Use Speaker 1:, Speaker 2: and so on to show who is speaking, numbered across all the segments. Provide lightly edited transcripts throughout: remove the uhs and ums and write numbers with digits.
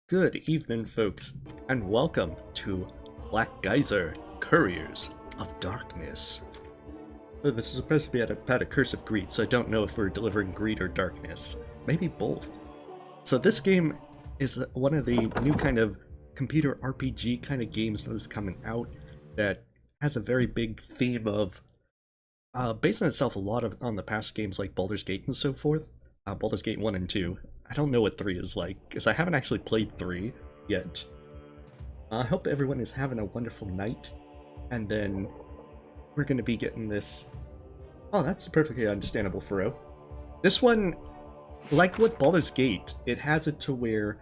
Speaker 1: Good evening, folks, and welcome to Black Geyser, Couriers of Darkness. So this is supposed to be about a curse of greed, so I don't know if we're delivering greed or darkness. Maybe both. So this game is one of the new kind of computer RPG kind of games that is coming out that has a very big theme of basing itself a lot on the past games like Baldur's Gate and so forth. Baldur's Gate 1 and 2. I don't know what 3 is like, because I haven't actually played 3 yet. I hope everyone is having a wonderful night, and then we're going to be getting this... Oh, that's perfectly understandable, Furo. This one, like with Baldur's Gate, it has it to where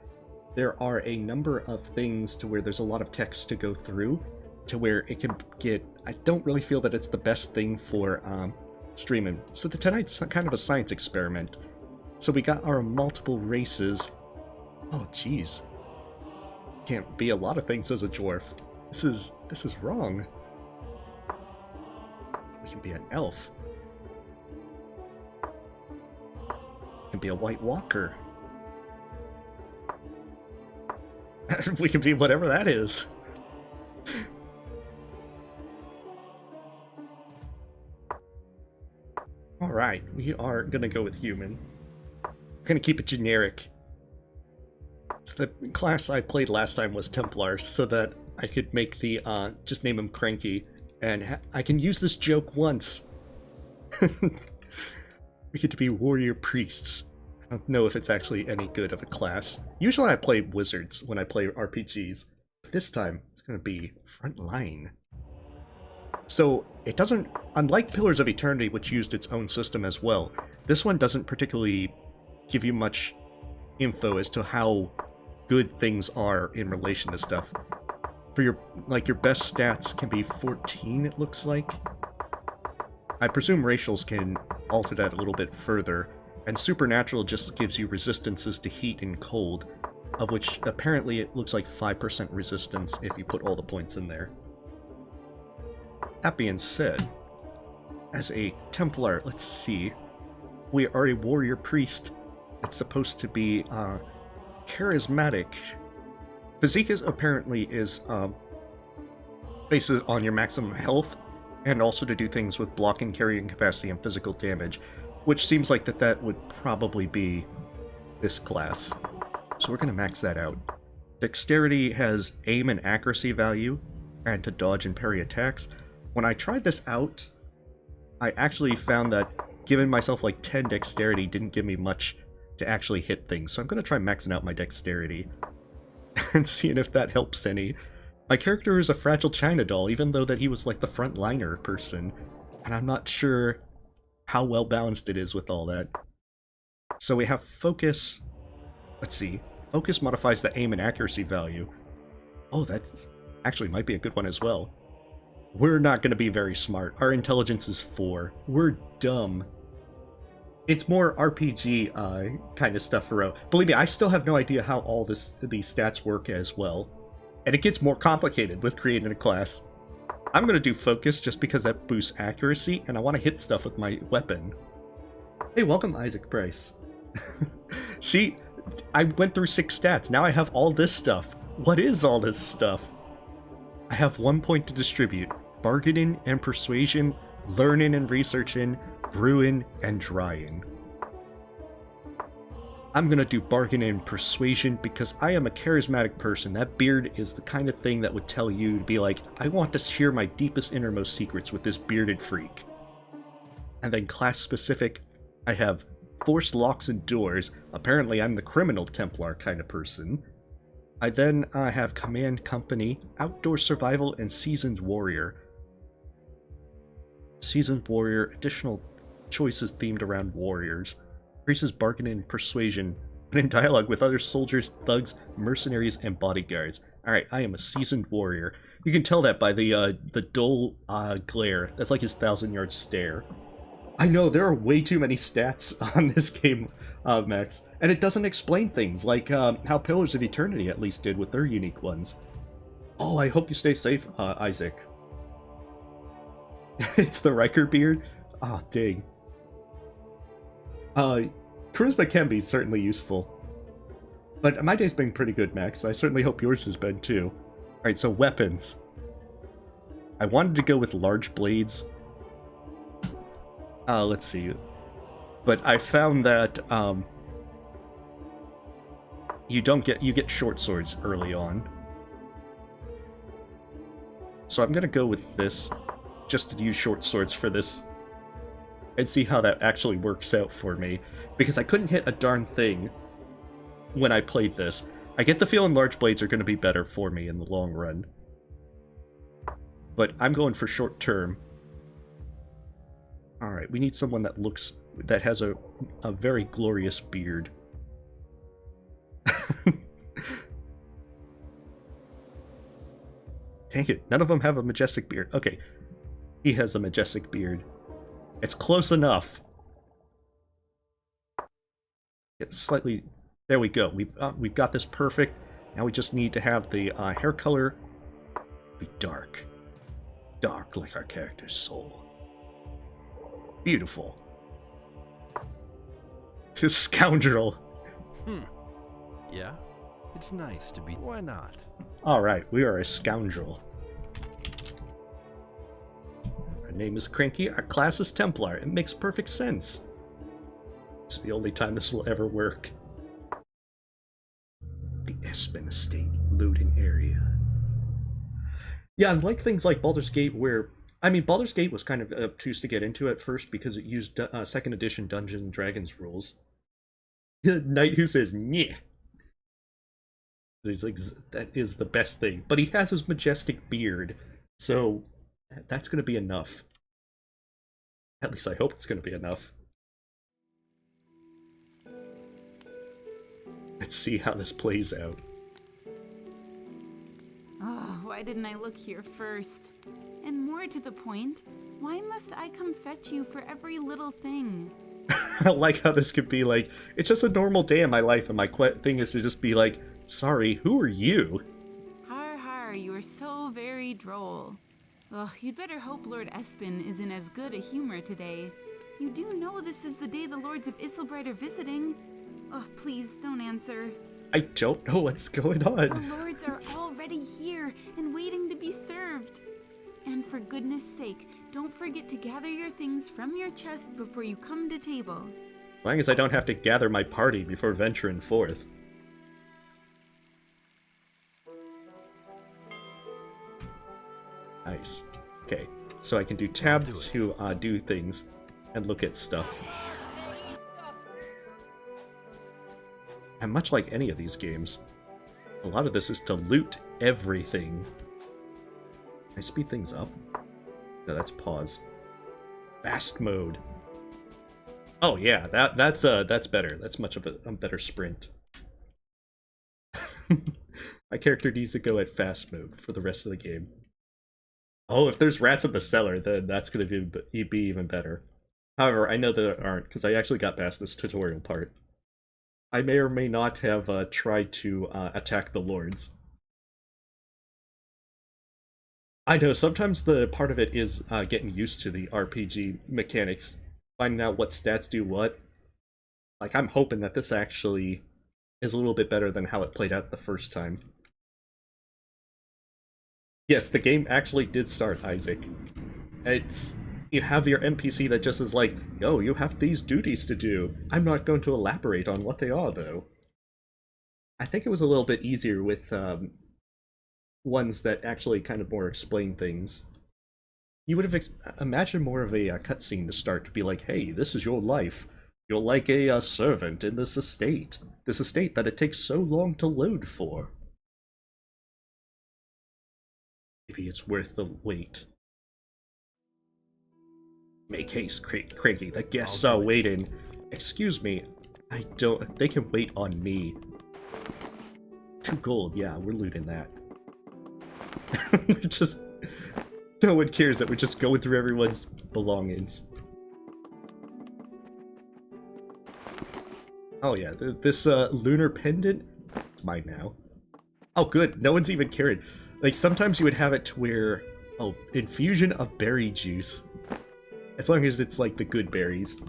Speaker 1: there are a number of things to where there's a lot of text to go through, to where it can get... I don't really feel that it's the best thing for streaming. So tonight's kind of a science experiment. So we got our multiple races. Oh, jeez. Can't be a lot of things as a dwarf. This is wrong. We can be an elf. We can be a white walker. We can be whatever that is. Alright, we are gonna go with human. We're gonna keep it generic. So the class I played last time was Templar, so that I could make the, just name him Cranky, and I can use this joke once. We get to be warrior priests. I don't know if it's actually any good of a class. Usually I play wizards when I play RPGs, but this time it's gonna be frontline. So it doesn't, unlike Pillars of Eternity, which used its own system as well, this one doesn't particularly give you much info as to how good things are in relation to stuff. For your best stats can be 14, it looks like. I presume racials can alter that a little bit further, and supernatural just gives you resistances to heat and cold, of which apparently it looks like 5% resistance if you put all the points in there. That being said, as a Templar, let's see, we are a warrior priest. It's supposed to be charismatic. Physique apparently is based on your maximum health, and also to do things with blocking, carrying capacity, and physical damage, which seems like that would probably be this class. So we're going to max that out. Dexterity has aim and accuracy value, and to dodge and parry attacks. When I tried this out, I actually found that giving myself like 10 dexterity didn't give me much to actually hit things, so I'm going to try maxing out my dexterity and seeing if that helps any. My character is a fragile China doll, even though that he was like the frontliner person, and I'm not sure how well balanced it is with all that. So we have focus. Let's see. Focus modifies the aim and accuracy value. Oh, that's actually might be a good one as well. We're not going to be very smart. Our intelligence is 4. We're dumb. It's more RPG kind of stuff for Believe me, I still have no idea how all these stats work as well. And it gets more complicated with creating a class. I'm going to do focus just because that boosts accuracy, and I want to hit stuff with my weapon. Hey, welcome Isaac Price. See, I went through 6 stats. Now I have all this stuff. What is all this stuff? I have 1 point to distribute. Bargaining and persuasion, learning and researching, brewing and drying. I'm gonna do bargaining and persuasion because I am a charismatic person. That beard is the kind of thing that would tell you to be like, I want to share my deepest innermost secrets with this bearded freak. And then class specific, I have forced locks and doors. Apparently I'm the criminal Templar kind of person. I then have Command Company, Outdoor Survival, and Seasoned Warrior. Seasoned Warrior, additional choices themed around warriors. Increases bargaining and persuasion, and in dialogue with other soldiers, thugs, mercenaries, and bodyguards. Alright, I am a Seasoned Warrior. You can tell that by the dull glare. That's like his 1,000-yard stare. I know, there are way too many stats on this game, Max, and it doesn't explain things, like how Pillars of Eternity at least did with their unique ones. Oh, I hope you stay safe, Isaac. It's the Riker beard? Ah, oh, dang. Charisma can be certainly useful. But my day's been pretty good, Max. I certainly hope yours has been too. Alright, so weapons. I wanted to go with large blades. Let's see. But I found that you get short swords early on. So I'm gonna go with this, just to use short swords for this, and see how that actually works out for me. Because I couldn't hit a darn thing when I played this. I get the feeling large blades are going to be better for me in the long run. But I'm going for short term. Alright, we need someone that has a very glorious beard. Dang it, none of them have a majestic beard. Okay, he has a majestic beard. It's close enough. It's slightly... There we go. We've got this perfect. Now we just need to have the hair color be dark. Dark like our character's soul. Beautiful. This scoundrel.
Speaker 2: Yeah, it's nice to be... Why not?
Speaker 1: Alright, we are a scoundrel. Our name is Cranky, our class is Templar. It makes perfect sense. It's the only time this will ever work. The Espen Estate looting area. Yeah, unlike things like Baldur's Gate where... I mean, Baldur's Gate was kind of obtuse to get into at first because it used 2nd edition Dungeons & Dragons rules. Knight who says, "Nyeh." He's like, that is the best thing. But he has his majestic beard, so that's going to be enough. At least I hope it's going to be enough. Let's see how this plays out.
Speaker 3: Oh, why didn't I look here first? And more to the point, why must I come fetch you for every little thing?
Speaker 1: I like how this could be like, it's just a normal day in my life, and my thing is to just be like, sorry, who are you?
Speaker 3: Har har, you are so very droll. Ugh, you'd better hope Lord Espen is in as good a humor today. You do know this is the day the Lords of Isilbright are visiting. Oh, please, don't answer.
Speaker 1: I don't know what's going on.
Speaker 3: The Lords are already here and waiting to be served. And for goodness sake, don't forget to gather your things from your chest before you come to table.
Speaker 1: As long as I don't have to gather my party before venturing forth. Nice. Okay, so I can do tab to do things and look at stuff. And much like any of these games, a lot of this is to loot everything. Can I speed things up? No, that's pause. Fast mode. Oh yeah, that's better. That's much of a better sprint. My character needs to go at fast mode for the rest of the game. Oh, if there's rats in the cellar, then that's going to be even better. However, I know there aren't, because I actually got past this tutorial part. I may or may not have tried to attack the lords. I know, sometimes the part of it is getting used to the RPG mechanics, finding out what stats do what. Like, I'm hoping that this actually is a little bit better than how it played out the first time. Yes, the game actually did start, Isaac. You have your NPC that just is like, yo, you have these duties to do. I'm not going to elaborate on what they are, though. I think it was a little bit easier with ones that actually kind of more explain things. You would have imagined more of a cutscene to start, to be like, hey, this is your life. You're like a servant in this estate that it takes so long to load for. Maybe it's worth the wait. Make haste, Cranky. The guests are waiting. Excuse me. They can wait on me. 2 gold. Yeah, we're looting that. No one cares that we're just going through everyone's belongings. Oh yeah, this lunar pendant, it's mine now. Oh good, no one's even caring. Like, sometimes you would have it to where, oh, infusion of berry juice. As long as it's like the good berries.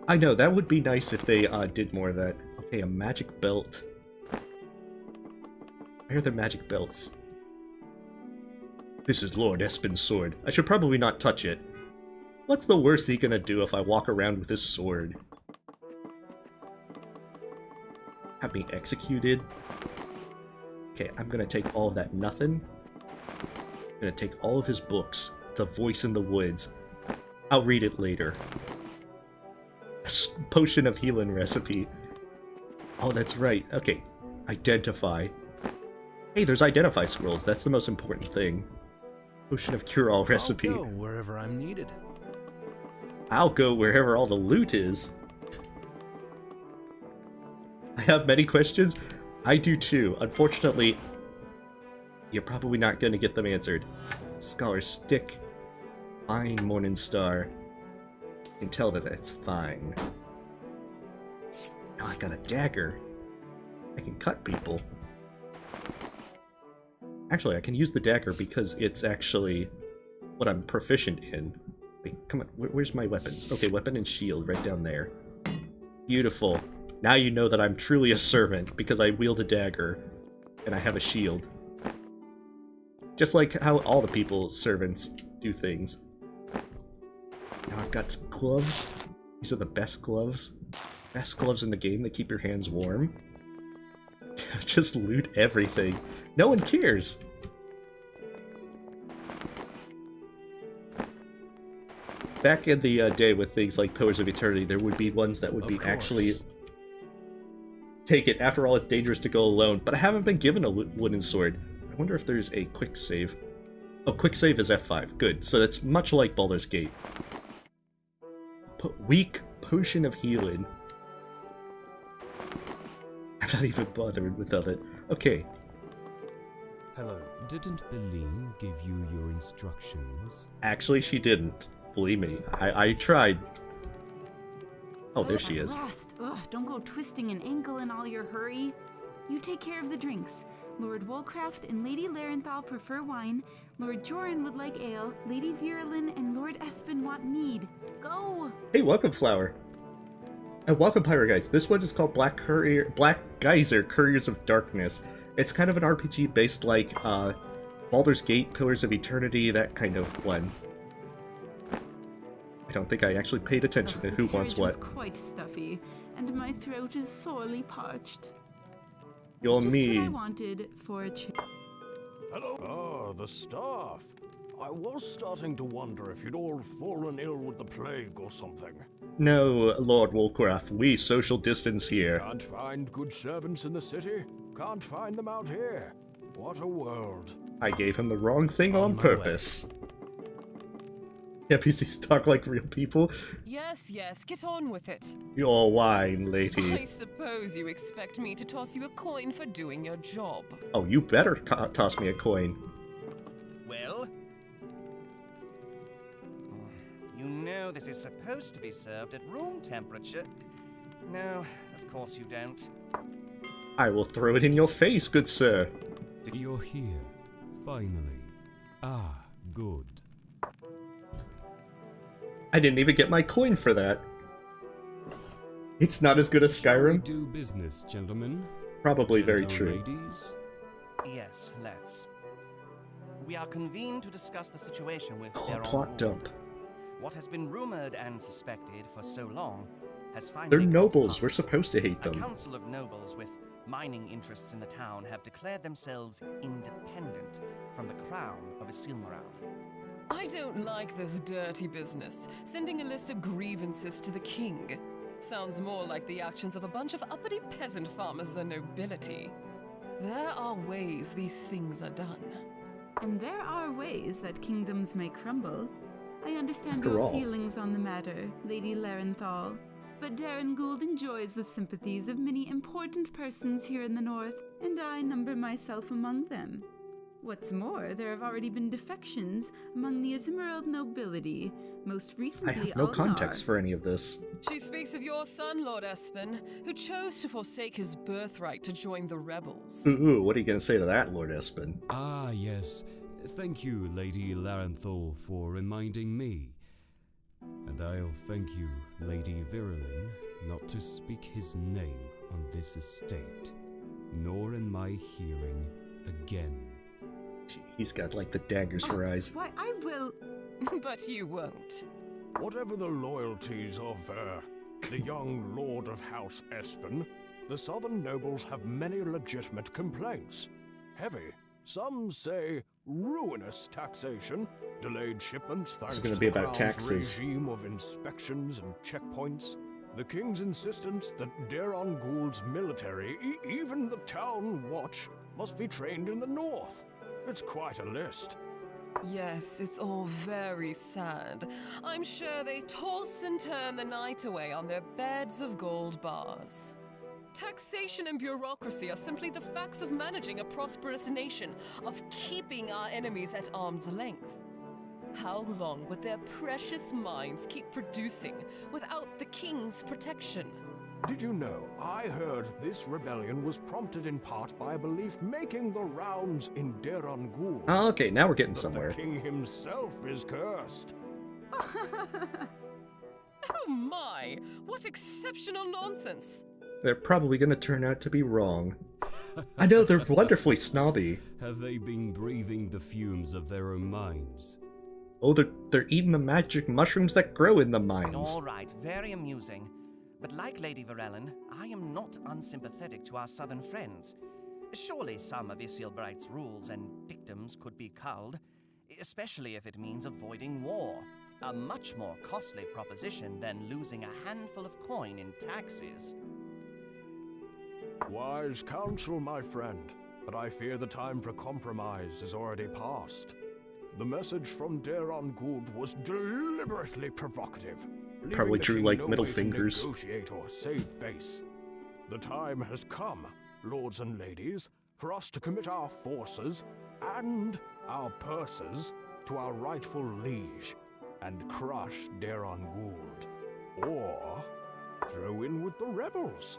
Speaker 1: I know, that would be nice if they did more of that. Okay, a magic belt. Where are the magic belts? This is Lord Espin's sword. I should probably not touch it. What's the worst he gonna do if I walk around with his sword? Have me executed? Okay, I'm gonna take all of that nothing. I'm gonna take all of his books. The Voice in the Woods. I'll read it later. Potion of Healing recipe. Oh, that's right. Okay. Identify. Hey, there's identify scrolls. That's the most important thing. Potion of Cure-All recipe.
Speaker 2: I'll go wherever I'm needed.
Speaker 1: I'll go wherever all the loot is. I have many questions. I do too. Unfortunately, you're probably not going to get them answered. Scholar Stick. Fine, Morning Star. I can tell that it's fine. Now I got a dagger. I can cut people. Actually, I can use the dagger because it's actually what I'm proficient in. Wait, come on, where's my weapons? Okay, weapon and shield right down there. Beautiful. Now you know that I'm truly a servant because I wield a dagger and I have a shield. Just like how all the people's servants do things. Now I've got some gloves. These are the best gloves. Best gloves in the game that keep your hands warm. Just loot everything. No one cares. Back in the day with things like Pillars of Eternity, there would be ones that would be actually take it. After all, it's dangerous to go alone. But I haven't been given a wooden sword. I wonder if there's a quick save. Oh, quick save is F5. Good. So that's much like Baldur's Gate. Weak Potion of Healing. I'm not even bothered with it. Okay.
Speaker 4: Hello. Didn't Beline give you your instructions?
Speaker 1: Actually, she didn't. Believe me. I tried. Oh, there she is.
Speaker 3: Last. Ugh, don't go twisting an ankle in all your hurry. You take care of the drinks. Lord Woolcraft and Lady Larenthal prefer wine. Lord Joran would like ale. Lady Virulin and Lord Espin want mead. Go!
Speaker 1: Hey, welcome, Flower. And welcome, Pirate Guys. This one is called Black Geyser, Couriers of Darkness. It's kind of an RPG based like Baldur's Gate, Pillars of Eternity, that kind of one. I don't think I actually paid attention to who wants what.
Speaker 3: The quite stuffy, and my throat is sorely parched.
Speaker 1: You're
Speaker 3: Just
Speaker 1: me.
Speaker 3: what I wanted for a change.
Speaker 2: Hello. Ah, the staff. I was starting to wonder if you'd all fallen ill with the plague or something.
Speaker 1: No, Lord Woolcraft, we social distance here.
Speaker 2: Can't find good servants in the city. Can't find them out here. What a world.
Speaker 1: I gave him the wrong thing
Speaker 2: On
Speaker 1: on
Speaker 2: my
Speaker 1: purpose. NPCs talk like real people.
Speaker 5: Yes, yes, get on with it.
Speaker 1: Your wine,
Speaker 5: I
Speaker 1: lady.
Speaker 5: suppose you expect me to toss you a coin for doing your job.
Speaker 1: Oh, you better toss me a coin.
Speaker 6: Well? You know this is supposed to be served at room temperature. No, of course you don't.
Speaker 1: I will throw it in your face, good sir.
Speaker 4: You're here. Finally. Ah, good.
Speaker 1: I didn't even get my coin for that. It's not as good as
Speaker 4: Shall we
Speaker 1: Skyrim.
Speaker 4: do business, gentlemen?
Speaker 1: Probably very
Speaker 4: Gentle
Speaker 1: true.
Speaker 4: Ladies?
Speaker 6: Yes, let's. We are convened to discuss the situation with
Speaker 1: Oh,
Speaker 6: Daron
Speaker 1: plot
Speaker 6: Gould.
Speaker 1: dump.
Speaker 6: What has been rumored and suspected for so long has finally
Speaker 1: They're
Speaker 6: come to
Speaker 1: nobles.
Speaker 6: pass.
Speaker 1: We're supposed to hate
Speaker 6: A
Speaker 1: them.
Speaker 6: council of nobles with mining interests in the town have declared themselves independent from the crown of Isilmaril.
Speaker 5: I don't like this dirty business, sending a list of grievances to the king. Sounds more like the actions of a bunch of uppity peasant farmers than nobility. There are ways these things are done.
Speaker 3: And there are ways that kingdoms may crumble. I understand
Speaker 1: After
Speaker 3: your
Speaker 1: all.
Speaker 3: feelings on the matter, Lady Larenthal. But Darren Gould enjoys the sympathies of many important persons here in the north, and I number myself among them. What's more, there have already been defections among the Isilmaril nobility, most
Speaker 1: I
Speaker 3: recently
Speaker 1: have no
Speaker 3: Olenar.
Speaker 1: context for any of this.
Speaker 5: She speaks of your son, Lord Espin, who chose to forsake his birthright to join the rebels.
Speaker 1: Ooh, what are you gonna say to that, Lord Espin?
Speaker 4: Ah, yes. Thank you, Lady Larenthal, for reminding me. And I'll thank you, Lady Virulin, not to speak his name on this estate, nor in my hearing again.
Speaker 1: He's got like the daggers for eyes.
Speaker 3: Why, I will.
Speaker 5: But you won't.
Speaker 2: Whatever the loyalties of the young Lord of House Espen, the southern nobles have many legitimate complaints. Heavy, some say ruinous taxation, delayed shipments thanks
Speaker 1: gonna
Speaker 2: to
Speaker 1: be
Speaker 2: the
Speaker 1: about
Speaker 2: Crown's
Speaker 1: taxes.
Speaker 2: regime of inspections and checkpoints, the king's insistence that Daron Ghoul's military, even the town watch, must be trained in the north. It's quite a list.
Speaker 5: Yes, it's all very sad. I'm sure they toss and turn the night away on their beds of gold bars. Taxation and bureaucracy are simply the facts of managing a prosperous nation, of keeping our enemies at arm's length. How long would their precious minds keep producing without the king's protection?
Speaker 2: Did you know, I heard this rebellion was prompted in part by a belief making the rounds in Daron Ghoul.
Speaker 1: Oh, okay, now we're getting
Speaker 2: that
Speaker 1: somewhere.
Speaker 2: The king himself is cursed.
Speaker 5: Oh my! What exceptional nonsense!
Speaker 1: They're probably gonna turn out to be wrong. I know, they're wonderfully snobby.
Speaker 4: Have they been breathing the fumes of their own minds?
Speaker 1: Oh, they're eating the magic mushrooms that grow in the mines.
Speaker 6: All right, very amusing. But like Lady Varellen, I am not unsympathetic to our southern friends. Surely some of Isilbright's rules and dictums could be culled, especially if it means avoiding war. A much more costly proposition than losing a handful of coin in taxes.
Speaker 2: Wise counsel, my friend, but I fear the time for compromise is already past. The message from Daron Ghoul was deliberately provocative.
Speaker 1: Probably drew like
Speaker 2: no
Speaker 1: middle
Speaker 2: way to
Speaker 1: fingers.
Speaker 2: Negotiate or save face. The time has come, lords and ladies, for us to commit our forces and our purses to our rightful liege and crush Daron Ghoul. Or throw in with the rebels.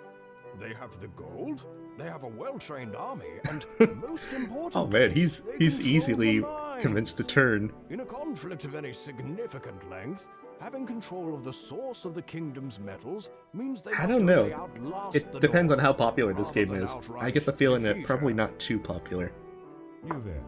Speaker 2: They have the gold, they have a well-trained army, and most importantly,
Speaker 1: Oh man, he's
Speaker 2: they control
Speaker 1: easily
Speaker 2: the mines.
Speaker 1: convinced to turn.
Speaker 2: In a conflict of any significant length, having control of the source of the kingdom's metals means they
Speaker 1: I
Speaker 2: must
Speaker 1: don't know.
Speaker 2: only outlast
Speaker 1: It
Speaker 2: the
Speaker 1: depends on
Speaker 2: North,
Speaker 1: how popular this
Speaker 2: rather
Speaker 1: game
Speaker 2: than
Speaker 1: is. I
Speaker 2: outright
Speaker 1: get the feeling that
Speaker 2: defeat
Speaker 1: probably
Speaker 2: her.
Speaker 1: not too popular.
Speaker 4: You there.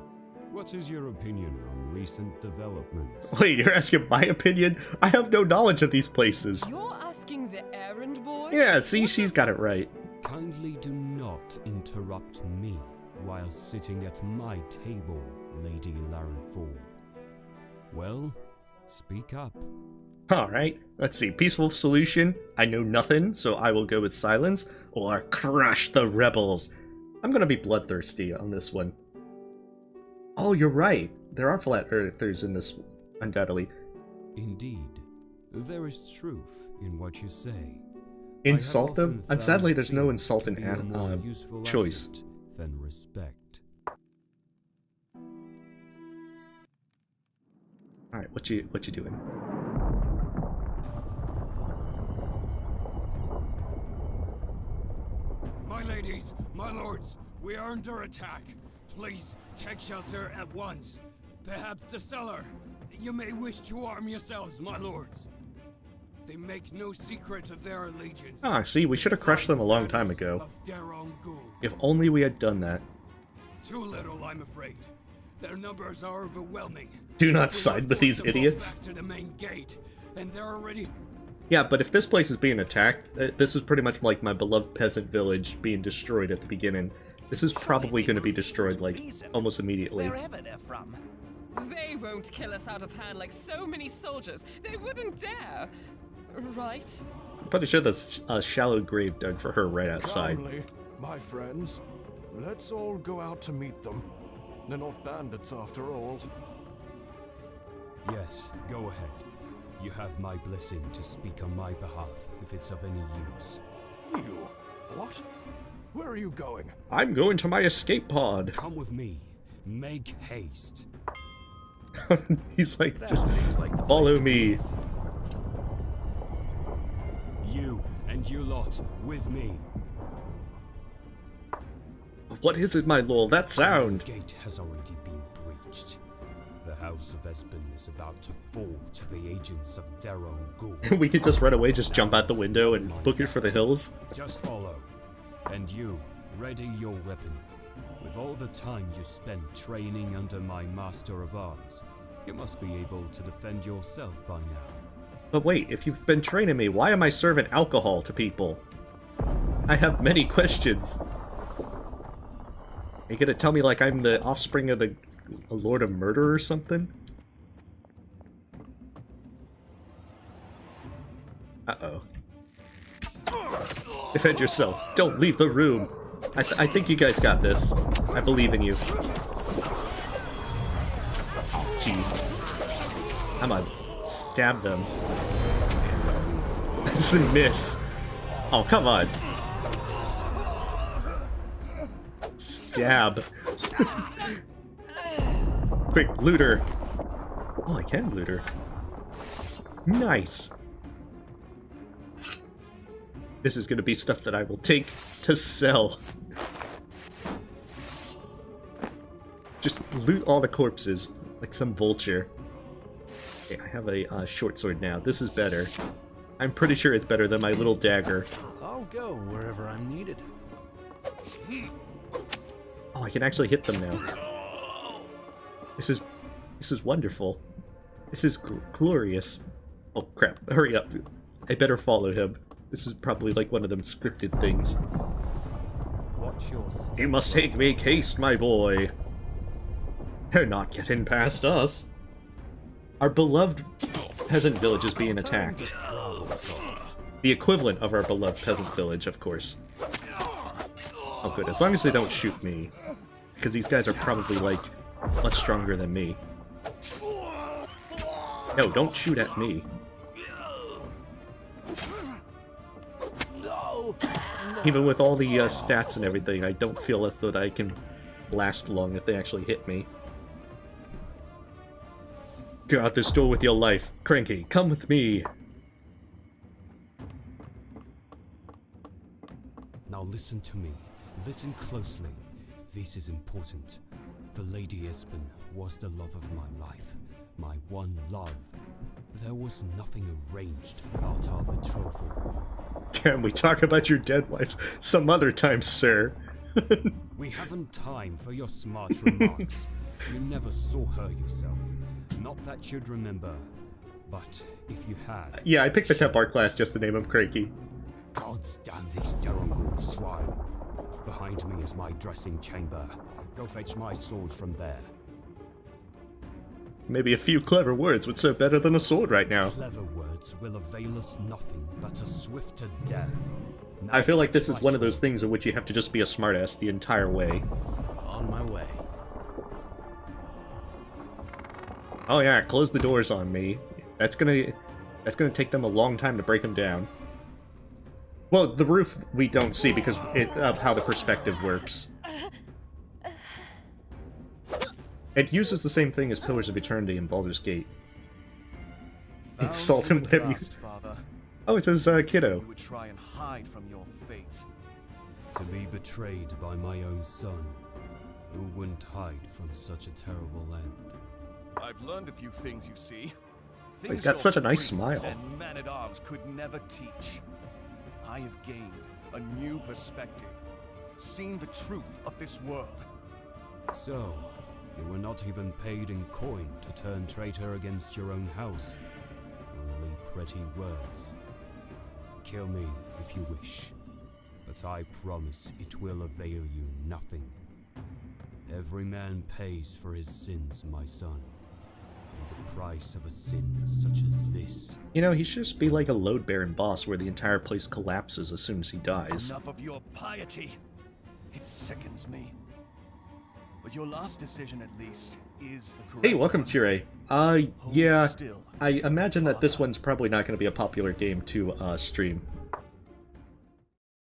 Speaker 4: What is your opinion on recent developments?
Speaker 1: Wait, you're asking my opinion? I have no knowledge of these places.
Speaker 5: You're asking the errand boy?
Speaker 1: Yeah, see,
Speaker 5: What
Speaker 1: she's
Speaker 5: does-
Speaker 1: got it right.
Speaker 4: Kindly do not interrupt me while sitting at my table, Lady Larenfall. Well, speak up.
Speaker 1: Alright, let's see. Peaceful solution. I know nothing, so I will go with silence. Or crush the rebels. I'm gonna be bloodthirsty on this one. Oh, you're right. There are flat earthers in this, undoubtedly.
Speaker 4: Indeed, there is truth in what you say.
Speaker 1: Insult
Speaker 4: I have
Speaker 1: them?
Speaker 4: often
Speaker 1: And sadly,
Speaker 4: found
Speaker 1: there's no
Speaker 4: fear
Speaker 1: insult
Speaker 4: to
Speaker 1: in
Speaker 4: be a more useful
Speaker 1: choice.
Speaker 4: asset than respect.
Speaker 1: Alright, what you doing?
Speaker 7: My ladies, my lords, we are under attack. Please take shelter at once. Perhaps the cellar. You may wish to arm yourselves, my lords. They make no secret of their allegiance.
Speaker 1: Ah, see, we should have crushed them a long time ago.
Speaker 7: Of Daron Ghoul.
Speaker 1: If only we had done that.
Speaker 7: Too little, I'm afraid. Their numbers are overwhelming.
Speaker 1: Do not
Speaker 7: We are
Speaker 1: side with
Speaker 7: forced
Speaker 1: these
Speaker 7: to fall
Speaker 1: idiots.
Speaker 7: back to the main gate, and they're already.
Speaker 1: Yeah, but if this place is being attacked, this is pretty much like my beloved peasant village being destroyed at the beginning. This is probably going to be destroyed, like, almost immediately.
Speaker 6: Wherever they're from.
Speaker 5: They won't kill us out of hand like so many soldiers. They wouldn't dare. Right?
Speaker 1: I'm pretty sure there's a shallow grave dug for her right outside.
Speaker 2: Calmly, my friends. Let's all go out to meet them. They're not bandits after all.
Speaker 4: Yes, go ahead. You have my blessing to speak on my behalf if it's of any use.
Speaker 2: You? What? Where are you going?
Speaker 1: I'm going to my escape pod.
Speaker 4: Come with me. Make haste.
Speaker 1: He's like,
Speaker 4: That
Speaker 1: just
Speaker 4: seems like the place
Speaker 1: follow
Speaker 4: to
Speaker 1: me.
Speaker 4: You and you lot with me.
Speaker 1: What is it, my lord? That sound.
Speaker 4: The gate has already been breached. The House of Espen is about to fall to the agents of Darrow Ghoul.
Speaker 1: We could just run away, just jump out the window and book it for the hills.
Speaker 4: Just follow. And you, ready your weapon. With all the time you spent training under my Master of Arms, you must be able to defend yourself by now.
Speaker 1: But wait, if you've been training me, why am I serving alcohol to people? I have many questions. Are you gonna tell me like I'm the offspring of a Lord of Murder or something? Uh-oh. Defend yourself. Don't leave the room. I think you guys got this. I believe in you. Oh, jeez. I'm gonna stab them. This is a miss. Oh, come on. Stab. Quick, looter. Oh, I can looter. Nice. This is gonna be stuff that I will take to sell. Just loot all the corpses, like some vulture. Okay, I have a short sword now. This is better. I'm pretty sure it's better than my little dagger.
Speaker 8: I'll go wherever I'm needed.
Speaker 1: Oh, I can actually hit them now. This is wonderful. This is glorious. Oh crap! Hurry up! I better follow him. This is probably like one of them scripted things.
Speaker 4: Watch your step.
Speaker 1: You must take make haste, my boy. They're not getting past us. Our beloved peasant village is being attacked. The equivalent of our beloved peasant village, of course. Oh good, as long as they don't shoot me. Because these guys are probably, like, much stronger than me. No, don't shoot at me. Even with all the stats and everything, I don't feel as though I can last long if they actually hit me. Get out this door with your life. Cranky, come with me.
Speaker 4: Now listen to me. Listen closely. This is important. The Lady Espen was the love of my life. My one love. There was nothing arranged about our betrothal.
Speaker 1: Can we talk about your dead wife some other time, sir?
Speaker 4: We haven't time for your smart remarks. You never saw her yourself. Not that you'd remember. But if you had...
Speaker 1: Yeah, I picked the Templar class just to name him Cranky.
Speaker 4: Gods damn these Darungul swine. Behind me is my dressing chamber. Go fetch my sword from there.
Speaker 1: Maybe a few clever words would serve better than a sword right now.
Speaker 4: Clever words will avail us nothing but a swifter death. Now
Speaker 1: I feel like this is
Speaker 4: fetch
Speaker 1: one
Speaker 4: my
Speaker 1: of those
Speaker 4: sword.
Speaker 1: things in which you have to just be a smartass the entire way.
Speaker 8: On my way.
Speaker 1: Oh yeah, close the doors on me. That's gonna take them a long time to break them down. Well, the roof we don't see because of how the perspective works. It uses the same thing as Pillars of Eternity in Baldur's Gate. Insult him whatever you...
Speaker 6: Father.
Speaker 1: Oh, it says kiddo.
Speaker 6: You would try and hide from your fate.
Speaker 4: To be betrayed by my own son. Who wouldn't hide from such a terrible end?
Speaker 6: I've learned a few things, you see.
Speaker 1: He's got
Speaker 6: your
Speaker 1: such a nice
Speaker 6: priests
Speaker 1: smile.
Speaker 6: And man-at-arms could never teach. I have gained a new perspective, seen the truth of this world.
Speaker 4: So, you were not even paid in coin to turn traitor against your own house. Only pretty words. Kill me if you wish, but I promise it will avail you nothing. Every man pays for his sins, my son. And the price of a sin such as this.
Speaker 1: You know, he should just be like a load baron boss where the entire place collapses as soon as he dies.
Speaker 6: Enough of your piety. It sickens me. But your last decision, at least, is the correct
Speaker 1: Hey, welcome,
Speaker 6: one.
Speaker 1: Ture.
Speaker 6: Hold
Speaker 1: Yeah,
Speaker 6: still,
Speaker 1: I imagine that this
Speaker 6: Father.
Speaker 1: one's probably not going to be a popular game to stream.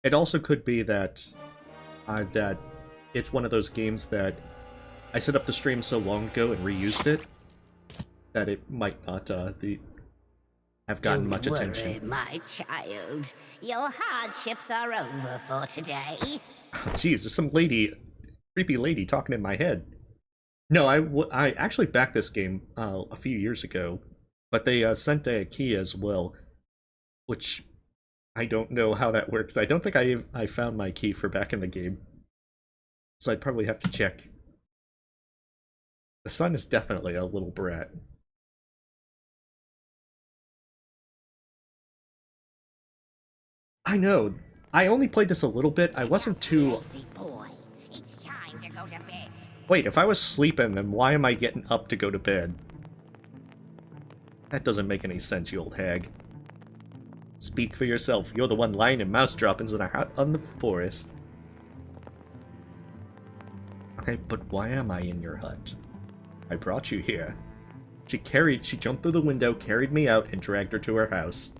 Speaker 1: It also could be that that it's one of those games that I set up the stream so long ago and reused it that it might not have gotten much
Speaker 9: Don't
Speaker 1: attention.
Speaker 9: worry, my child. Your hardships are over for today.
Speaker 1: Jeez, there's some creepy lady talking in my head. No, I actually backed this game a few years ago, but they sent a key as well, which I don't know how that works. I don't think I found my key for back in the game, so I'd probably have to check. The son is definitely a little brat. I know. I only played this a little bit. I wasn't too...
Speaker 9: Lazy boy. It's time to go to bed.
Speaker 1: Wait, if I was sleeping, then why am I getting up to go to bed? That doesn't make any sense, you old hag. Speak for yourself. You're the one lying in mouse droppings in a hut on the forest. Okay, but why am I in your hut? I brought you here. She jumped through the window, carried me out, and dragged her to her house.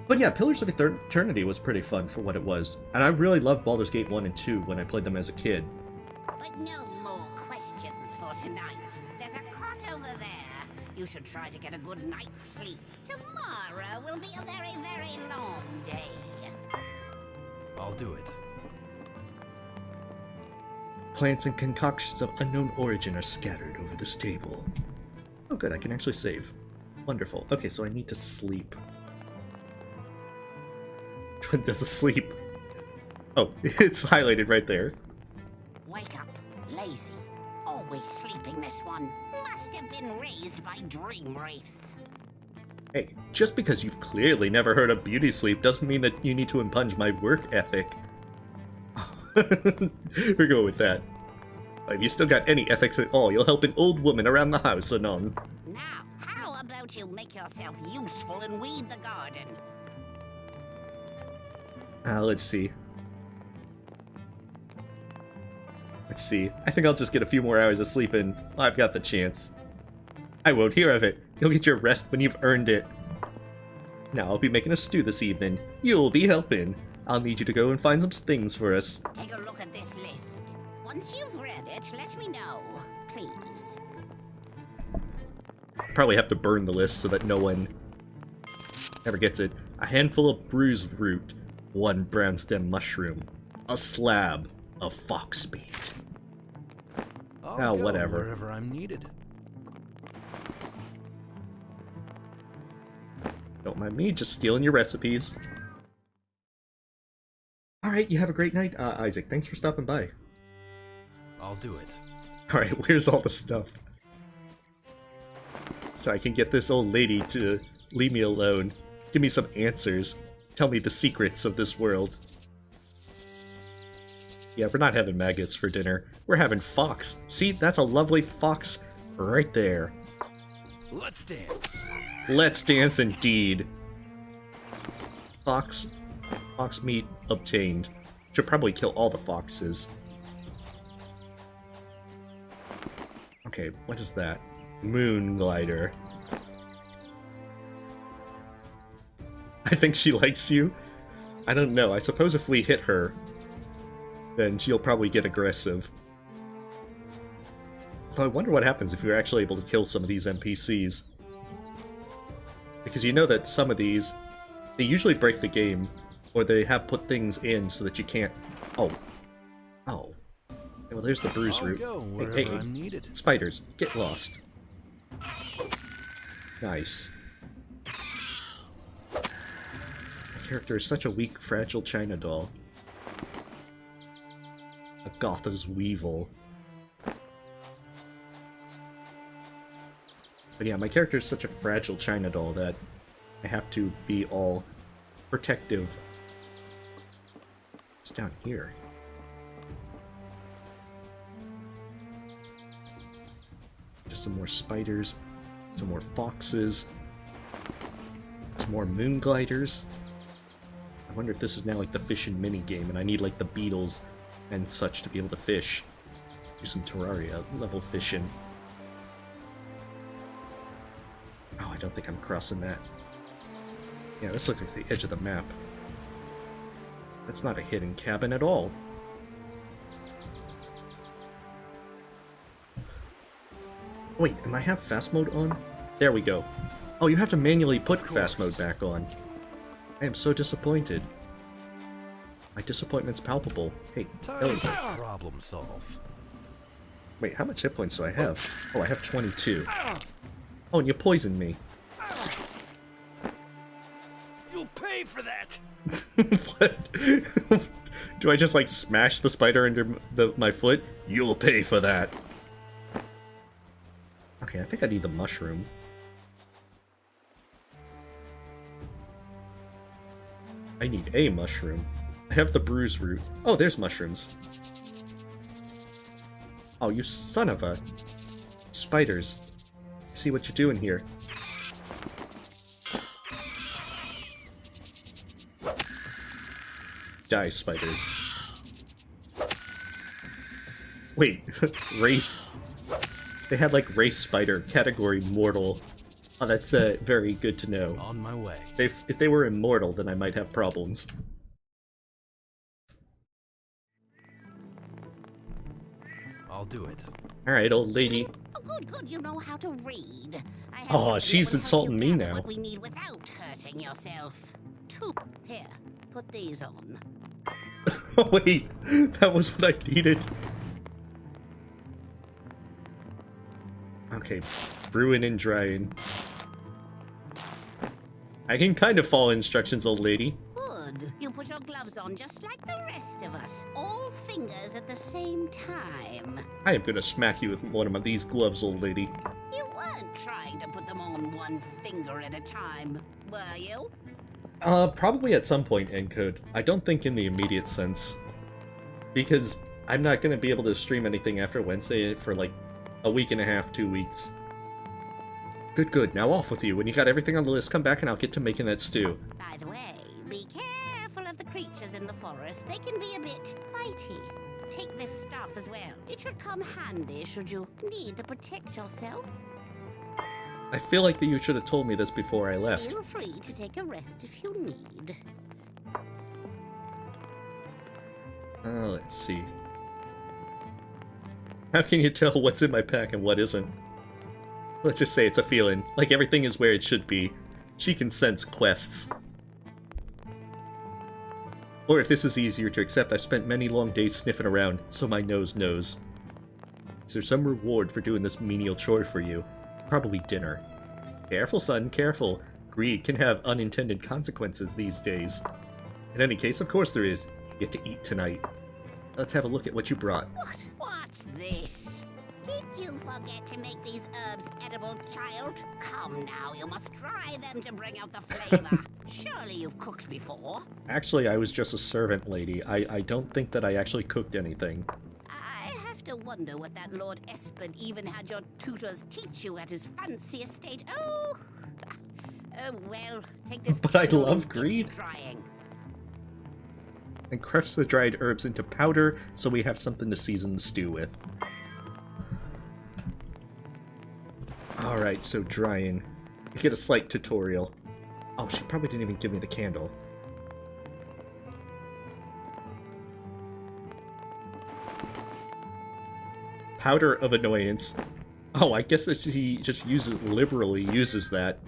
Speaker 1: But yeah, Pillars of Eternity was pretty fun for what it was. And I really loved Baldur's Gate 1 and 2 when I played them as a kid.
Speaker 9: But no more questions for tonight. There's a cot over there. You should try to get a good night's sleep. Tomorrow will be a very, very long day.
Speaker 8: I'll do it.
Speaker 1: Plants and concoctions of unknown origin are scattered over this table. Oh good, I can actually save. Wonderful. Okay, so I need to sleep. Which one does a sleep? Oh, it's highlighted right there.
Speaker 9: Wake up, lazy. Always sleeping, this one. Must have been raised by dream wraiths.
Speaker 1: Hey, just because you've clearly never heard of beauty sleep doesn't mean that you need to impinge my work ethic. We're going with that. If you still got any ethics at all, you'll help an old woman around the house anon.
Speaker 9: Now, how about you make yourself useful and weed the garden?
Speaker 1: Let's see. Let's see. I think I'll just get a few more hours of sleep in. I've got the chance. I won't hear of it. You'll get your rest when you've earned it. Now I'll be making a stew this evening. You'll be helping. I'll need you to go and find some things for us.
Speaker 9: Take a look at this list. Once you've read it, let me know, please.
Speaker 1: Probably have to burn the list so that no one ever gets it. A handful of bruise root, 1 brown stem mushroom, a slab of fox meat.
Speaker 8: I'll go
Speaker 1: whatever.
Speaker 8: wherever I'm needed.
Speaker 1: Don't mind me, just stealing your recipes. Alright, you have a great night, Isaac. Thanks for stopping by.
Speaker 8: I'll do it.
Speaker 1: Alright, where's all the stuff? So I can get this old lady to leave me alone. Give me some answers. Tell me the secrets of this world. Yeah, we're not having maggots for dinner. We're having fox. See, that's a lovely fox right there.
Speaker 7: Let's dance.
Speaker 1: Let's dance indeed. Fox meat obtained. Should probably kill all the foxes. Okay, what is that? Moon glider. I think she likes you. I don't know. I suppose if we hit her, then she'll probably get aggressive. Although I wonder what happens if you're actually able to kill some of these NPCs. Because you know that some of these, they usually break the game, or they have put things in so that you can't... Oh. Oh. Well, there's the bruise root.
Speaker 8: I'll go wherever
Speaker 1: Hey,
Speaker 8: I'm needed.
Speaker 1: spiders, get lost. Nice. My character is such a weak, fragile China doll. A Gotha's Weevil. But yeah, my character is such a fragile China doll that I have to be all protective. It's down here. Just some more spiders, some more foxes, some more moon gliders. I wonder if this is now like the fishing mini game and I need like the beetles and such to be able to fish. Do some Terraria level fishing. Oh, I don't think I'm crossing that. Yeah, this looks like the edge of the map. That's not a hidden cabin at all. Wait, am I have fast mode on? There we go. Oh, you have to manually put fast mode back on. I am so disappointed. My disappointment's palpable. Hey,
Speaker 8: Time
Speaker 1: Ellie.
Speaker 8: to problem solve.
Speaker 1: Wait, how much hit points do I have? Oh, I have 22. Oh, and you poisoned me.
Speaker 8: You'll pay for that!
Speaker 1: What? Do I just, like, smash the spider under my foot? You'll pay for that. Okay, I think I need the mushroom. I need a mushroom. I have the bruise root. Oh, there's mushrooms. Oh, you son of a... Spiders. See what you're doing here. Die, spiders. Wait, race. They had like race spider, category mortal. Oh, that's very good to know.
Speaker 8: On my way.
Speaker 1: If they were immortal, then I might have problems.
Speaker 8: I'll do it.
Speaker 1: Alright, old lady.
Speaker 9: Oh, good, good. You know how to read. I have
Speaker 1: Oh,
Speaker 9: something that
Speaker 1: she's
Speaker 9: will help
Speaker 1: insulting
Speaker 9: you
Speaker 1: me
Speaker 9: gather
Speaker 1: now.
Speaker 9: What we need without hurting yourself. Here, put these on.
Speaker 1: Oh, wait, that was what I needed. Okay, brewing and drying. I can kind of follow instructions, old lady.
Speaker 9: Good. You put your gloves on just like the rest of us. All fingers at the same time.
Speaker 1: I am gonna smack you with one of these gloves, old lady.
Speaker 9: You weren't trying to put them on one finger at a time, were you?
Speaker 1: Probably at some point, Encode. I don't think in the immediate sense. Because I'm not gonna be able to stream anything after Wednesday for like a week and a half, 2 weeks. Good, good. Now off with you. When you got everything on the list, come back and I'll get to making that stew.
Speaker 9: By the way, be careful of the creatures in the forest. They can be a bit bitey. Take this stuff as well. It should come handy should you need to protect yourself.
Speaker 1: I feel like that you should have told me this before I left.
Speaker 9: Feel free to take a rest if you need.
Speaker 1: Let's see. How can you tell what's in my pack and what isn't? Let's just say it's a feeling. Like everything is where it should be. She can sense quests. Or if this is easier to accept, I've spent many long days sniffing around, so my nose knows. Is there some reward for doing this menial chore for you? Probably dinner. Careful, son, careful. Greed can have unintended consequences these days. In any case, of course there is. You get to eat tonight. Let's have a look at what you brought.
Speaker 9: What's this? Did you forget to make these herbs edible, child? Come now, you must dry them to bring out the flavor. Surely you've cooked before.
Speaker 1: Actually, I was just a servant lady. I don't think that I actually cooked anything.
Speaker 9: I have to wonder what that Lord Espen even had your tutors teach you at his fancy estate. Oh, well, take this.
Speaker 1: But I
Speaker 9: candle
Speaker 1: love
Speaker 9: and get
Speaker 1: greed.
Speaker 9: drying.
Speaker 1: And crush the dried herbs into powder so we have something to season the stew with. Alright, so drying. You get a slight tutorial. Oh, she probably didn't even give me the candle. Powder of annoyance. Oh, I guess that she just liberally uses that.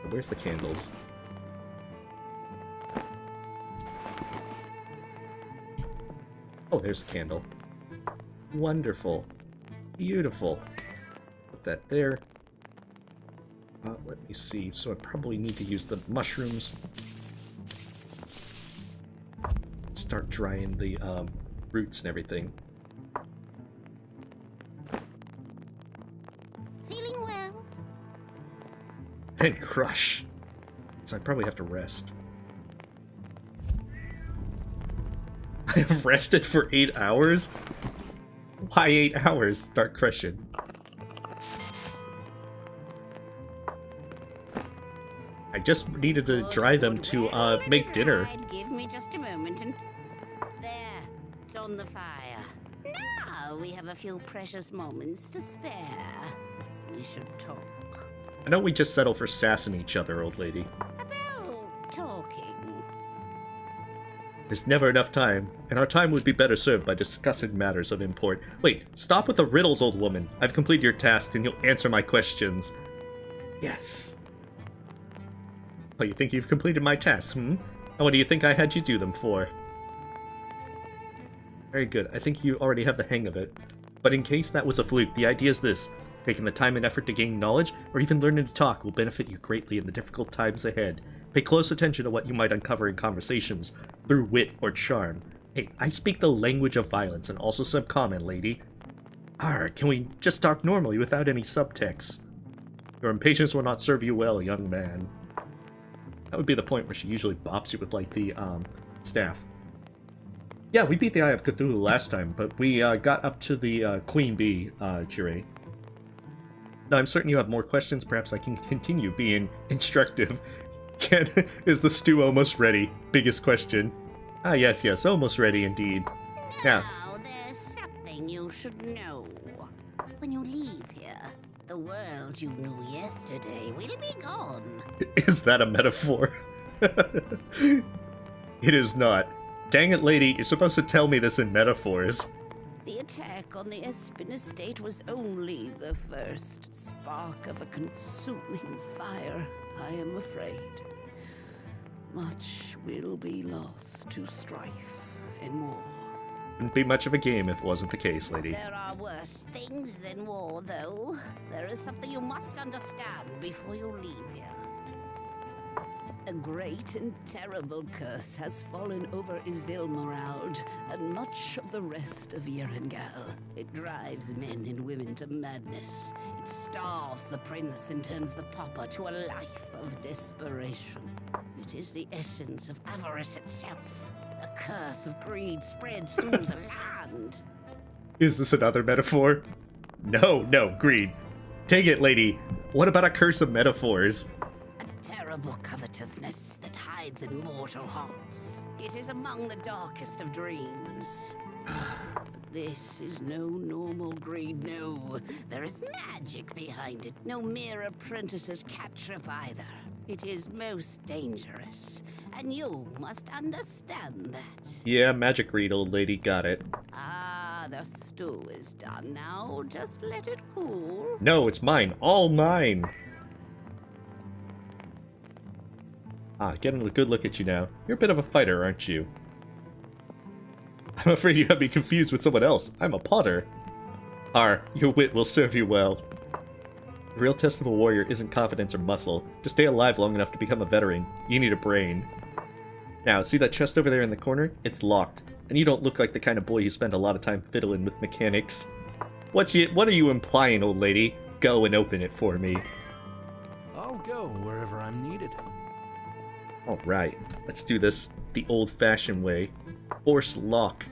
Speaker 1: Where's the candles? Oh, there's a candle. Wonderful. Beautiful. Put that there. Let me see. So I probably need to use the mushrooms. Start drying the roots and everything.
Speaker 9: Feeling well?
Speaker 1: And crush. So I probably have to rest. I have rested for 8 hours? Why 8 hours? Start crushing. I just needed to dry them to
Speaker 9: Well
Speaker 1: make dinner.
Speaker 9: dried. Give me just a moment and... There, it's on the fire. Now we have a few precious moments to spare. We should talk.
Speaker 1: I know we just settle for sassing each other, old lady.
Speaker 9: About talking.
Speaker 1: There's never enough time, and our time would be better served by discussing matters of import. Wait, stop with the riddles, old woman. I've completed your task, and you'll answer my questions. Yes. Oh, you think you've completed my tasks, hmm? And what do you think I had you do them for? Very good. I think you already have the hang of it. But in case that was a fluke, the idea is this. Taking the time and effort to gain knowledge, or even learning to talk, will benefit you greatly in the difficult times ahead. Pay close attention to what you might uncover in conversations, through wit or charm. Hey, I speak the language of violence, and also some common, lady. Can we just talk normally without any subtext? Your impatience will not serve you well, young man. That would be the point where she usually bops you with, like, the, staff. Yeah, we beat the Eye of Cthulhu last time, but we, got up to the, Queen Bee, Jireh. Now, I'm certain you have more questions. Perhaps I can continue being instructive. Is the stew almost ready? Biggest question. Ah, yes, almost ready indeed.
Speaker 9: Now, there's something you should know. When you leave here, the world you knew yesterday will be gone.
Speaker 1: Is that a metaphor? It is not. Dang it, lady, you're supposed to tell me this in metaphors.
Speaker 9: The attack on the Espin estate was only the first spark of a consuming fire, I am afraid. Much will be lost to strife and war.
Speaker 1: Wouldn't be much of a game if it wasn't the case, lady.
Speaker 9: There are worse things than war, though. There is something you must understand before you leave here. A great and terrible curse has fallen over Isilmarald and much of the rest of Yeringal. It drives men and women to madness. It starves the prince and turns the pauper to a life of desperation. It is the essence of avarice itself. A curse of greed spreads through the land.
Speaker 1: Is this another metaphor? No, greed. Take it, lady. What about a curse of metaphors?
Speaker 9: Terrible covetousness that hides in mortal haunts. It is among the darkest of dreams. But this is no normal greed, no. There is magic behind it. No mere apprentice's catch-up either. It is most dangerous, and you must understand that.
Speaker 1: Yeah, magic greed, old lady, got it.
Speaker 9: Ah, the stew is done now. Just let it cool.
Speaker 1: No, it's mine. All mine. Getting a good look at you now. You're a bit of a fighter, aren't you? I'm afraid you have me confused with someone else. I'm a potter. Your wit will serve you well. The real test of a warrior isn't confidence or muscle. To stay alive long enough to become a veteran, you need a brain. Now, see that chest over there in the corner? It's locked. And you don't look like the kind of boy who spent a lot of time fiddling with mechanics. What are you implying, old lady? Go and open it for me.
Speaker 8: I'll go wherever I'm needed.
Speaker 1: Alright, let's do this the old-fashioned way. Force lock.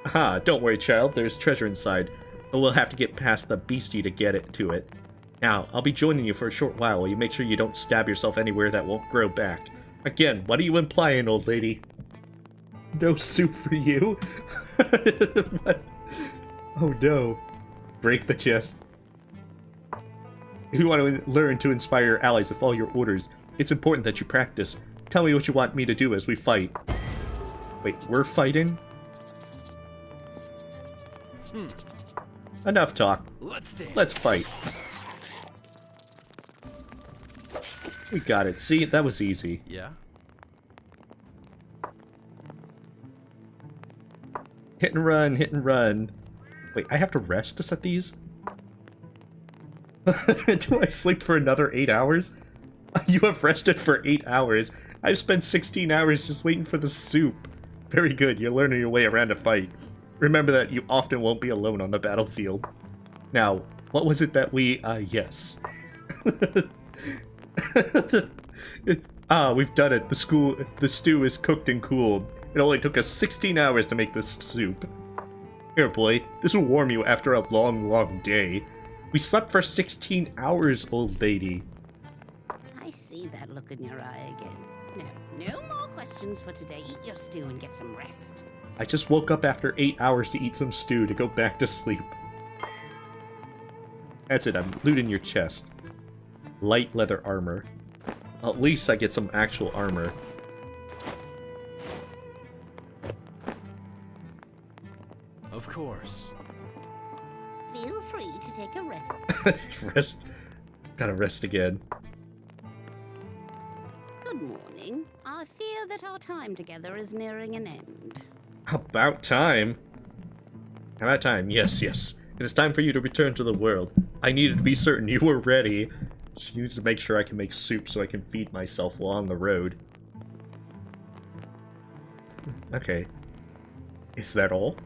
Speaker 1: Aha, don't worry, child, there's treasure inside, but we'll have to get past the beastie to get it to it. Now, I'll be joining you for a short while you make sure you don't stab yourself anywhere that won't grow back. Again, what are you implying, old lady? No soup for you? What? Oh no. Break the chest. If you want to learn to inspire your allies to follow your orders, it's important that you practice. Tell me what you want me to do as we fight. Wait, we're fighting? Enough talk. Let's fight. We got it. See, that was easy.
Speaker 8: Yeah?
Speaker 1: Hit and run, hit and run. Wait, I have to rest to set these? Do I sleep for another 8 hours? You have rested for 8 hours. I've spent 16 hours just waiting for the soup. Very good, you're learning your way around a fight. Remember that you often won't be alone on the battlefield. Now, what was it that we, yes. We've done it. The stew is cooked and cooled. It only took us 16 hours to make this soup. Here, boy, this will warm you after a long, long day. We slept for 16 hours, old lady.
Speaker 9: I see that look in your eye again. No more questions for today. Eat your stew and get some rest.
Speaker 1: I just woke up after 8 hours to eat some stew to go back to sleep. That's it, I'm looting your chest. Light leather armor. At least I get some actual armor.
Speaker 8: Of course.
Speaker 9: Feel free to take a rest.
Speaker 1: Let's rest. Gotta rest again.
Speaker 9: Good Good morning. I fear that our time together is nearing an end.
Speaker 1: About time. About time, yes, yes. It is time for you to return to the world. I needed to be certain you were ready. Just needed to make sure I can make soup so I can feed myself while on the road. Okay. Is that all?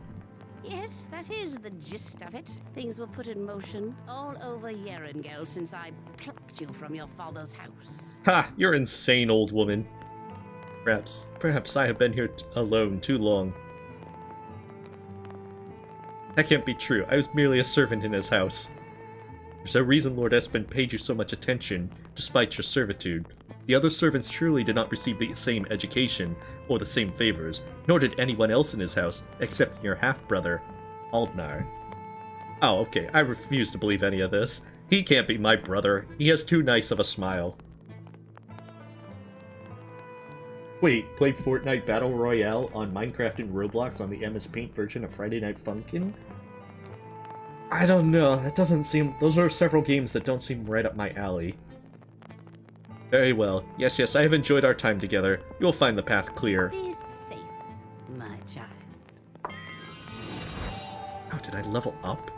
Speaker 9: Yes, that is the gist of it. Things were put in motion all over Yerengel since I plucked you from your father's house.
Speaker 1: Ha! You're insane, old woman. Perhaps I have been here alone too long. That can't be true. I was merely a servant in his house. There's no reason Lord Espen paid you so much attention, despite your servitude. The other servants truly did not receive the same education or the same favors, nor did anyone else in his house, except your half-brother, Aldnar. Oh, okay, I refuse to believe any of this. He can't be my brother. He has too nice of a smile. Wait, played Fortnite Battle Royale on Minecraft and Roblox on the MS Paint version of Friday Night Funkin'? I don't know, that doesn't seem... Those are several games that don't seem right up my alley. Very well. Yes, yes, I have enjoyed our time together. You'll find the path clear.
Speaker 9: Be safe, my child.
Speaker 1: Oh, did I level up?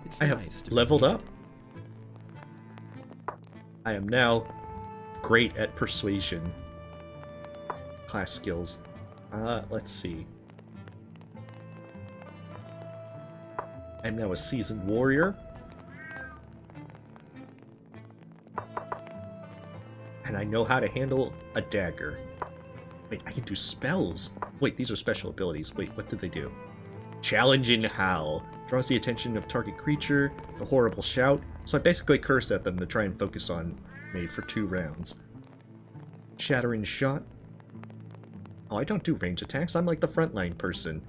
Speaker 8: It's
Speaker 1: I have
Speaker 8: nice to
Speaker 1: leveled
Speaker 8: be
Speaker 1: up. I am now great at persuasion. Class skills. Let's see. I'm now a seasoned warrior. And I know how to handle a dagger. Wait, I can do spells. Wait, these are special abilities. Wait, what did they do? Challenging Howl. Draws the attention of target creature. The horrible shout. So I basically curse at them to try and focus on me for 2 rounds. Shattering Shot. Oh, I don't do range attacks. I'm like the frontline person.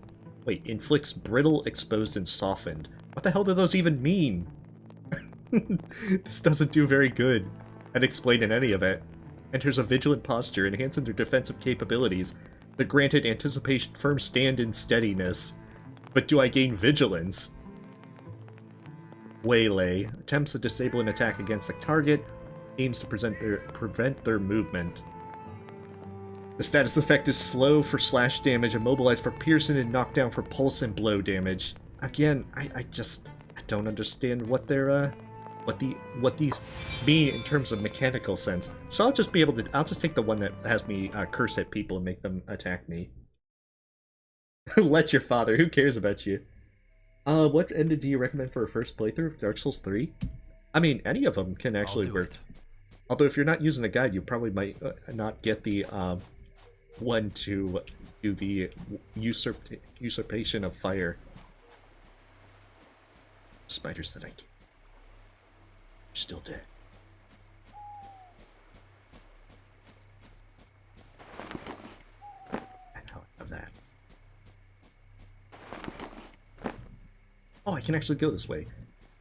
Speaker 1: Wait, inflicts brittle, exposed, and softened. What the hell do those even mean? This doesn't do very good at explaining any of it. Enters a vigilant posture, enhancing their defensive capabilities. The granted anticipation firm stand in steadiness. But do I gain vigilance? Waylay. Attempts to disable an attack against the target. Aims to prevent their movement. The status effect is slow for slash damage, immobilized for piercing, and knockdown for pulse and blow damage. Again, I don't understand what they're what these mean in terms of mechanical sense. So I'll just take the one that has me curse at people and make them attack me. Let your father, who cares about you? What ending do you recommend for a first playthrough of Dark Souls 3? I mean, any of them can actually work. Although if you're not using a guide, you probably might not get the one to do the usurpation of fire. Spiders that I get. Still dead. And how I have that. Oh, I can actually go this way.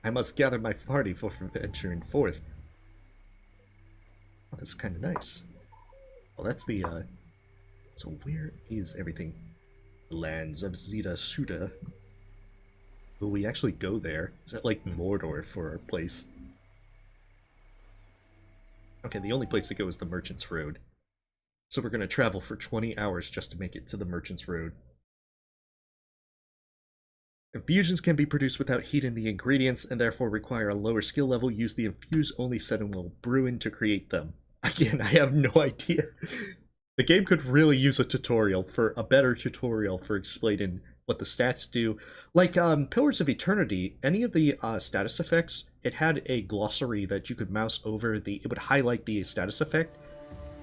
Speaker 1: I must gather my party for venturing forth. Oh, that's kind of nice. Well, that's the, So where is everything? Lands of Zeta Shuda. Will we actually go there? Is that like Mordor for our place? Okay, the only place to go is the Merchant's Road. So we're going to travel for 20 hours just to make it to the Merchant's Road. Infusions can be produced without heating the ingredients and therefore require a lower skill level. Use the infuse-only setting while brewing to create them. Again, I have no idea. The game could really use a better tutorial for explaining what the stats do. Like Pillars of Eternity, any of the status effects, it had a glossary that you could mouse over. It would highlight the status effect,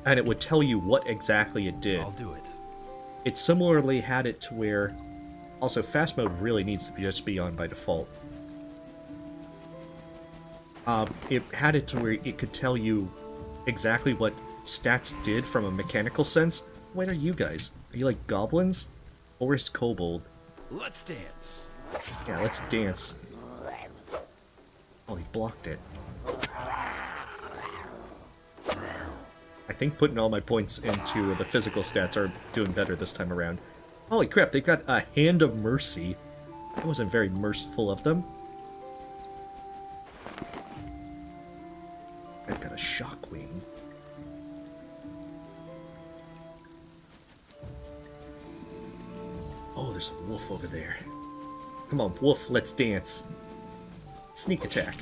Speaker 1: and it would tell you what exactly it did.
Speaker 8: I'll do it.
Speaker 1: It similarly had it to where... Also, fast mode really needs to just be on by default. It had it to where it could tell you exactly what stats did from a mechanical sense. What are you guys? Are you like goblins? Forest kobold.
Speaker 8: Let's dance.
Speaker 1: Yeah, let's dance. Oh, he blocked it. I think putting all my points into the physical stats are doing better this time around. Holy crap, they've got a Hand of Mercy. That wasn't very merciful of them. I've got a Shockwing. there's a wolf over there. Come on, wolf, let's dance. Sneak attack.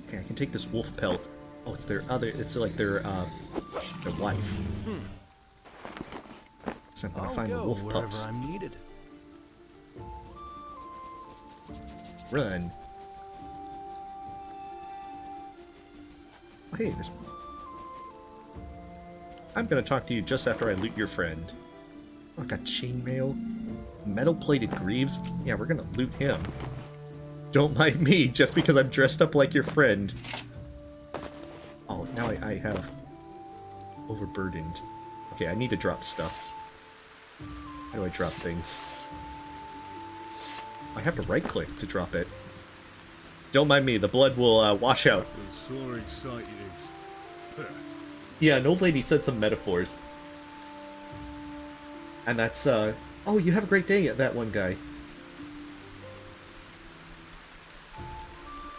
Speaker 1: Okay, I can take this wolf pelt. Oh, it's their other, it's like their wife. So I'm gonna find the wolf pups.
Speaker 8: I'm needed.
Speaker 1: Run. Oh, hey, there's... I'm gonna talk to you just after I loot your friend. Oh, I got chainmail. Metal-plated greaves? Yeah, we're gonna loot him. Don't mind me, just because I'm dressed up like your friend. Oh, now I have... overburdened. Okay, I need to drop stuff. How do I drop things? I have to right-click to drop it. Don't mind me, the blood will wash out.
Speaker 10: So excited.
Speaker 1: Yeah, an old lady said some metaphors. And that's, oh, you have a great day, that one guy.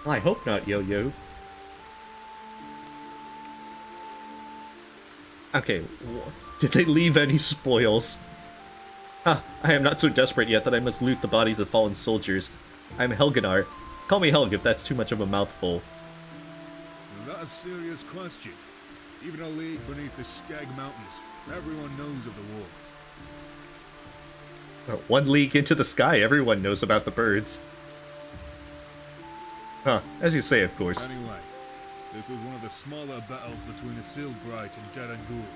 Speaker 1: I hope not, Yo-Yo. Okay, did they leave any spoils? Ah, I am not so desperate yet that I must loot the bodies of fallen soldiers. I'm Helgenar. Call me Helg if that's too much of a mouthful.
Speaker 10: Is that a serious question? Even a league beneath the Skag Mountains, everyone knows of the war.
Speaker 1: 1 league into the sky, everyone knows about the birds. Huh, as you say, of course.
Speaker 10: Anyway, this was one of the smaller battles between Isilbright and Dead and Gould.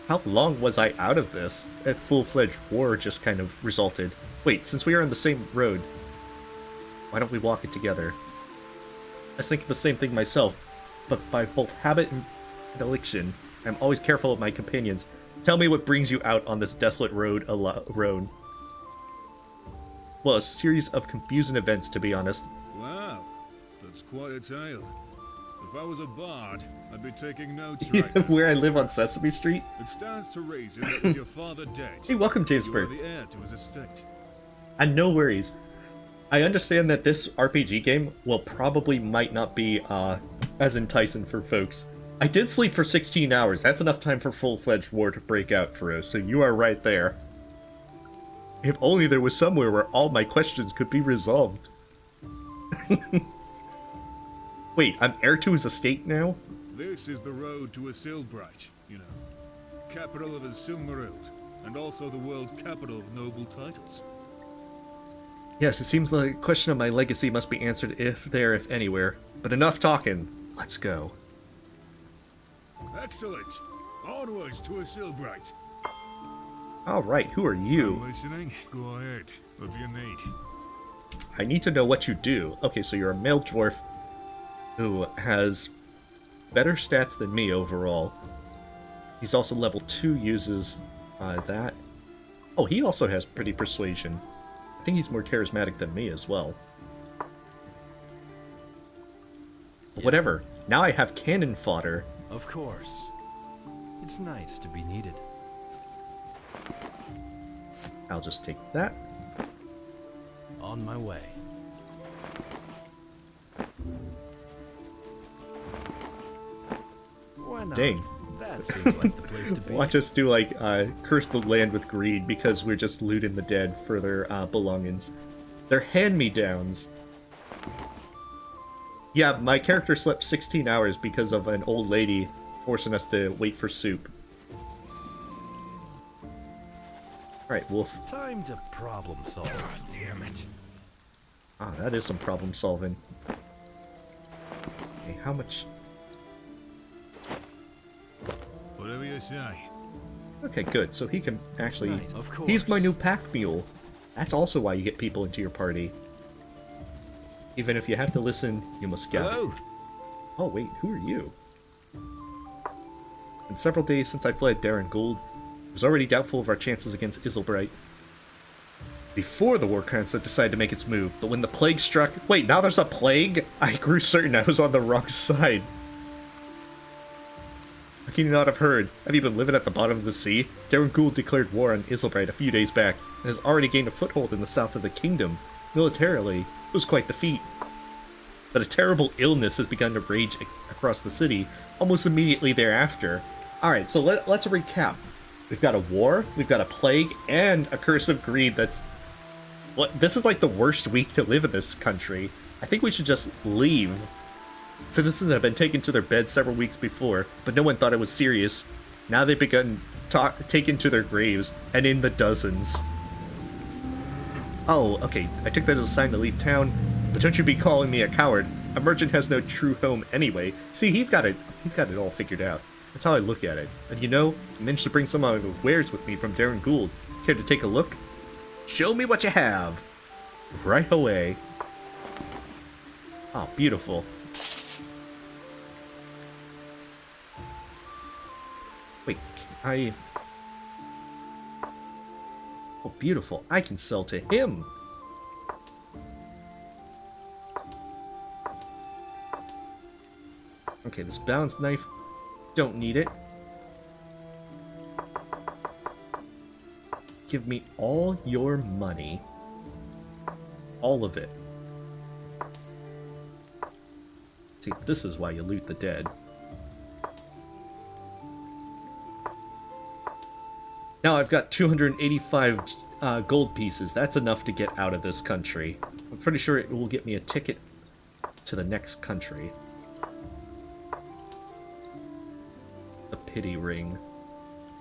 Speaker 1: How long was I out of this? A full-fledged war just kind of resulted. Wait, since we are on the same road, why don't we walk it together? I was thinking the same thing myself, but by both habit and predilection, I'm always careful of my companions. Tell me what brings you out on this desolate road alone. Well, a series of confusing events, to be honest.
Speaker 10: Wow, that's quite a tale. If I was a bard, I'd be taking notes right now.
Speaker 1: Where I live on Sesame Street?
Speaker 10: It stands to reason that with your father dead,
Speaker 1: Hey, welcome, James
Speaker 10: you are
Speaker 1: Burns.
Speaker 10: the heir to his estate.
Speaker 1: And no worries. I understand that this RPG game will probably might not be as enticing for folks. I did sleep for 16 hours. That's enough time for full-fledged war to break out for us, so you are right there. If only there was somewhere where all my questions could be resolved. Wait, I'm heir to his estate now?
Speaker 10: This is the road to Isilbright, you know. Capital of Isilmaril, and also the world's capital of noble titles.
Speaker 1: Yes, it seems like the question of my legacy must be answered if there, if anywhere. But enough talking. Let's go.
Speaker 10: Excellent! Onwards to Isilbright.
Speaker 1: Alright, who are you?
Speaker 10: I'm listening? Go ahead. What do you need?
Speaker 1: I need to know what you do. Okay, so you're a male dwarf who has better stats than me overall. He's also level 2, uses that. Oh, he also has pretty persuasion. I think he's more charismatic than me as well. Yeah. Whatever. Now I have cannon fodder.
Speaker 8: Of course. It's nice to be needed.
Speaker 1: I'll just take that.
Speaker 8: On my way. Why not?
Speaker 1: Dang.
Speaker 8: That seems like the place to be.
Speaker 1: Watch us do, like, curse the land with greed because we're just looting the dead for their belongings. They're hand-me-downs. Yeah, my character slept 16 hours because of an old lady forcing us to wait for soup. Alright, wolf.
Speaker 8: Time to problem solve.
Speaker 7: Damn it.
Speaker 1: Ah, that is some problem solving. Okay, how much...
Speaker 10: Whatever you say.
Speaker 1: Okay, good. So he can actually...
Speaker 8: Nice. Of course.
Speaker 1: He's my new pack mule. That's also why you get people into your party. Even if you have to listen, you must gather.
Speaker 8: Hello.
Speaker 1: Oh wait, who are you? In several days since I fled Darren Gould, I was already doubtful of our chances against Isilbright. Before the war council decided to make its move, but when the plague struck... Wait, now there's a plague? I grew certain I was on the wrong side. How can you not have heard? Have you been living at the bottom of the sea? Darren Gould declared war on Isilbright a few days back, and has already gained a foothold in the south of the kingdom. Militarily, it was quite the feat. But a terrible illness has begun to rage across the city almost immediately thereafter. Alright, so let's recap. We've got a war, we've got a plague, and a curse of greed that's... What? This is like the worst week to live in this country. I think we should just leave. Citizens have been taken to their beds several weeks before, but no one thought it was serious. Now they've begun taken to their graves, and in the dozens. Oh, okay, I took that as a sign to leave town, but don't you be calling me a coward. A merchant has no true home anyway. See, he's got it all figured out. That's how I look at it. And you know, I managed to bring some of my wares with me from Darren Gould. Care to take a look? Show me what you have! Right away. Oh, beautiful. Wait, I... Oh, beautiful. I can sell to him! Okay, this balanced knife, don't need it. Give me all your money. All of it. See, this is why you loot the dead. Now I've got 285 gold pieces. That's enough to get out of this country. I'm pretty sure it will get me a ticket to the next country. The pity ring.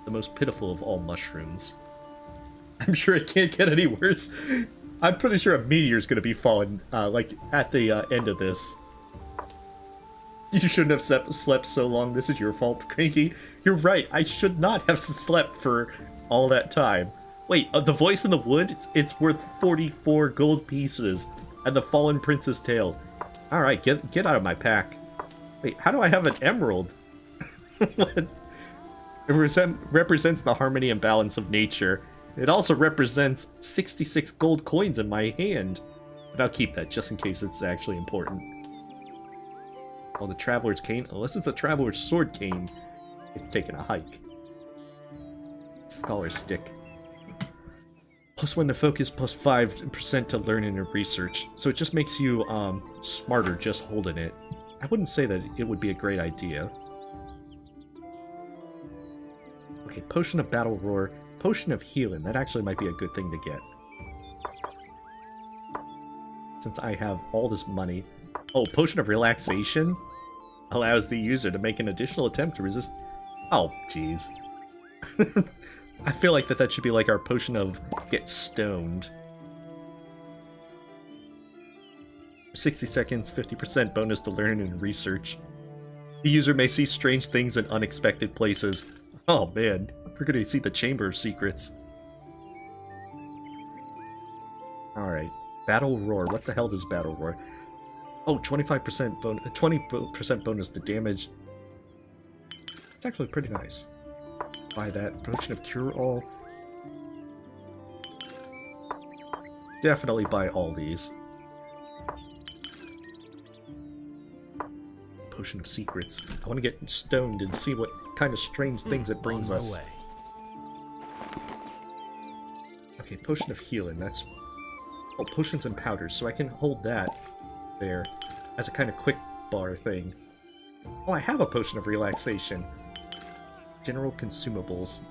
Speaker 1: The most pitiful of all mushrooms. I'm sure it can't get any worse. I'm pretty sure a meteor's gonna be falling, like, at the end of this. You shouldn't have slept so long. This is your fault, Cranky. You're right. I should not have slept for all that time. Wait, the voice in the wood? It's worth 44 gold pieces. And the fallen prince's tale. Alright, get out of my pack. Wait, how do I have an emerald? What? It represents the harmony and balance of nature. It also represents 66 gold coins in my hand. But I'll keep that just in case it's actually important. Oh, the Traveler's Cane? Unless it's a Traveler's Sword Cane, it's taking a hike. Scholar's Stick. +1 to focus, +5% to learn and research. So it just makes you smarter just holding it. I wouldn't say that it would be a great idea. Okay, Potion of Battle Roar. Potion of Healing. That actually might be a good thing to get. Since I have all this money. Oh, Potion of Relaxation? Allows the user to make an additional attempt to resist... Oh, jeez. I feel like that should be like our Potion of Get Stoned. 60 seconds, 50% bonus to learn and research. The user may see strange things in unexpected places. Oh man, we're gonna see the Chamber of Secrets. Alright, Battle Roar. What the hell does Battle Roar? Oh, 25% bonus, 20% bonus to damage. It's actually pretty nice. Buy that. Potion of Cure All. Definitely buy all these. Potion of Secrets. I want to get stoned and see what kind of strange things it brings us. Okay, Potion of Healing. That's... Oh, Potions and Powders. So I can hold that there as a kind of quick bar thing. Oh, I have a Potion of Relaxation. General Consumables.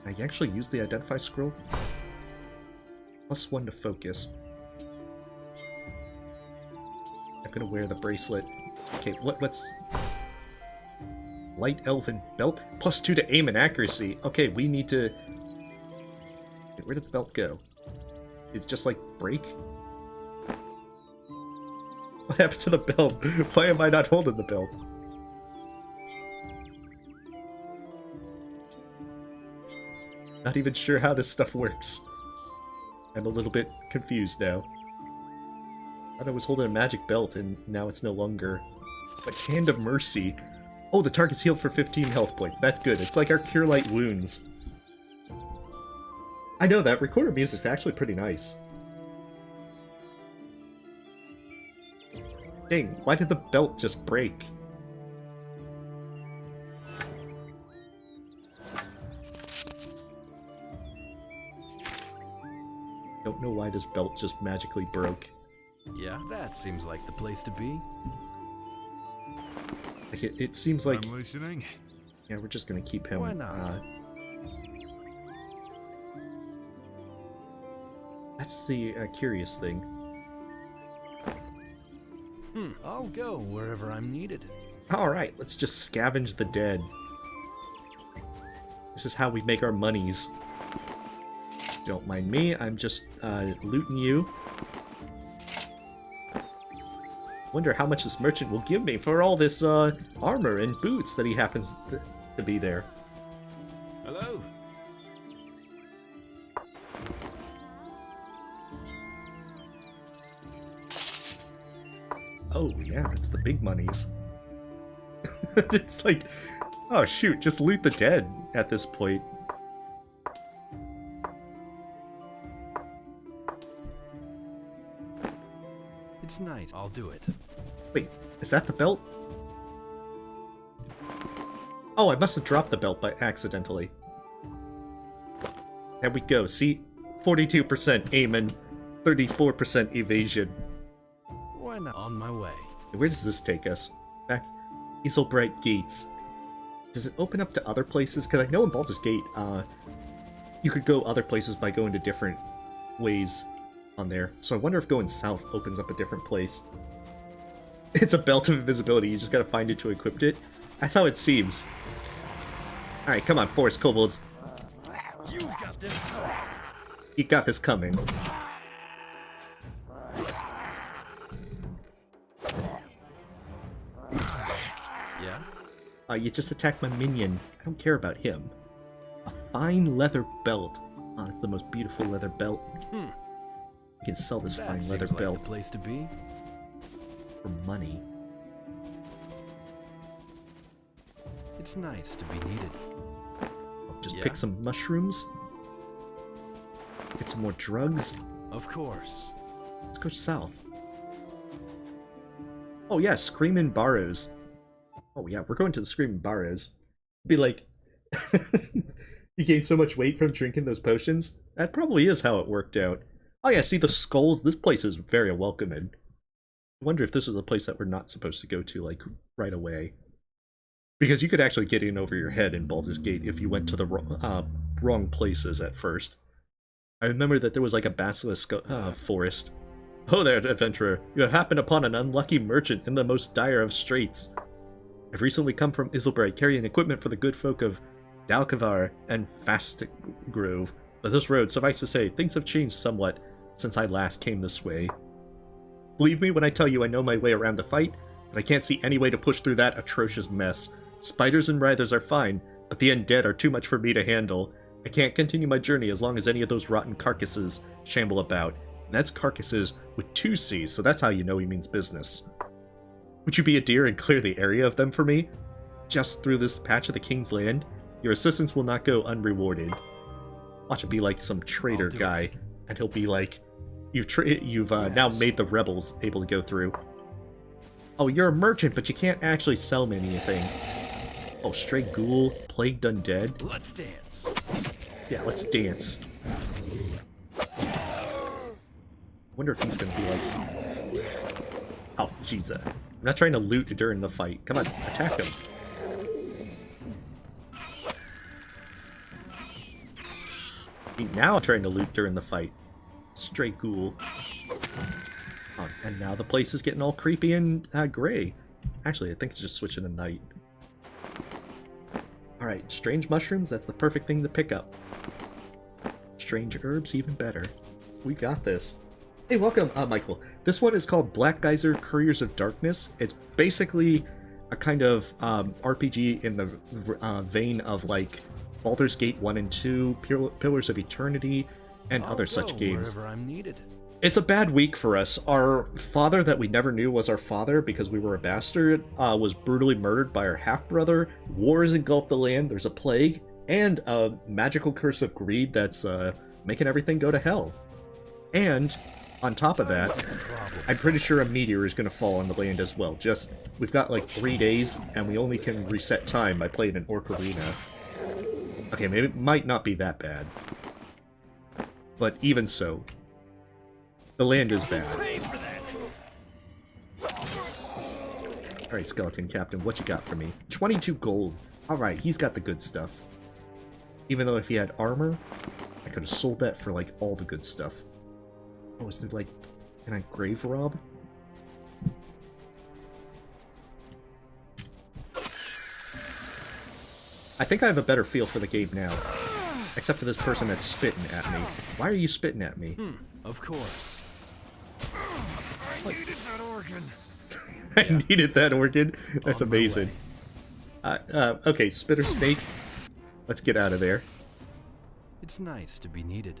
Speaker 1: I actually use the Identify Scroll? +1 to focus. I'm gonna wear the bracelet. Okay, what's... Light Elven Belt? +2 to aim and accuracy. Okay, we need to... Okay, where did the belt go? Did it just, like, break? What happened to the belt? Why am I not holding the belt? Not even sure how this stuff works. I'm a little bit confused now. I thought I was holding a magic belt and now it's no longer. But Hand of Mercy. Oh, the target's healed for 15 health points. That's good. It's like our Cure Light Wounds. I know that. Recorded music's actually pretty nice. Dang, why did the belt just break? Don't know why this belt just magically broke.
Speaker 8: Yeah, that seems like the place to be.
Speaker 1: It seems like...
Speaker 10: I'm listening.
Speaker 1: Yeah, we're just gonna keep him...
Speaker 8: Why not?
Speaker 1: That's the curious thing.
Speaker 8: I'll go wherever I'm needed.
Speaker 1: Alright, let's just scavenge the dead. This is how we make our monies. Don't mind me, I'm just looting you. Wonder how much this merchant will give me for all this armor and boots that he happens to be there.
Speaker 7: Hello?
Speaker 1: Oh yeah, that's the big monies. It's like, oh shoot, just loot the dead at this point.
Speaker 8: It's nice. I'll do it.
Speaker 1: Wait, is that the belt? Oh, I must have dropped the belt by accidentally. There we go, see? 42% aim and 34% evasion.
Speaker 8: Why not? On my way.
Speaker 1: Where does this take us? Back Isolbright Gates. Does it open up to other places? Because I know in Baldur's Gate, you could go other places by going to different ways on there. So I wonder if going south opens up a different place. It's a belt of invisibility, you just gotta find it to equip it. That's how it seems. Alright, come on, forest kobolds.
Speaker 6: You've got this.
Speaker 1: You got this coming.
Speaker 8: Yeah?
Speaker 1: You just attacked my minion. I don't care about him. A fine leather belt. Oh, it's the most beautiful leather belt. You can sell this
Speaker 8: That
Speaker 1: fine
Speaker 8: seems
Speaker 1: leather
Speaker 8: like
Speaker 1: belt
Speaker 8: the place to be.
Speaker 1: for money.
Speaker 8: It's nice to be needed.
Speaker 1: Just
Speaker 8: Yeah.
Speaker 1: pick some mushrooms. Get some more drugs.
Speaker 8: Of course.
Speaker 1: Let's go south. Oh yeah, Screamin' Barrows. Oh yeah, we're going to the Screamin' Barrows. Be like, you gain so much weight from drinking those potions? That probably is how it worked out. Oh yeah, see the skulls? This place is very welcoming. I wonder if this is a place that we're not supposed to go to, like, right away. Because you could actually get in over your head in Baldur's Gate if you went to the wrong places at first. I remember that there was like a basilisk forest. Oh there, adventurer. You have happened upon an unlucky merchant in the most dire of straits. I've recently come from Isilbright carrying equipment for the good folk of Dalkavar and Fastgrove. But this road, suffice to say, things have changed somewhat since I last came this way. Believe me when I tell you I know my way around the fight, but I can't see any way to push through that atrocious mess. Spiders and writhers are fine, but the undead are too much for me to handle. I can't continue my journey as long as any of those rotten carcasses shamble about. And that's carcasses with 2 C's, so that's how you know he means business. Would you be a dear and clear the area of them for me? Just through this patch of the King's Land? Your assistance will not go unrewarded. Watch it be like some traitor guy, and he'll be like, you've now made the rebels able to go through. Oh, you're a merchant, but you can't actually sell me anything. Oh, stray ghoul, plagued undead.
Speaker 8: Let's dance.
Speaker 1: Yeah, let's dance. Wonder if he's gonna be like... Oh, Jesus. I'm not trying to loot during the fight. Come on, attack him. Now I'm trying to loot during the fight. Stray ghoul. Oh, and now the place is getting all creepy and gray. Actually, I think it's just switching to night. Alright, strange mushrooms, that's the perfect thing to pick up. Strange herbs, even better. We got this. Hey, welcome, Michael. This one is called Black Geyser, Couriers of Darkness. It's basically a kind of RPG in the vein of, like, Baldur's Gate 1 and 2, Pillars of Eternity, and other such games.
Speaker 8: Wherever I'm needed.
Speaker 1: It's a bad week for us. Our father that we never knew was our father because we were a bastard was brutally murdered by our half-brother. Wars engulfed the land, there's a plague, and a magical curse of greed that's making everything go to hell. And, on top of that, I'm pretty sure a meteor is going to fall on the land as well. Just, we've got like 3 days, and we only can reset time by playing an Orc Arena. Okay, maybe it might not be that bad. But even so, the land is bad. Alright, Skeleton Captain, what you got for me? 22 gold. Alright, he's got the good stuff. Even though if he had armor, I could have sold that for, like, all the good stuff. Oh, is it, like, can I grave rob? I think I have a better feel for the game now. Except for this person that's spitting at me. Why are you spitting at me?
Speaker 8: Of course.
Speaker 2: I needed that organ.
Speaker 1: I needed that organ. That's
Speaker 8: On my
Speaker 1: amazing. Okay, Spitter Snake. Let's get out of there.
Speaker 8: It's nice to be needed.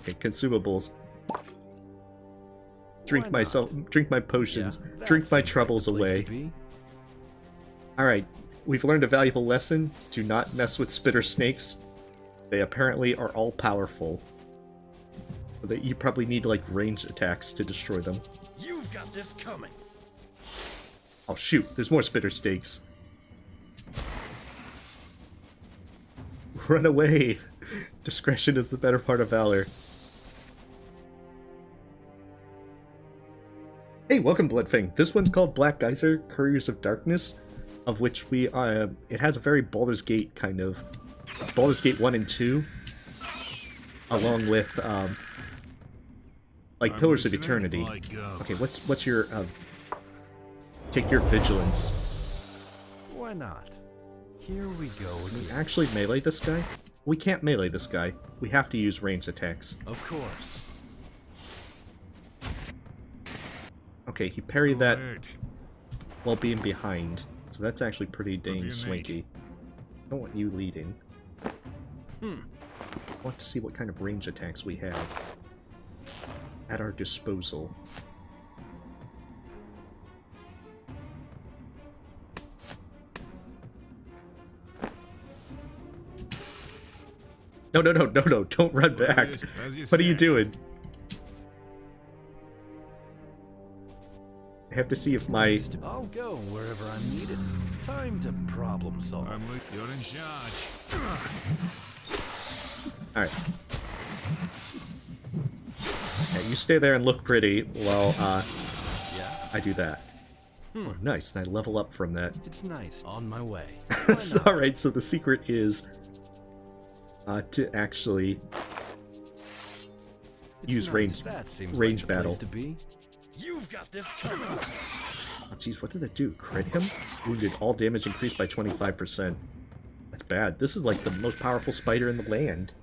Speaker 1: Okay, consumables. Drink
Speaker 8: Why
Speaker 1: myself.
Speaker 8: not?
Speaker 1: Drink my potions.
Speaker 8: that
Speaker 1: Drink my
Speaker 8: seems like
Speaker 1: troubles
Speaker 8: the place
Speaker 1: away.
Speaker 8: to be.
Speaker 1: Alright, we've learned a valuable lesson. Do not mess with Spitter Snakes. They apparently are all powerful. That you probably need like ranged attacks to destroy them.
Speaker 7: You've got this coming.
Speaker 1: Oh shoot, there's more Spitter Snakes. Run away! Discretion is the better part of valor. Hey, welcome Bloodfang. This one's called Black Geyser, Couriers of Darkness, of which we, it has a very Baldur's Gate kind of, Baldur's Gate 1 and 2, along with, like Pillars of Eternity. Okay, what's your, take your vigilance.
Speaker 8: Why not? Here we go
Speaker 1: Can we
Speaker 8: again.
Speaker 1: actually melee this guy? We can't melee this guy. We have to use ranged attacks.
Speaker 8: Of course.
Speaker 1: Okay, he parried that
Speaker 10: Good.
Speaker 1: while being behind. So that's actually pretty
Speaker 10: do you
Speaker 1: dang
Speaker 10: need?
Speaker 1: swanky. I don't want you leading. I want to see what kind of range attacks we have at our disposal. No, don't run back.
Speaker 10: As you
Speaker 1: What are you
Speaker 10: said.
Speaker 1: doing? I have to see if my...
Speaker 8: I'll go wherever I'm needed. Time to problem solve.
Speaker 10: You're in charge.
Speaker 1: Alright. Yeah, you stay there and look pretty while
Speaker 8: Yeah,
Speaker 1: I do that. Oh, nice, and I level up from that.
Speaker 8: it's nice. On my way.
Speaker 1: Alright, so the secret is to actually use range range battle.
Speaker 8: To be.
Speaker 7: You've got this coming.
Speaker 1: Oh, jeez, what did that do? Crit him? Wounded. All damage increased by 25%. That's bad. This is like the most powerful spider in the land.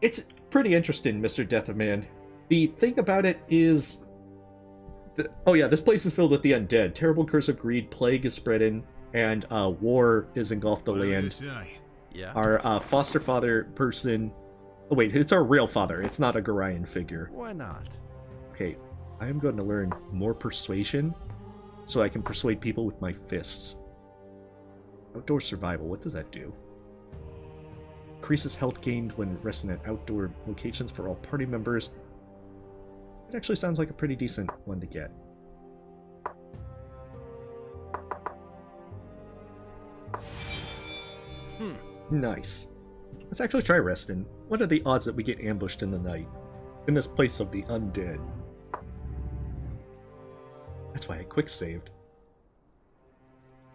Speaker 1: It's pretty interesting, Mr. Deatherman. The thing about it is... oh yeah, this place is filled with the undead. Terrible curse of greed, plague is spreading, and war is engulfed the
Speaker 10: Whatever you
Speaker 1: land.
Speaker 10: say.
Speaker 8: Yeah.
Speaker 1: Our foster father person... Oh wait, it's our real father. It's not a Gorian figure.
Speaker 8: Why not?
Speaker 1: Okay, I am going to learn more persuasion, so I can persuade people with my fists. Outdoor survival, what does that do? Increases health gained when resting at outdoor locations for all party members. It actually sounds like a pretty decent one to get. Nice. Let's actually try resting. What are the odds that we get ambushed in the night? In this place of the undead. That's why I quick saved.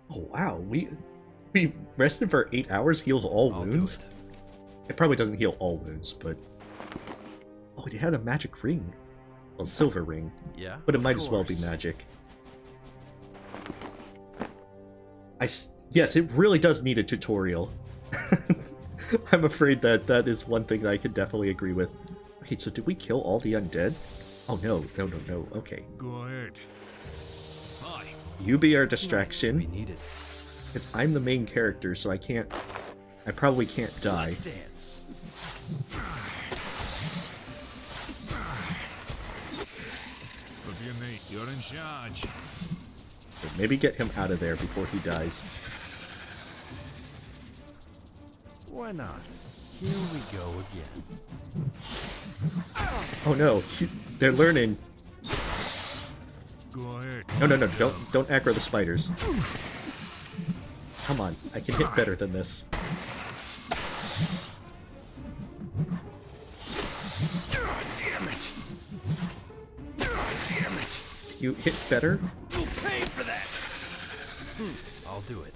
Speaker 1: Oh wow, we rested for 8 hours, heals all
Speaker 8: I'll do
Speaker 1: wounds?
Speaker 8: it.
Speaker 1: It probably doesn't heal all wounds, but... Oh, it had a magic ring. Well, silver ring.
Speaker 8: Yeah.
Speaker 1: But it
Speaker 8: of
Speaker 1: might as well be
Speaker 8: course.
Speaker 1: magic. Yes, it really does need a tutorial. I'm afraid that that is one thing that I could definitely agree with. Okay, so did we kill all the undead? Oh no, okay.
Speaker 10: Go ahead. Hi.
Speaker 1: You be our
Speaker 8: It's nice to
Speaker 1: distraction,
Speaker 8: be needed.
Speaker 1: because I'm the main character, so I probably can't die.
Speaker 8: Let's dance.
Speaker 10: What do you need? You're in charge.
Speaker 1: So maybe get him out of there before he dies.
Speaker 8: Why not? Here we go again.
Speaker 1: Oh no, they're learning.
Speaker 10: Go ahead.
Speaker 1: No, don't aggro the spiders. Come on, I can hit better than this.
Speaker 7: Damn it! Damn it!
Speaker 1: you hit better.
Speaker 7: You'll pay for that!
Speaker 8: I'll do it.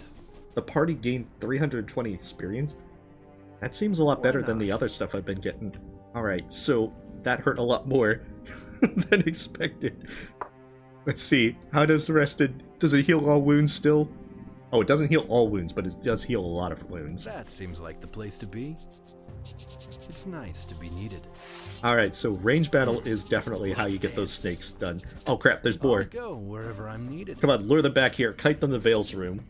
Speaker 1: The party gained 320 experience. That seems a lot better than the other stuff I've been getting. Alright, so that hurt a lot more than expected. Let's see. How does Rested... Does it heal all wounds still? Oh, it doesn't heal all wounds, but it does heal a lot of wounds.
Speaker 8: That seems like the place to be. It's nice to be needed.
Speaker 1: Alright, so range battle is definitely how you get those snakes done. Oh crap, there's Boar.
Speaker 8: I'll go wherever I'm needed.
Speaker 1: Come on, lure them back here. Kite them to Vale's room.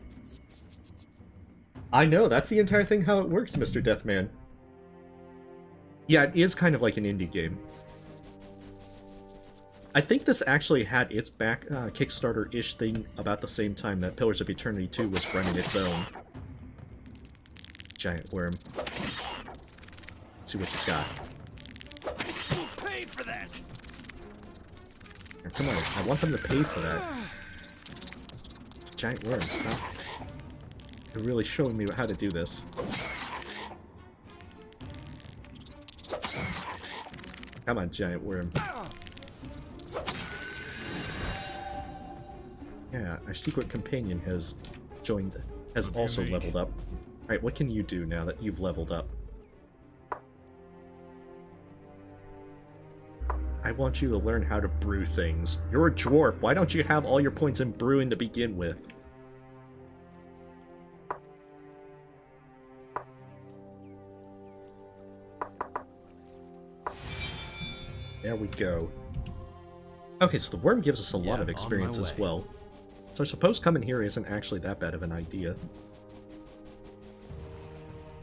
Speaker 1: I know, that's the entire thing how it works, Mr. Deathman. Yeah, it is kind of like an indie game. I think this actually had its back Kickstarter-ish thing about the same time that Pillars of Eternity 2 was running its own. Giant worm. Let's see what you got.
Speaker 7: You'll pay for that!
Speaker 1: Now, come on, I want them to pay for that. Giant worm, stop. You're really showing me how to do this. Come on, giant worm. Yeah, our secret companion has joined, has also leveled up. Alright, what can you do now that you've leveled up? I want you to learn how to brew things. You're a dwarf, why don't you have all your points in brewing to begin with? There we go. Okay, so the worm gives us a lot of experience as well. So I suppose coming here isn't actually that bad of an idea.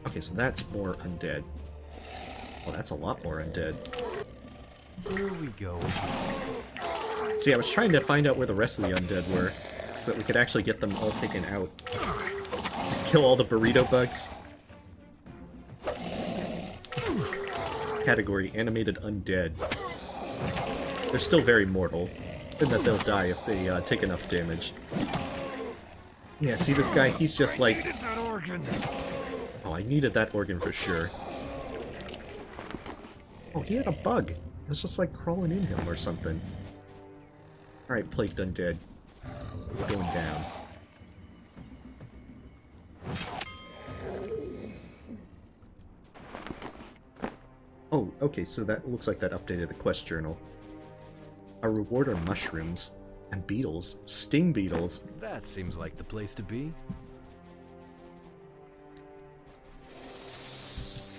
Speaker 1: Okay, so that's more undead. Well, that's a lot more undead.
Speaker 8: Here we go.
Speaker 1: See, I was trying to find out where the rest of the undead were, so that we could actually get them all taken out. Just kill all the burrito bugs. Category, animated undead. They're still very mortal, and that they'll die if they take enough damage. Yeah, see this guy? He's just like... Oh, I needed that organ for sure. Oh, he had a bug. It was just like crawling in him or something. Alright, Plagued Undead. We're going down. Oh, okay, so that looks like that updated the quest journal. Our reward are mushrooms. And beetles. Sting beetles.
Speaker 8: That seems like the place to be.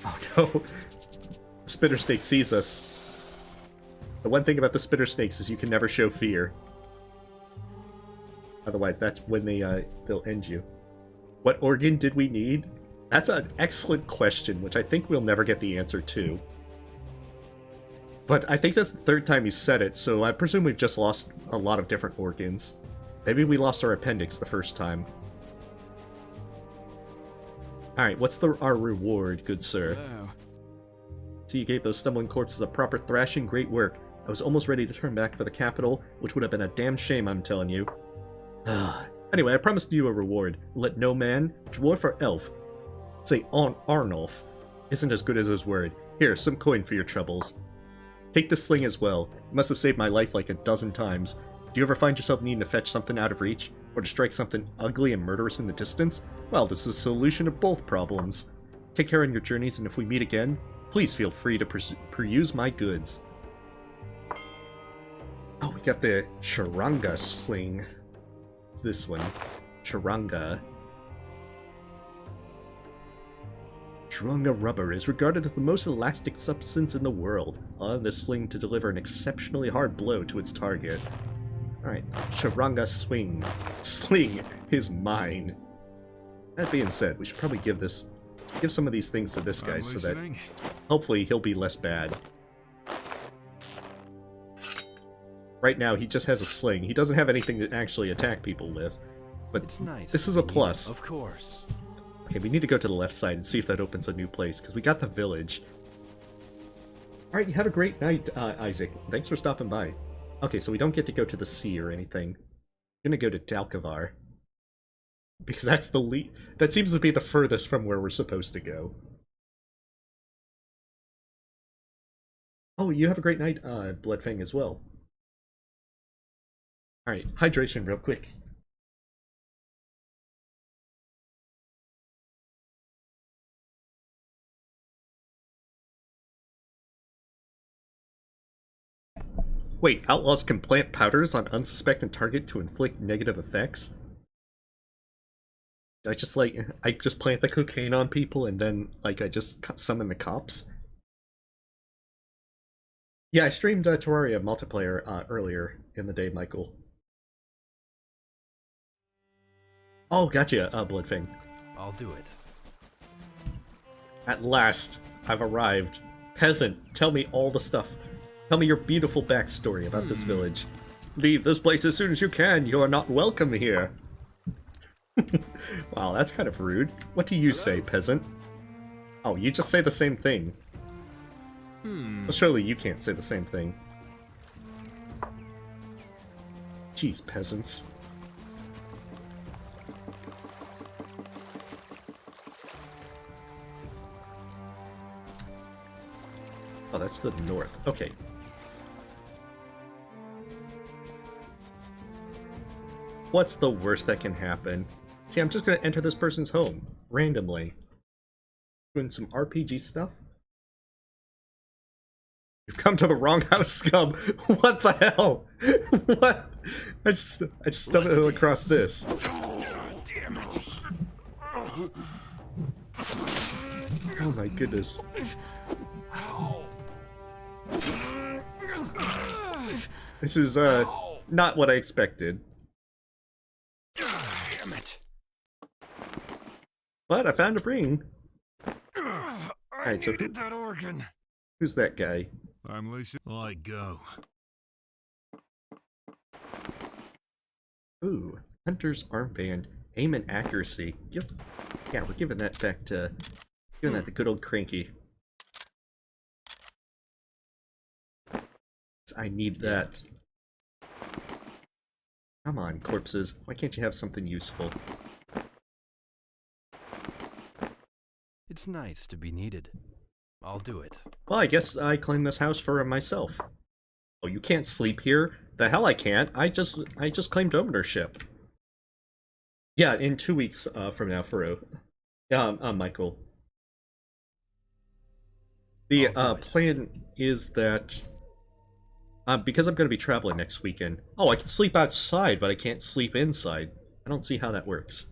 Speaker 1: Oh no! The spitter snake sees us. The one thing about the spitter snakes is you can never show fear. Otherwise, that's when they'll end you. What organ did we need? That's an excellent question, which I think we'll never get the answer to. But I think that's the third time he said it, so I presume we've just lost a lot of different organs. Maybe we lost our appendix the first time. Alright, what's our reward, good sir?
Speaker 7: Hello.
Speaker 1: So you gave those stumbling corpses a proper thrashing, great work. I was almost ready to turn back for the capital, which would have been a damn shame, I'm telling you. Anyway, I promised you a reward. Let no man, dwarf or elf, say Arnulf, isn't as good as his word. Here, some coin for your troubles. Take this sling as well. You must have saved my life like a dozen times. Do you ever find yourself needing to fetch something out of reach? Or to strike something ugly and murderous in the distance? Well, this is a solution to both problems. Take care on your journeys, and if we meet again, please feel free to peruse my goods. Oh, we got the Charanga sling. It's this one. Charanga. Charanga rubber is regarded as the most elastic substance in the world, allowing this sling to deliver an exceptionally hard blow to its target. Alright, Charanga sling is mine. That being said, we should probably give some of these things to this guy so that hopefully he'll be less bad. Right now he just has a sling. He doesn't have anything to actually attack people with. But
Speaker 8: It's nice.
Speaker 1: this is a plus.
Speaker 8: Of course.
Speaker 1: Okay, we need to go to the left side and see if that opens a new place, because we got the village. Alright, you have a great night, Isaac. Thanks for stopping by. Okay, so we don't get to go to the sea or anything. We're gonna go to Dalkavar. Because that's the that seems to be the furthest from where we're supposed to go. Oh, you have a great night, Bloodfang, as well. Alright, hydration real quick. Wait, outlaws can plant powders on unsuspecting target to inflict negative effects? I just plant the cocaine on people and then, like, I just summon the cops? Yeah, I streamed Terraria multiplayer earlier in the day, Michael. Oh, gotcha, Bloodfang.
Speaker 8: I'll do it.
Speaker 1: At last, I've arrived. Peasant, tell me all the stuff. Tell me your beautiful backstory about this village. Leave this place as soon as you can. You are not welcome here. Wow, that's kind of rude. What do you say, peasant? Oh, you just say the same thing. Well, surely you can't say the same thing. Jeez, peasants. Oh, that's the north. Okay. What's the worst that can happen? See, I'm just gonna enter this person's home, randomly. Doing some RPG stuff? You've come to the wrong house, scum! What the hell? What? I just stumbled across this.
Speaker 2: Damn it.
Speaker 1: Oh my goodness. This is, not what I expected.
Speaker 2: Damn it.
Speaker 1: But I found a ring. Alright, so
Speaker 2: needed that organ.
Speaker 1: who's that guy?
Speaker 10: I'm Lisa. I go.
Speaker 1: Ooh, Hunter's Armband. Aim and accuracy. Yeah, we're giving that back to... Giving that the good old Cranky. I need that. Come on, corpses. Why can't you have something useful?
Speaker 8: It's nice to be needed. I'll do it.
Speaker 1: Well, I guess I claim this house for myself. Oh, you can't sleep here? The hell I can't. I just claimed ownership. Yeah, in 2 weeks from now, Faro. Michael. The plan is that because I'm going to be traveling next weekend. Oh, I can sleep outside, but I can't sleep inside. I don't see how that works.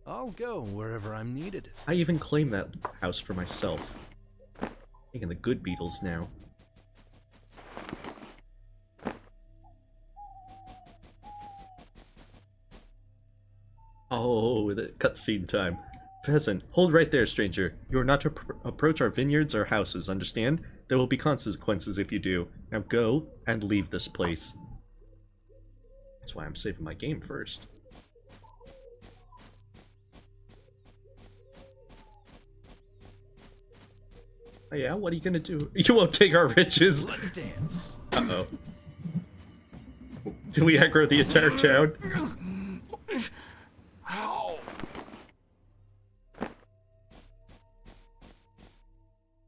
Speaker 8: I'll go wherever I'm needed.
Speaker 1: I even claim that house for myself. Taking the good beetles now. Oh, the cutscene time. Peasant, hold right there, stranger. You are not to approach our vineyards or houses, understand? There will be consequences if you do. Now go and leave this place. That's why I'm saving my game first. Oh yeah, what are you gonna do? You won't take our riches!
Speaker 7: Let's dance.
Speaker 1: Uh-oh. Did we aggro the entire town?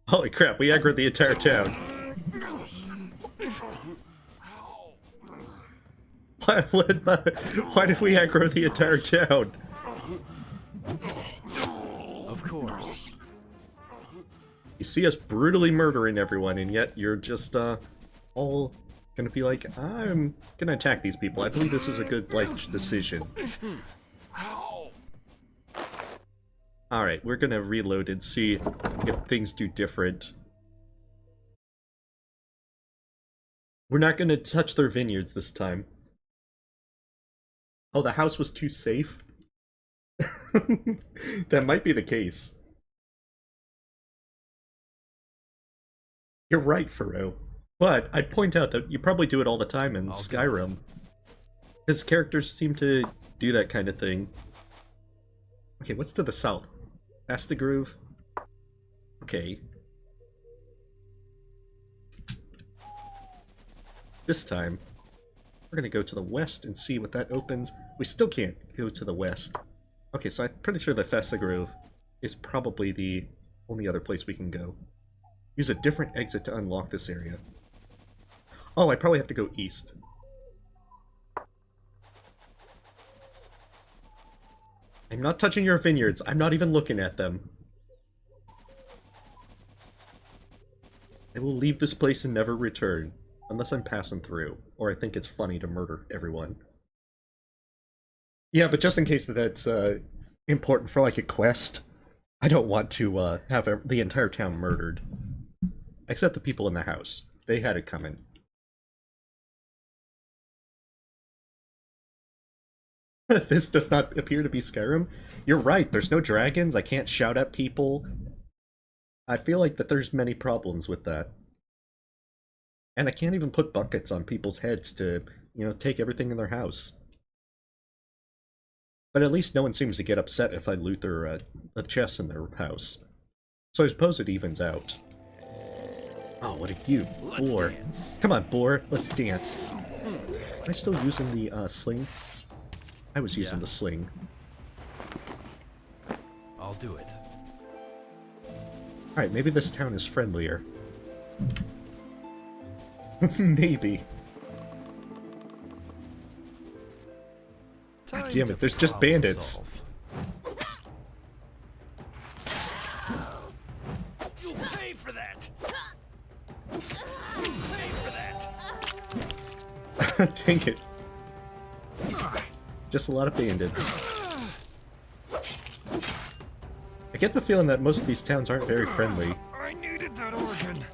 Speaker 1: Holy crap, we aggroed the entire town. Why did we aggro the entire town?
Speaker 8: Of course.
Speaker 1: You see us brutally murdering everyone, and yet you're just, all gonna be like, I'm gonna attack these people. I believe this is a good life decision. Alright, we're gonna reload and see if things do different. We're not gonna touch their vineyards this time. Oh, the house was too safe? That might be the case. You're right, Faro. But I'd point out that you probably do it all the time in Skyrim. His characters seem to do that kind of thing. Okay, what's to the south? Groove. Okay. This time, we're gonna go to the west and see what that opens. We still can't go to the west. Okay, so I'm pretty sure that Grove is probably the only other place we can go. Use a different exit to unlock this area. Oh, I probably have to go east. I'm not touching your vineyards. I'm not even looking at them. I will leave this place and never return. Unless I'm passing through. Or I think it's funny to murder everyone. Yeah, but just in case that's important for, like, a quest, I don't want to have the entire town murdered. Except the people in the house. They had it coming. This does not appear to be Skyrim. You're right, there's no dragons, I can't shout at people. I feel like that there's many problems with that. And I can't even put buckets on people's heads to, you know, take everything in their house. But at least no one seems to get upset if I loot their chests in their house. So I suppose it evens out. Oh, what are you, boar? Come on, boar, let's dance. Am I still using the sling? I was using the sling.
Speaker 8: I'll do it.
Speaker 1: Alright, maybe this town is friendlier. Maybe. God damn it, there's just bandits.
Speaker 6: You'll pay for that! You'll pay for that!
Speaker 1: Dang it. Just a lot of bandits. I get the feeling that most of these towns aren't very friendly.
Speaker 6: I needed that organ.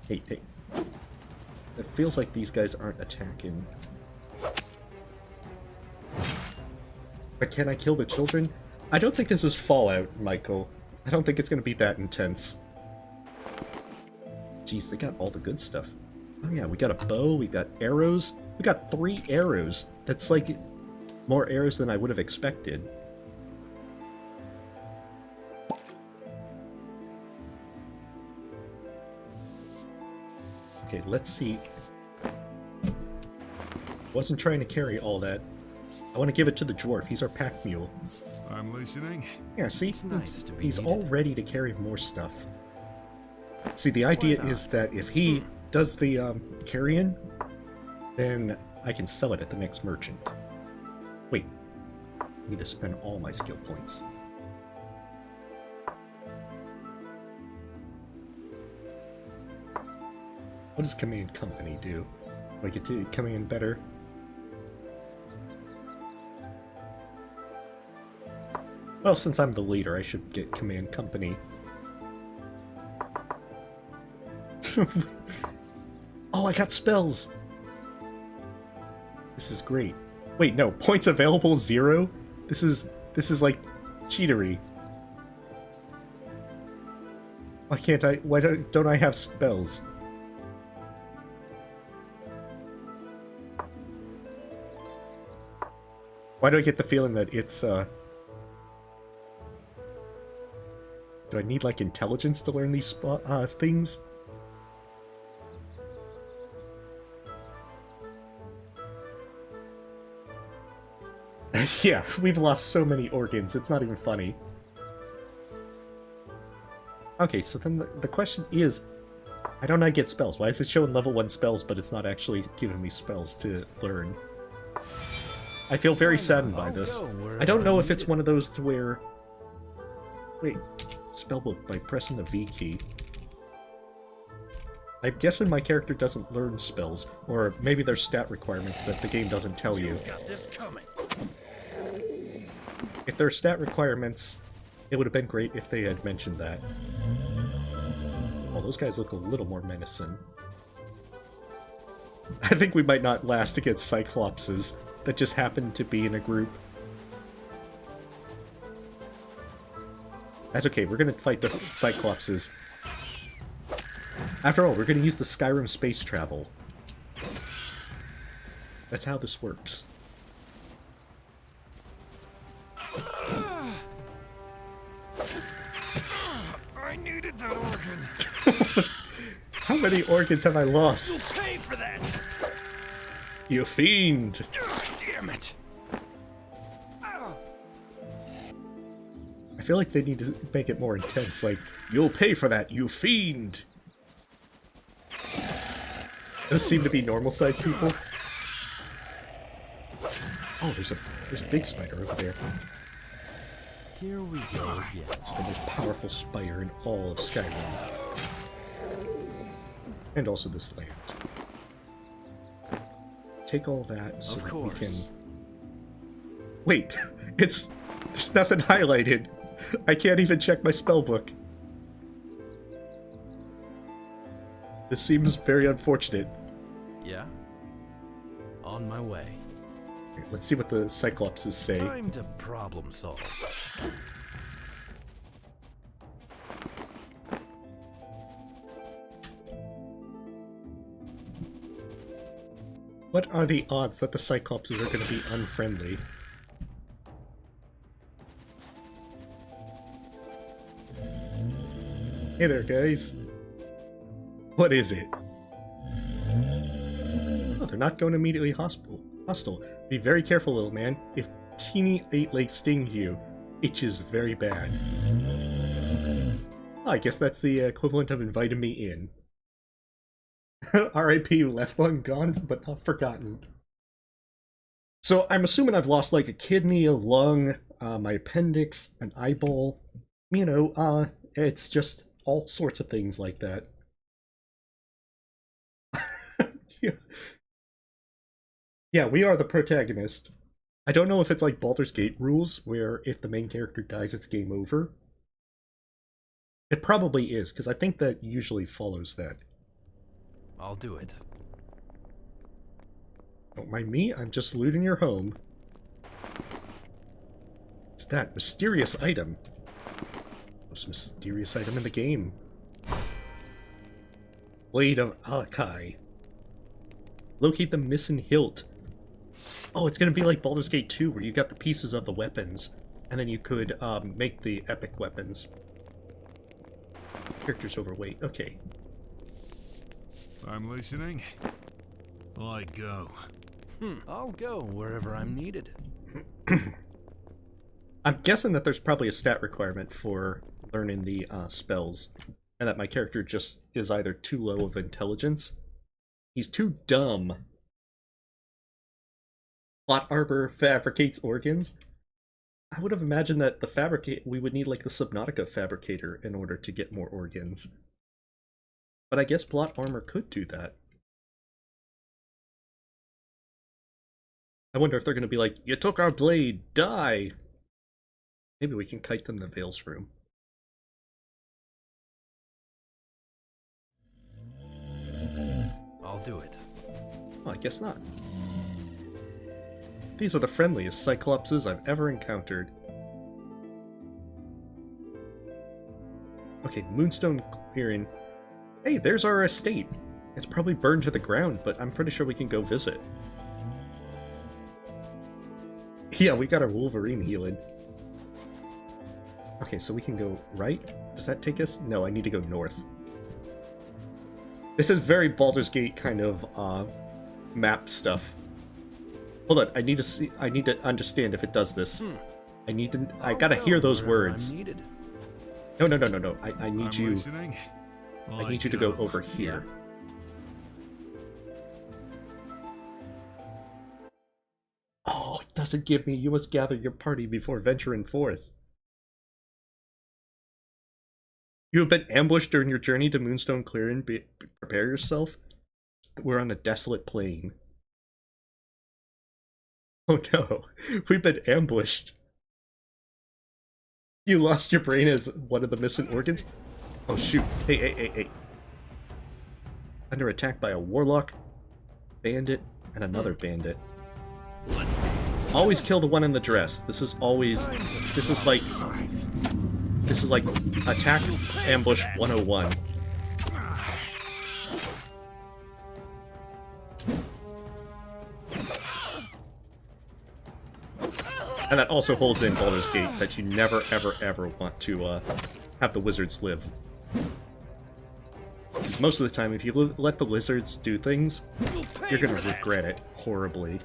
Speaker 1: Hey. It feels like these guys aren't attacking. But can I kill the children? I don't think this is Fallout, Michael. I don't think it's gonna be that intense. Jeez, they got all the good stuff. Oh yeah, we got a bow, we got arrows. We got 3 arrows. That's like more arrows than I would have expected. Okay, let's see. Wasn't trying to carry all that. I want to give it to the dwarf. He's our pack mule.
Speaker 10: I'm listening.
Speaker 1: Yeah, see?
Speaker 8: It's nice to be
Speaker 1: he's
Speaker 8: needed.
Speaker 1: all ready to carry more stuff. See, the idea is that if he does the carrying, then I can sell it at the next merchant. Wait. I need to spend all my skill points. What does Command Company do? Do I get to coming in better? Well, since I'm the leader, I should get Command Company. Oh, I got spells! This is great. Wait, no, points available 0? This is like cheatery. Why can't I? Why don't I have spells? Why do I get the feeling that it's do I need like intelligence to learn these things? Yeah, we've lost so many organs, it's not even funny. Okay, so then the question is, why don't I get spells? Why is it showing level 1 spells, but it's not actually giving me spells to learn? I feel very saddened by this. I don't know if it's one of those to where... Wait, spellbook by pressing the V key. I'm guessing my character doesn't learn spells, or maybe there's stat requirements that the game doesn't tell you.
Speaker 6: Got this coming.
Speaker 1: If there are stat requirements, it would have been great if they had mentioned that. Oh, those guys look a little more menacing. I think we might not last against Cyclopses that just happen to be in a group. That's okay, we're gonna fight the Cyclopses. After all, we're gonna use the Skyrim space travel. That's how this works.
Speaker 6: I needed that organ.
Speaker 1: How many organs have I
Speaker 6: You'll
Speaker 1: lost?
Speaker 6: pay for that.
Speaker 1: You fiend!
Speaker 6: Damn it.
Speaker 1: I feel like they need to make it more intense, like, you'll pay for that, you fiend! Those seem to be normal-sized people. Oh, there's a big spider over there.
Speaker 8: Here we go again.
Speaker 1: It's the most powerful spider in all of Skyrim. And also this land. Take all that so that we can... Wait, there's nothing highlighted. I can't even check my spellbook. This seems very unfortunate.
Speaker 8: Yeah? On my way.
Speaker 1: Here, let's see what the Cyclopses say.
Speaker 8: Time to problem solve.
Speaker 1: What are the odds that the Cyclopses are going to be unfriendly? Hey there, guys. What is it? Oh, they're not going immediately hostile. Be very careful, little man. If teeny 8-leg stings you, itches very bad. Oh, I guess that's the equivalent of inviting me in. R.I.P. left one gone, but not forgotten. So I'm assuming I've lost like a kidney, a lung, my appendix, an eyeball. You know, it's just all sorts of things like that. Yeah, we are the protagonist. I don't know if it's like Baldur's Gate rules, where if the main character dies, it's game over. It probably is, because I think that usually follows that.
Speaker 8: I'll do it.
Speaker 1: Don't mind me, I'm just looting your home. What's that mysterious item? Most mysterious item in the game. Blade of Alakai. Locate the missing hilt. Oh, it's gonna be like Baldur's Gate 2, where you got the pieces of the weapons, and then you could make the epic weapons. Character's overweight. Okay.
Speaker 10: I'm listening. I go.
Speaker 8: I'll go wherever I'm needed.
Speaker 1: I'm guessing that there's probably a stat requirement for learning the spells, and that my character just is either too low of intelligence. He's too dumb. Plot arbor fabricates organs. I would have imagined that we would need like the Subnautica fabricator in order to get more organs. But I guess plot armor could do that. I wonder if they're going to be like, you took our blade, die! Maybe we can kite them to Vale's room.
Speaker 8: I'll do it.
Speaker 1: Well, I guess not. These are the friendliest Cyclopses I've ever encountered. Okay, Moonstone Clearing. Hey, there's our estate. It's probably burned to the ground, but I'm pretty sure we can go visit. Yeah, we got our Wolverine healing. Okay, so we can go right? Does that take us? No, I need to go north. This is very Baldur's Gate kind of map stuff. Hold on, I need to understand if it does this. I gotta hear those words. No. I need you.
Speaker 10: Listening.
Speaker 1: I need you to go over here. Oh, it doesn't give me. You must gather your party before venturing forth. You have been ambushed during your journey to Moonstone Clearing. Prepare yourself. We're on a desolate plain. Oh no, we've been ambushed. You lost your brain as one of the missing organs? Oh shoot. Hey. Under attack by a warlock, bandit, and another bandit. Always kill the one in the dress. This is like attack ambush 101. And that also holds in Baldur's Gate that you never ever want to have the wizards live. Most of the time, if you let the wizards do things, you're gonna regret it horribly.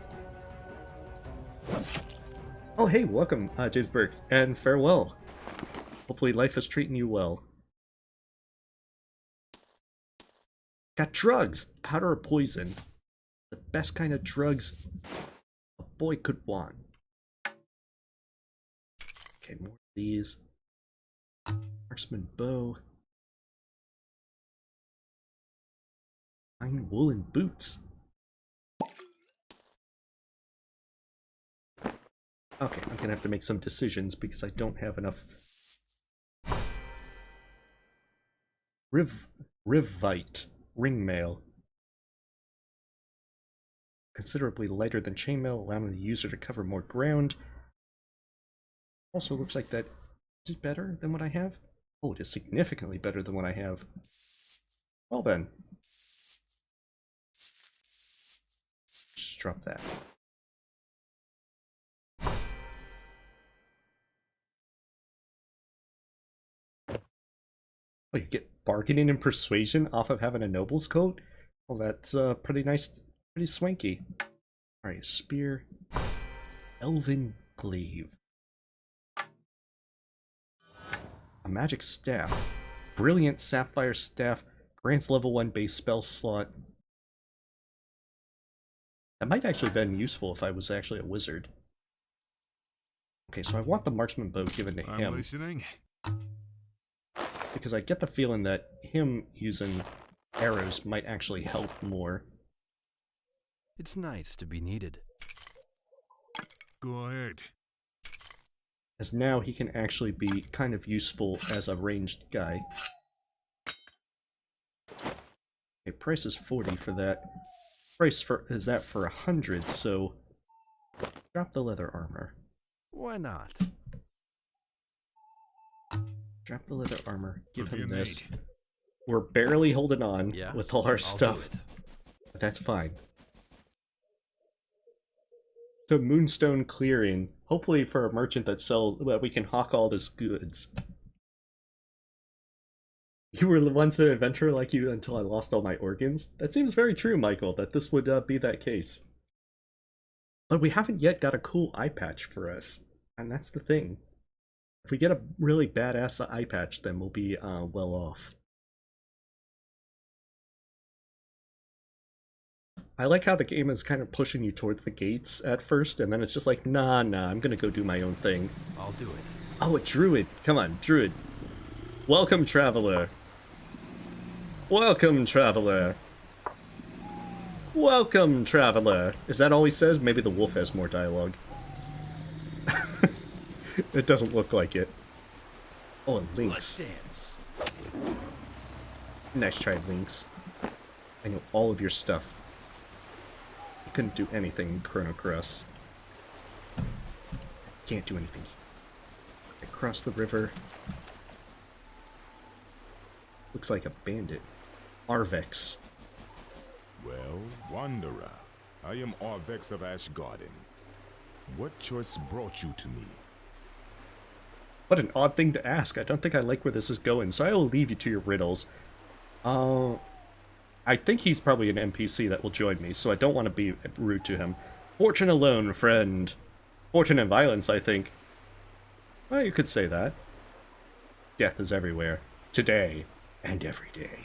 Speaker 1: Oh hey, welcome, James Burks, and farewell. Hopefully life is treating you well. Got drugs! Powder or poison. The best kind of drugs a boy could want. Okay, more of these. Marksman bow. Fine woolen boots. Okay, I'm gonna have to make some decisions because I don't have enough. Rivite. Ringmail. Considerably lighter than chainmail, allowing the user to cover more ground. Also looks like that is it better than what I have? Oh, it is significantly better than what I have. Well then. Just drop that. Oh, you get bargaining and persuasion off of having a noble's coat? Well, that's pretty nice, pretty swanky. Alright, spear. Elven glaive. A magic staff. Brilliant sapphire staff. Grants level 1 base spell slot. That might actually have been useful if I was actually a wizard. Okay, so I want the marksman bow given to him.
Speaker 10: I'm listening.
Speaker 1: Because I get the feeling that him using arrows might actually help more.
Speaker 8: It's nice to be needed.
Speaker 10: Go ahead.
Speaker 1: As now he can actually be kind of useful as a ranged guy. Okay, price is 40 for that. Price for is that for 100, so drop the leather armor.
Speaker 8: Why not?
Speaker 1: Drop the leather armor, give
Speaker 10: What do
Speaker 1: him
Speaker 10: you
Speaker 1: this.
Speaker 10: need?
Speaker 1: We're barely holding on
Speaker 8: Yeah,
Speaker 1: with all our
Speaker 8: I'll do
Speaker 1: stuff.
Speaker 8: it.
Speaker 1: But that's fine. The Moonstone Clearing. Hopefully for a merchant that sells, well, we can hawk all his goods. You were once an adventurer like you until I lost all my organs? That seems very true, Michael, that this would be that case. But we haven't yet got a cool eye patch for us. And that's the thing. If we get a really badass eye patch, then we'll be well off. I like how the game is kind of pushing you towards the gates at first, and then it's just like, nah, I'm gonna go do my own thing.
Speaker 8: I'll do it.
Speaker 1: Oh, a druid! Come on, druid. Welcome, traveler. Welcome, traveler. Welcome, traveler. Is that all he says? Maybe the wolf has more dialogue. It doesn't look like it. Oh, and Lynx.
Speaker 8: Let's dance.
Speaker 1: Nice try, Lynx. I know all of your stuff. You couldn't do anything in Chrono Cross. Can't do anything. Across the river. Looks like a bandit. Arvex.
Speaker 11: Well, Wanderer, I am Arvex of Ashgarden. What choice brought you to me?
Speaker 1: What an odd thing to ask. I don't think I like where this is going, so I will leave you to your riddles. I think he's probably an NPC that will join me, so I don't want to be rude to him. Fortune alone, friend. Fortune and violence, I think. Well, you could say that. Death is everywhere. Today. And every day.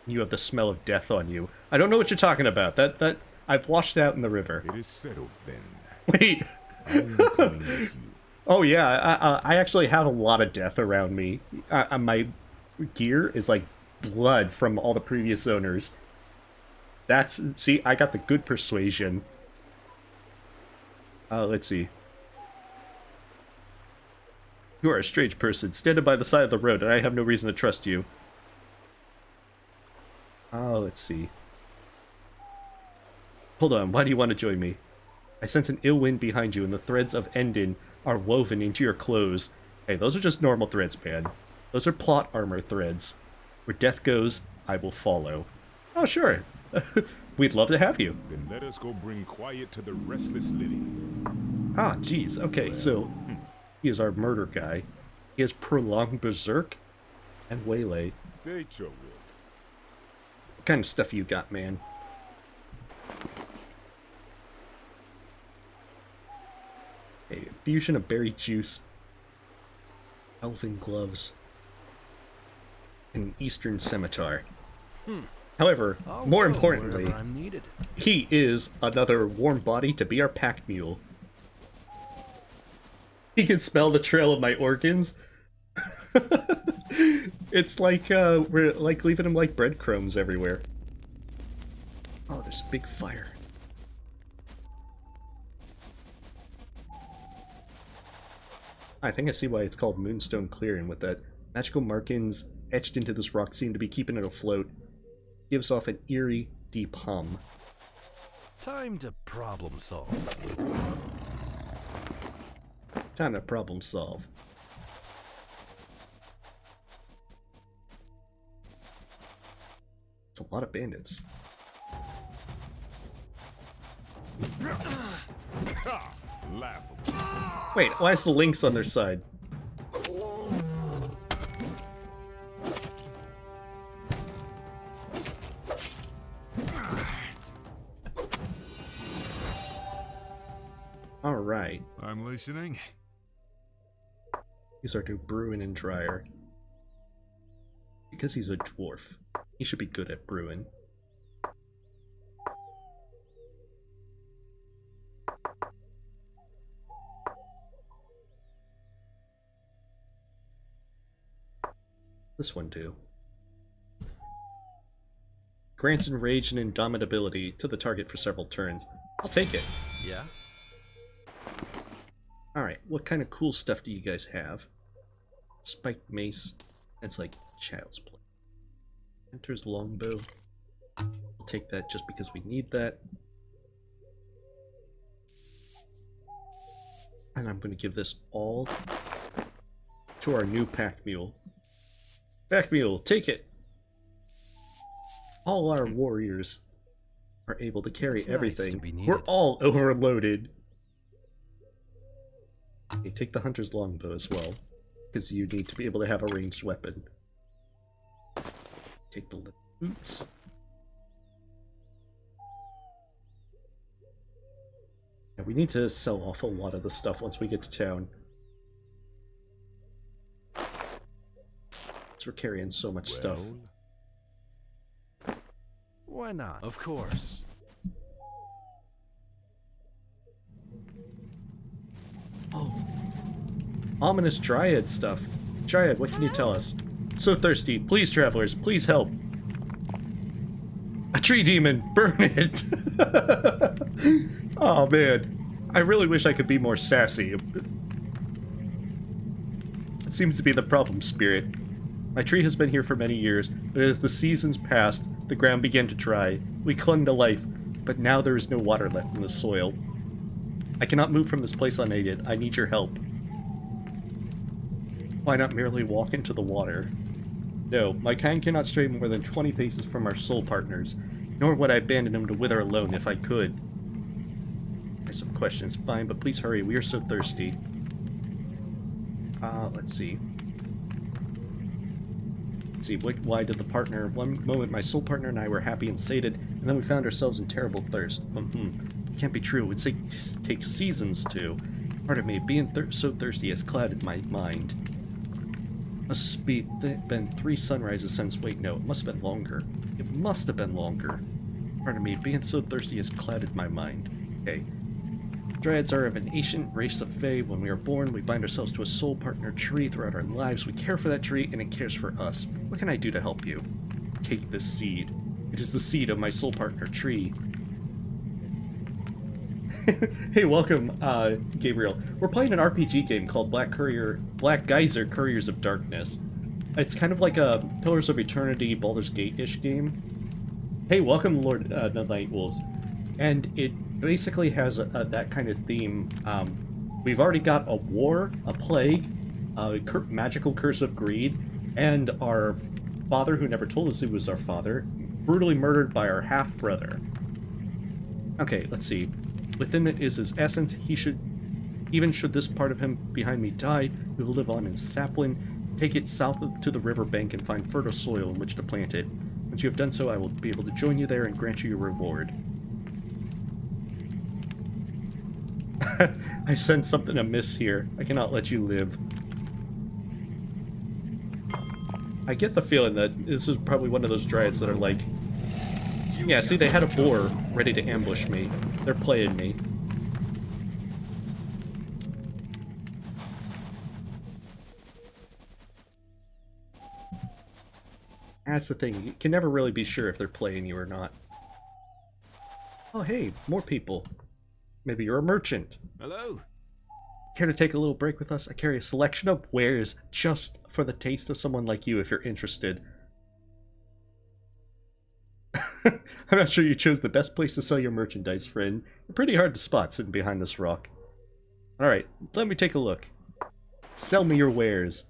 Speaker 1: You have the smell of death on you. I don't know what you're talking about. That I've washed out in the river.
Speaker 11: It is settled then.
Speaker 1: Wait.
Speaker 11: I am coming with you.
Speaker 1: Oh yeah, I actually have a lot of death around me. My gear is like blood from all the previous owners. See, I got the good persuasion. Let's see. You are a strange person, standing by the side of the road, and I have no reason to trust you. Let's see. Hold on, why do you want to join me? I sense an ill wind behind you, and the threads of Endin are woven into your clothes. Hey, those are just normal threads, man. Those are plot armor threads. Where death goes, I will follow. Oh, sure. We'd love to have you.
Speaker 11: Then let us go bring quiet to the restless living.
Speaker 1: Ah, jeez. Okay, so he is our murder guy. He has prolonged berserk and waylay.
Speaker 11: Take your will.
Speaker 1: What kind of stuff you got, man? A fusion of berry juice, elven gloves, and an eastern scimitar. However,
Speaker 8: I'll
Speaker 1: more
Speaker 8: go
Speaker 1: importantly,
Speaker 8: wherever I'm needed.
Speaker 1: he is another warm body to be our pack mule. He can smell the trail of my organs. It's like we're like leaving him like breadcrumbs everywhere. Oh, there's a big fire. I think I see why it's called Moonstone Clearing, with that magical markings etched into this rock seem to be keeping it afloat. Gives off an eerie, deep hum.
Speaker 8: Time to problem solve.
Speaker 1: Time to problem solve. It's a lot of bandits.
Speaker 11: Laughable.
Speaker 1: Wait, why is the lynx on their side? Alright.
Speaker 10: I'm listening.
Speaker 1: These are to Bruin and Dryer. Because he's a dwarf, he should be good at brewing. This one too. Grants enrage and indomitability to the target for several turns. I'll take it.
Speaker 8: Yeah?
Speaker 1: Alright, what kind of cool stuff do you guys have? Spiked mace. That's like child's play. Enters longbow. I'll take that just because we need that. And I'm going to give this all to our new pack mule. Pack mule, take it! All our warriors are able to carry
Speaker 8: It's nice
Speaker 1: everything.
Speaker 8: to be needed.
Speaker 1: We're all overloaded. Okay, take the hunter's longbow as well, because you need to be able to have a ranged weapon. Take the boots. Yeah, we need to sell off a lot of the stuff once we get to town. We're carrying so much stuff.
Speaker 8: Why not? Of course.
Speaker 1: Oh. Ominous dryad stuff. Dryad, what can you tell us? So thirsty. Please, travelers, please help. A tree demon! Burn it! Oh, man. I really wish I could be more sassy. It seems to be the problem, Spirit. My tree has been here for many years, but as the seasons passed, the ground began to dry. We clung to life, but now there is no water left in the soil. I cannot move from this place unaided. I need your help. Why not merely walk into the water? No, my kind cannot stray more than 20 paces from our soul partners, nor would I abandon them to wither alone if I could. I have some questions. Fine, but please hurry. We are so thirsty. Let's see. Why did the partner... One moment my soul partner and I were happy and sated, and then we found ourselves in terrible thirst. It can't be true. It would take seasons to. Pardon me, being so thirsty has clouded my mind. Must be been 3 sunrises since... Wait, no, it must have been longer. It must have been longer. Pardon me, being so thirsty has clouded my mind. Okay. Dryads are of an ancient race of Fae. When we are born, we bind ourselves to a soul partner tree throughout our lives. We care for that tree, and it cares for us. What can I do to help you? Take this seed. It is the seed of my soul partner tree. Hey, welcome, Gabriel. We're playing an RPG game called Black Geyser, Couriers of Darkness. It's kind of like a Pillars of Eternity, Baldur's Gate-ish game. Hey, welcome, Lord the Night Wolves. And it basically has that kind of theme. We've already got a war, a plague, a magical curse of greed, and our father, who never told us he was our father, brutally murdered by our half-brother. Okay, let's see. Within it is his essence. Even should this part of him behind me die, we will live on in sapling. Take it south to the riverbank and find fertile soil in which to plant it. Once you have done so, I will be able to join you there and grant you your reward. I sense something amiss here. I cannot let you live. I get the feeling that this is probably one of those dryads that are like, Yeah, see, they had a boar ready to ambush me. They're playing me. That's the thing, you can never really be sure if they're playing you or not. Oh hey, more people. Maybe you're a merchant.
Speaker 8: Hello?
Speaker 1: Care to take a little break with us? I carry a selection of wares just for the taste of someone like you if you're interested. I'm not sure you chose the best place to sell your merchandise, friend. You're pretty hard to spot sitting behind this rock. Alright, let me take a look. Sell me your wares.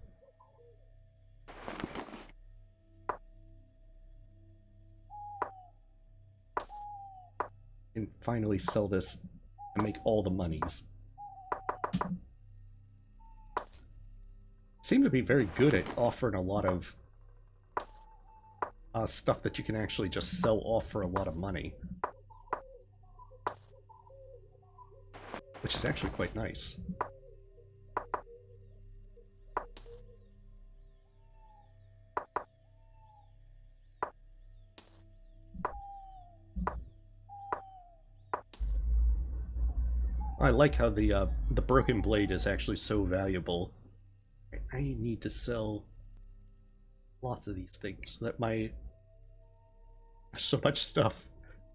Speaker 1: And finally sell this and make all the monies. Seem to be very good at offering a lot of stuff that you can actually just sell off for a lot of money. Which is actually quite nice. I like how the broken blade is actually so valuable. I need to sell lots of these things so that my... So much stuff.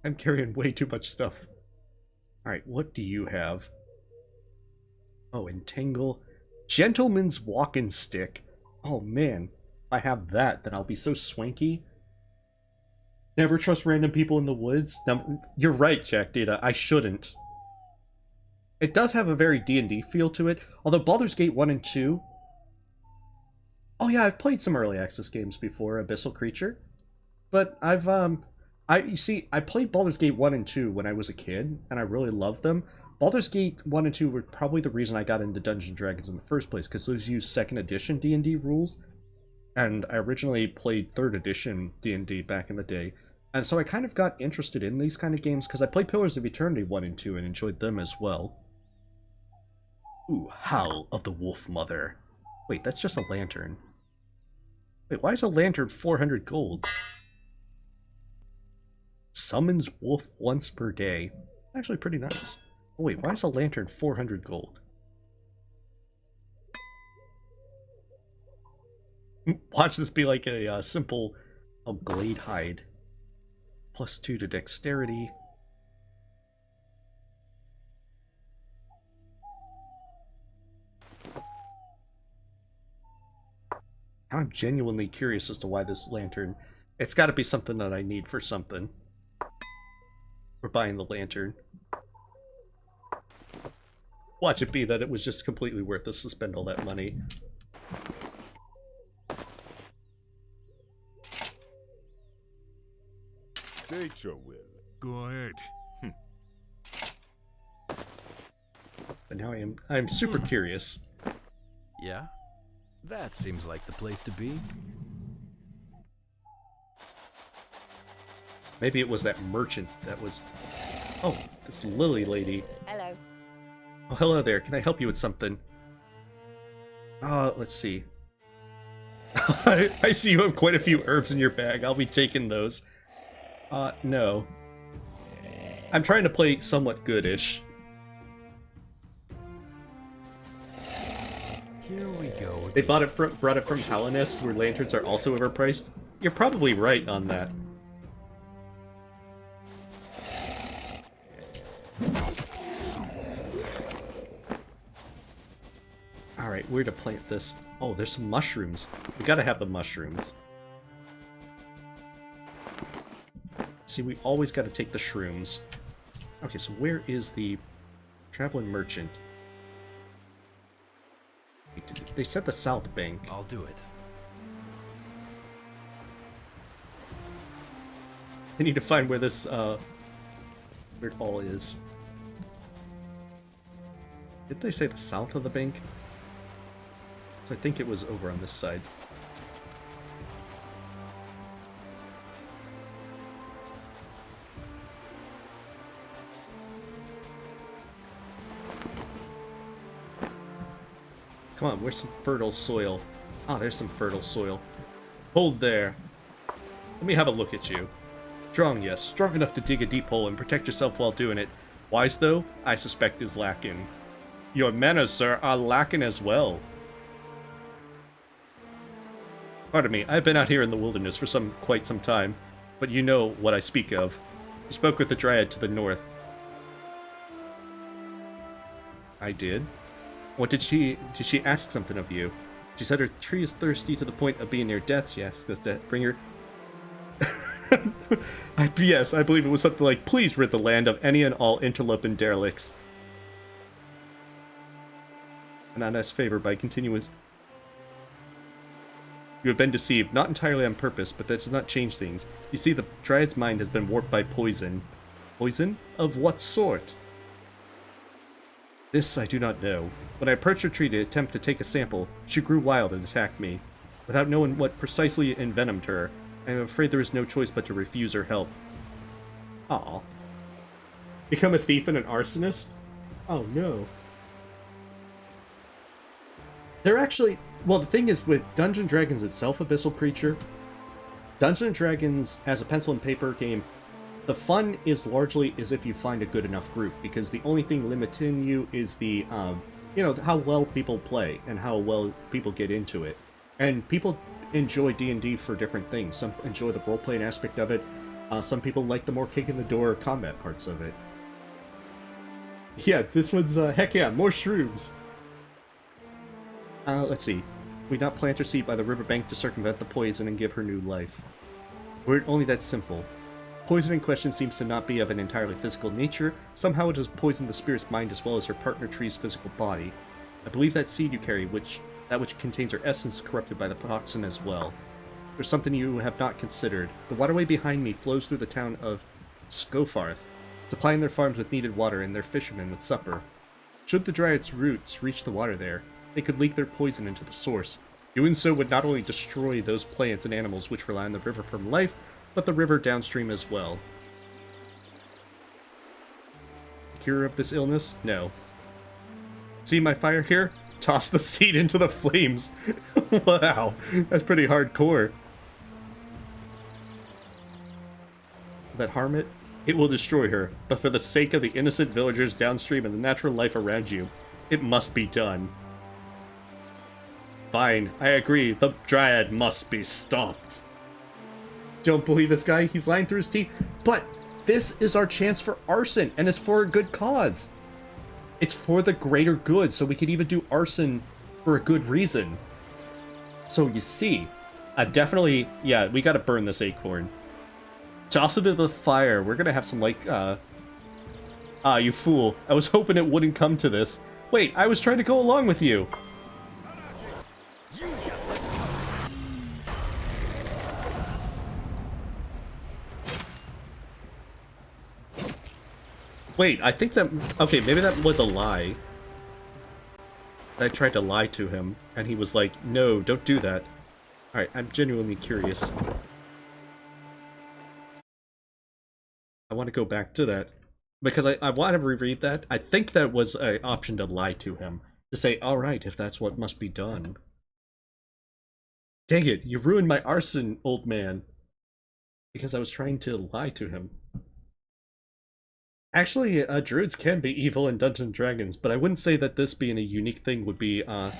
Speaker 1: I'm carrying way too much stuff. Alright, what do you have? Oh, entangle. Gentleman's walking stick. Oh man, if I have that, then I'll be so swanky. Never trust random people in the woods. Now, you're right, Jack Data. I shouldn't. It does have a very D&D feel to it, although Baldur's Gate 1 and 2... Oh yeah, I've played some early access games before, Abyssal Creature. But you see, I played Baldur's Gate 1 and 2 when I was a kid, and I really loved them. Baldur's Gate 1 and 2 were probably the reason I got into Dungeons & Dragons in the first place, because those use 2nd edition D&D rules, and I originally played 3rd edition D&D back in the day. And so I kind of got interested in these kind of games, because I played Pillars of Eternity 1 and 2 and enjoyed them as well. Ooh, Howl of the Wolf Mother. Wait, that's just a lantern. Wait, why is a lantern 400 gold? Summons wolf once per day. Actually pretty nice. Oh wait, why is a lantern 400 gold? Watch this be like a simple glade hide. +2 to dexterity. I'm genuinely curious as to why this lantern... It's got to be something that I need for something. We're buying the lantern. Watch it be that it was just completely worthless to spend all that money.
Speaker 11: State your will.
Speaker 10: Go ahead.
Speaker 1: But now I'm super curious.
Speaker 8: Yeah? That seems like the place to be.
Speaker 1: Maybe it was that merchant that was... Oh, this Lily lady.
Speaker 9: Hello.
Speaker 1: Oh, hello there. Can I help you with something? Let's see. I see you have quite a few herbs in your bag. I'll be taking those. No. I'm trying to play somewhat goodish.
Speaker 8: Here we go.
Speaker 1: They brought it from Hallinest, where lanterns are also overpriced. You're probably right on that. Alright, where to plant this? Oh, there's some mushrooms. We gotta have the mushrooms. See, we always gotta take the shrooms. Okay, so where is the traveling merchant? They said the south bank.
Speaker 8: I'll do it.
Speaker 1: I need to find where this, where it all is. Didn't they say the south of the bank? So I think it was over on this side. Come on, where's some fertile soil? Ah, there's some fertile soil. Hold there. Let me have a look at you. Strong, yes. Strong enough to dig a deep hole and protect yourself while doing it. Wise, though, I suspect is lacking. Your manners, sir, are lacking as well. Pardon me, I've been out here in the wilderness for quite some time, but you know what I speak of. You spoke with the dryad to the north. I did? What did she ask something of you? She said her tree is thirsty to the point of being near death. Yes, does that bring her... Yes, I believe it was something like, please rid the land of any and all interloping derelicts. And not as favored by continuous... You have been deceived, not entirely on purpose, but that does not change things. You see, the Dryad's mind has been warped by poison. Poison? Of what sort? This I do not know. When I approached her tree to attempt to take a sample, she grew wild and attacked me. Without knowing what precisely envenomed her, I am afraid there is no choice but to refuse her help. Aw. Become a thief and an arsonist? Oh no. They're actually... Well, the thing is, with Dungeons & Dragons itself, Abyssal Preacher, Dungeons & Dragons as a pencil and paper game, the fun is largely as if you find a good enough group, because the only thing limiting you is the, you know, how well people play and how well people get into it. And people enjoy D&D for different things. Some enjoy the role-playing aspect of it. Some people like the more kick-in-the-door combat parts of it. Yeah, this one's, heck yeah, more shrooms! Let's see. We not plant her seed by the riverbank to circumvent the poison and give her new life. Were it only that simple. Poison in question seems to not be of an entirely physical nature. Somehow it has poisoned the spirit's mind as well as her partner tree's physical body. I believe that seed you carry, that which contains her essence, is corrupted by the toxin as well. There's something you have not considered. The waterway behind me flows through the town of Scofarth, supplying their farms with needed water and their fishermen with supper. Should the Dryad's roots reach the water there, they could leak their poison into the source. Doing so would not only destroy those plants and animals which rely on the river for life, but the river downstream as well. Cure of this illness? No. See my fire here? Toss the seed into the flames. Wow, that's pretty hardcore. Will that harm it? It will destroy her, but for the sake of the innocent villagers downstream and the natural life around you, it must be done. Fine, I agree. The Dryad must be stopped. Don't believe this guy? He's lying through his teeth. But this is our chance for arson, and it's for a good cause. It's for the greater good, so we could even do arson for a good reason. So you see, definitely, yeah, we gotta burn this acorn. Toss it into the fire. We're gonna have some, like, you fool. I was hoping it wouldn't come to this. Wait, I was trying to go along with you. Wait, I think that... Okay, maybe that was a lie. I tried to lie to him, and he was like, no, don't do that. Alright, I'm genuinely curious. I want to go back to that. Because I want to reread that. I think that was an option to lie to him. To say, alright, if that's what must be done. Dang it, you ruined my arson, old man. Because I was trying to lie to him. Actually, druids can be evil in Dungeons & Dragons, but I wouldn't say that this being a unique thing would be,
Speaker 8: I'll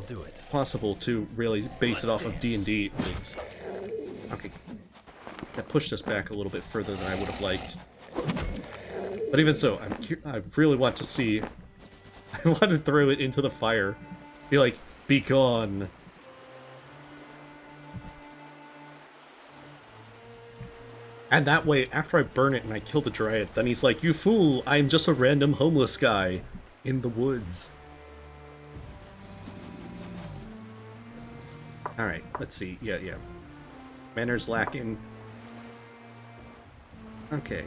Speaker 8: do it.
Speaker 1: Possible to really base it off of D&D things. Okay. That pushed us back a little bit further than I would have liked. But even so, I really want to see... I want to throw it into the fire. Be like, be gone. And that way, after I burn it and I kill the Dryad, then he's like, you fool, I'm just a random homeless guy in the woods. Alright, let's see. Yeah. Manners lacking. Okay.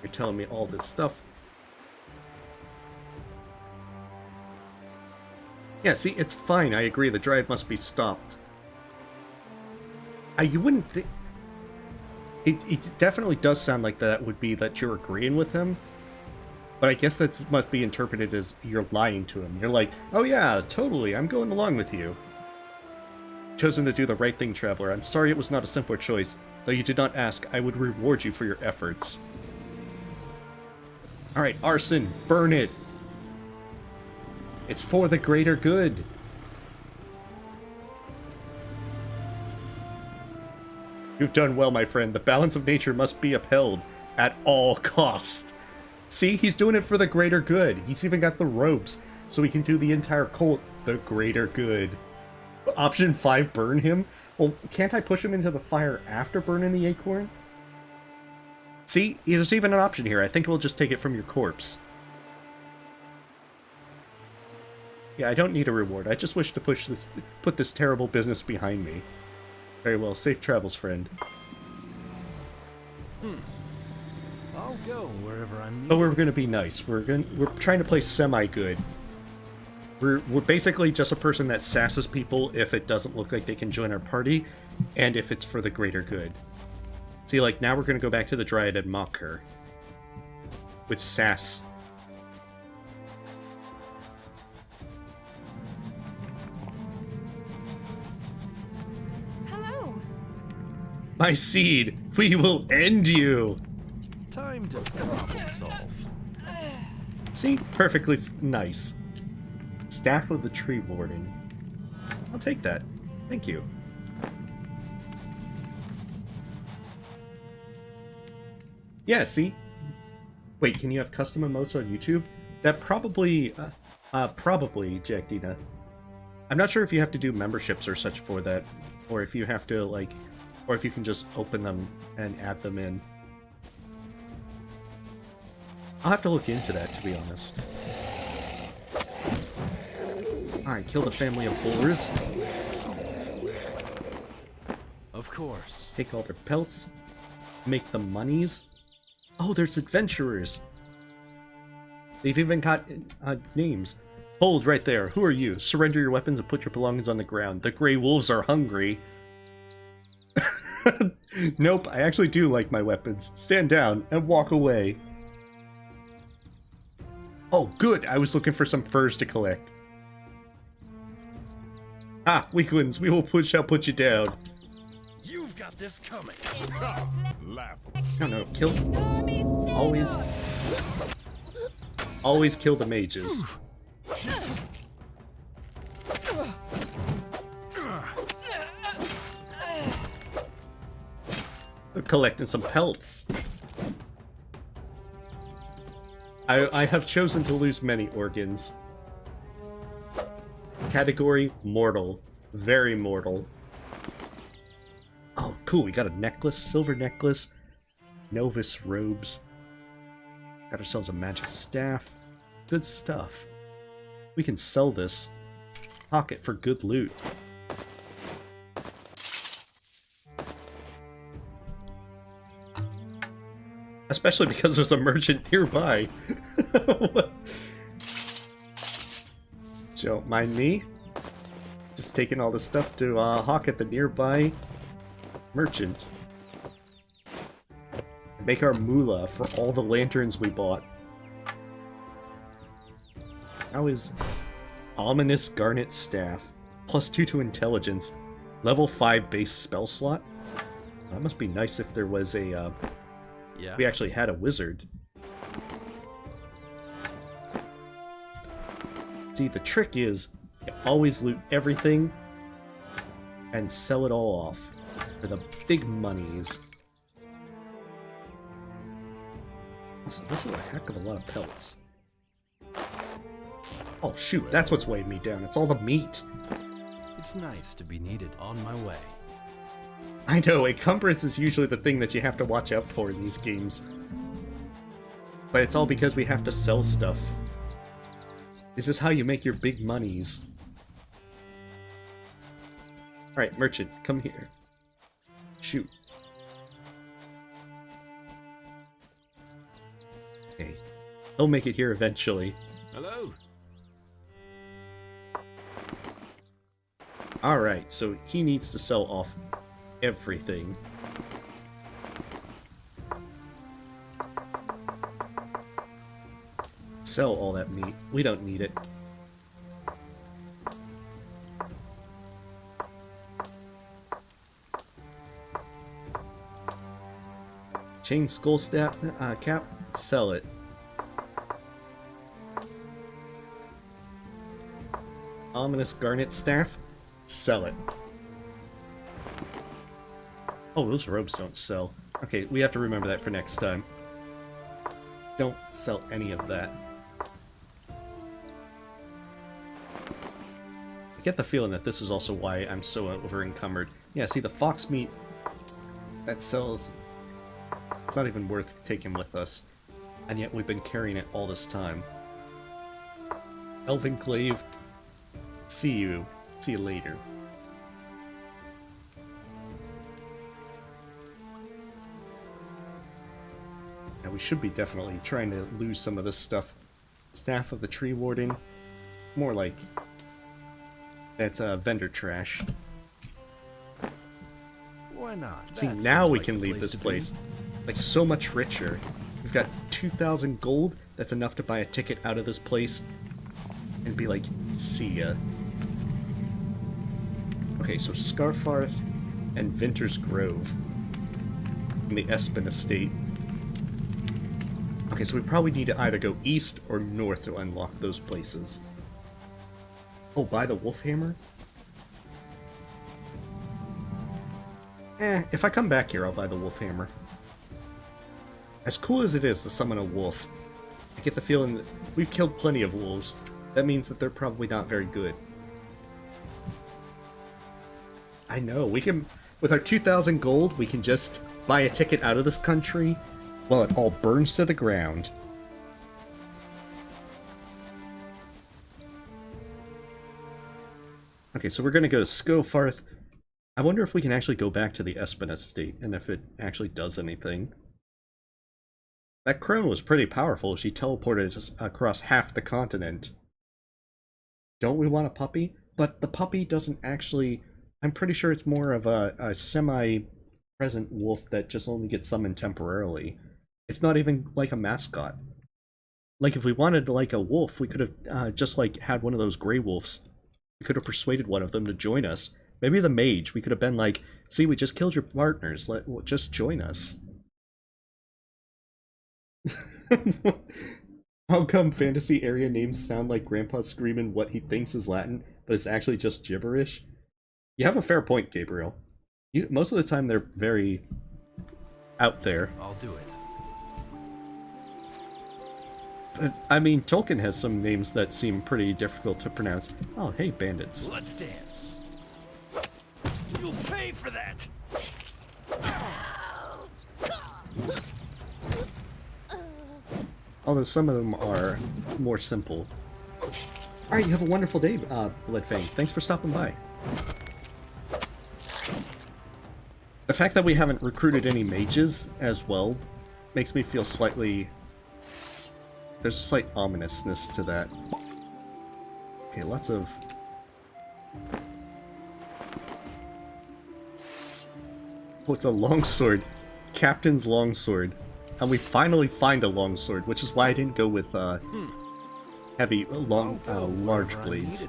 Speaker 1: You're telling me all this stuff. Yeah, see, it's fine. I agree. The Dryad must be stopped. You wouldn't think... It definitely does sound like that would be that you're agreeing with him. But I guess that must be interpreted as you're lying to him. You're like, oh yeah, totally, I'm going along with you. chosen to do the right thing, Traveler. I'm sorry it was not a simpler choice. Though you did not ask, I would reward you for your efforts. Alright, arson, burn it! It's for the greater good! You've done well, my friend. The balance of nature must be upheld at all cost. See, he's doing it for the greater good. He's even got the ropes, so he can do the entire cult the greater good. Option 5, burn him? Well, can't I push him into the fire after burning the acorn? See, there's even an option here. I think we'll just take it from your corpse. Yeah, I don't need a reward. I just wish to put this terrible business behind me. Very well. Safe travels, friend.
Speaker 8: I'll go wherever I'm needed.
Speaker 1: But we're gonna be nice. We're trying to play semi-good. We're basically just a person that sasses people if it doesn't look like they can join our party, and if it's for the greater good. See, like, now we're gonna go back to the Dryad and mock her. With sass.
Speaker 5: Hello.
Speaker 1: My seed, we will end you!
Speaker 8: Time to problem solve.
Speaker 1: See? Perfectly nice. Staff of the Tree Warden. I'll take that. Thank you. Yeah, see? Wait, can you have custom emotes on YouTube? That probably, Jack Dina. I'm not sure if you have to do memberships or such for that, or if you have to, like, or if you can just open them and add them in. I'll have to look into that, to be honest. Alright, kill the family of boars.
Speaker 8: Of course.
Speaker 1: Take all their pelts. Make the monies. Oh, there's adventurers. They've even got names. Hold right there. Who are you? Surrender your weapons and put your belongings on the ground. The Grey Wolves are hungry. Nope, I actually do like my weapons. Stand down and walk away. Oh, good. I was looking for some furs to collect. Ah, weaklings, we will put you down.
Speaker 7: You've got this coming.
Speaker 11: Laugh.
Speaker 1: No, no, kill. Always kill the mages. They're collecting some pelts. I have chosen to lose many organs. Category mortal. Very mortal. Oh, cool. We got a necklace, silver necklace, Novus robes. Got ourselves a magic staff. Good stuff. We can sell this. Pocket for good loot. Especially because there's a merchant nearby. Don't mind me. Just taking all the stuff to hawk at the nearby merchant. Make our moolah for all the lanterns we bought. How is Ominous Garnet Staff? +2 to intelligence. Level 5 base spell slot? That must be nice if there was a,
Speaker 8: Yeah.
Speaker 1: we actually had a wizard. See, the trick is, you always loot everything and sell it all off for the big monies. Also, this is a heck of a lot of pelts. Oh shoot, that's what's weighing me down. It's all the meat.
Speaker 8: It's nice to be needed. On my way.
Speaker 1: I know, encumbrance is usually the thing that you have to watch out for in these games. But it's all because we have to sell stuff. This is how you make your big monies. Alright, merchant, come here. Shoot. Okay. He'll make it here eventually.
Speaker 7: Hello?
Speaker 1: Alright, so he needs to sell off everything. Sell all that meat. We don't need it. Chain skull staff cap, sell it. Ominous garnet staff, sell it. Oh, those robes don't sell. Okay, we have to remember that for next time. Don't sell any of that. I get the feeling that this is also why I'm so over-encumbered. Yeah, see, the fox meat that sells... It's not even worth taking with us. And yet we've been carrying it all this time. Elven Glaive, see you. See you later. Now we should be definitely trying to lose some of this stuff. Staff of the Tree Warden. More like... That's vendor trash.
Speaker 8: Why not?
Speaker 1: See,
Speaker 8: That
Speaker 1: now
Speaker 8: seems
Speaker 1: we
Speaker 8: like
Speaker 1: can
Speaker 8: the
Speaker 1: leave this
Speaker 8: to be.
Speaker 1: place. Like, so much richer. We've got 2,000 gold. That's enough to buy a ticket out of this place. And be like, see ya. Okay, so Scarfarth and Vinter's Grove. In the Espen Estate. Okay, so we probably need to either go east or north to unlock those places. Oh, buy the Wolfhammer? If I come back here, I'll buy the Wolfhammer. As cool as it is to summon a wolf, I get the feeling that we've killed plenty of wolves. That means that they're probably not very good. I know, we can... With our 2,000 gold, we can just buy a ticket out of this country while it all burns to the ground. Okay, so we're gonna go to Scofarth. I wonder if we can actually go back to the Espen Estate, and if it actually does anything. That crone was pretty powerful. She teleported us across half the continent. Don't we want a puppy? But the puppy doesn't actually... I'm pretty sure it's more of a semi-present wolf that just only gets summoned temporarily. It's not even like a mascot. Like, if we wanted like a wolf, we could have just like had one of those gray wolves. We could have persuaded one of them to join us. Maybe the mage, we could have been like, see, we just killed your partners, just join us. How come fantasy area names sound like Grandpa screaming what he thinks is Latin, but it's actually just gibberish? You have a fair point, Gabriel. Most of the time they're very out there.
Speaker 8: I'll do it.
Speaker 1: But, I mean, Tolkien has some names that seem pretty difficult to pronounce. Oh, hey, bandits.
Speaker 7: Let's dance. You'll pay for that.
Speaker 1: Although some of them are more simple. Alright, you have a wonderful day, Bloodfang. Thanks for stopping by. The fact that we haven't recruited any mages as well makes me feel slightly... There's a slight ominousness to that. Okay, lots of... Oh, it's a longsword. Captain's longsword. And we finally find a longsword, which is why I didn't go with heavy, large blades.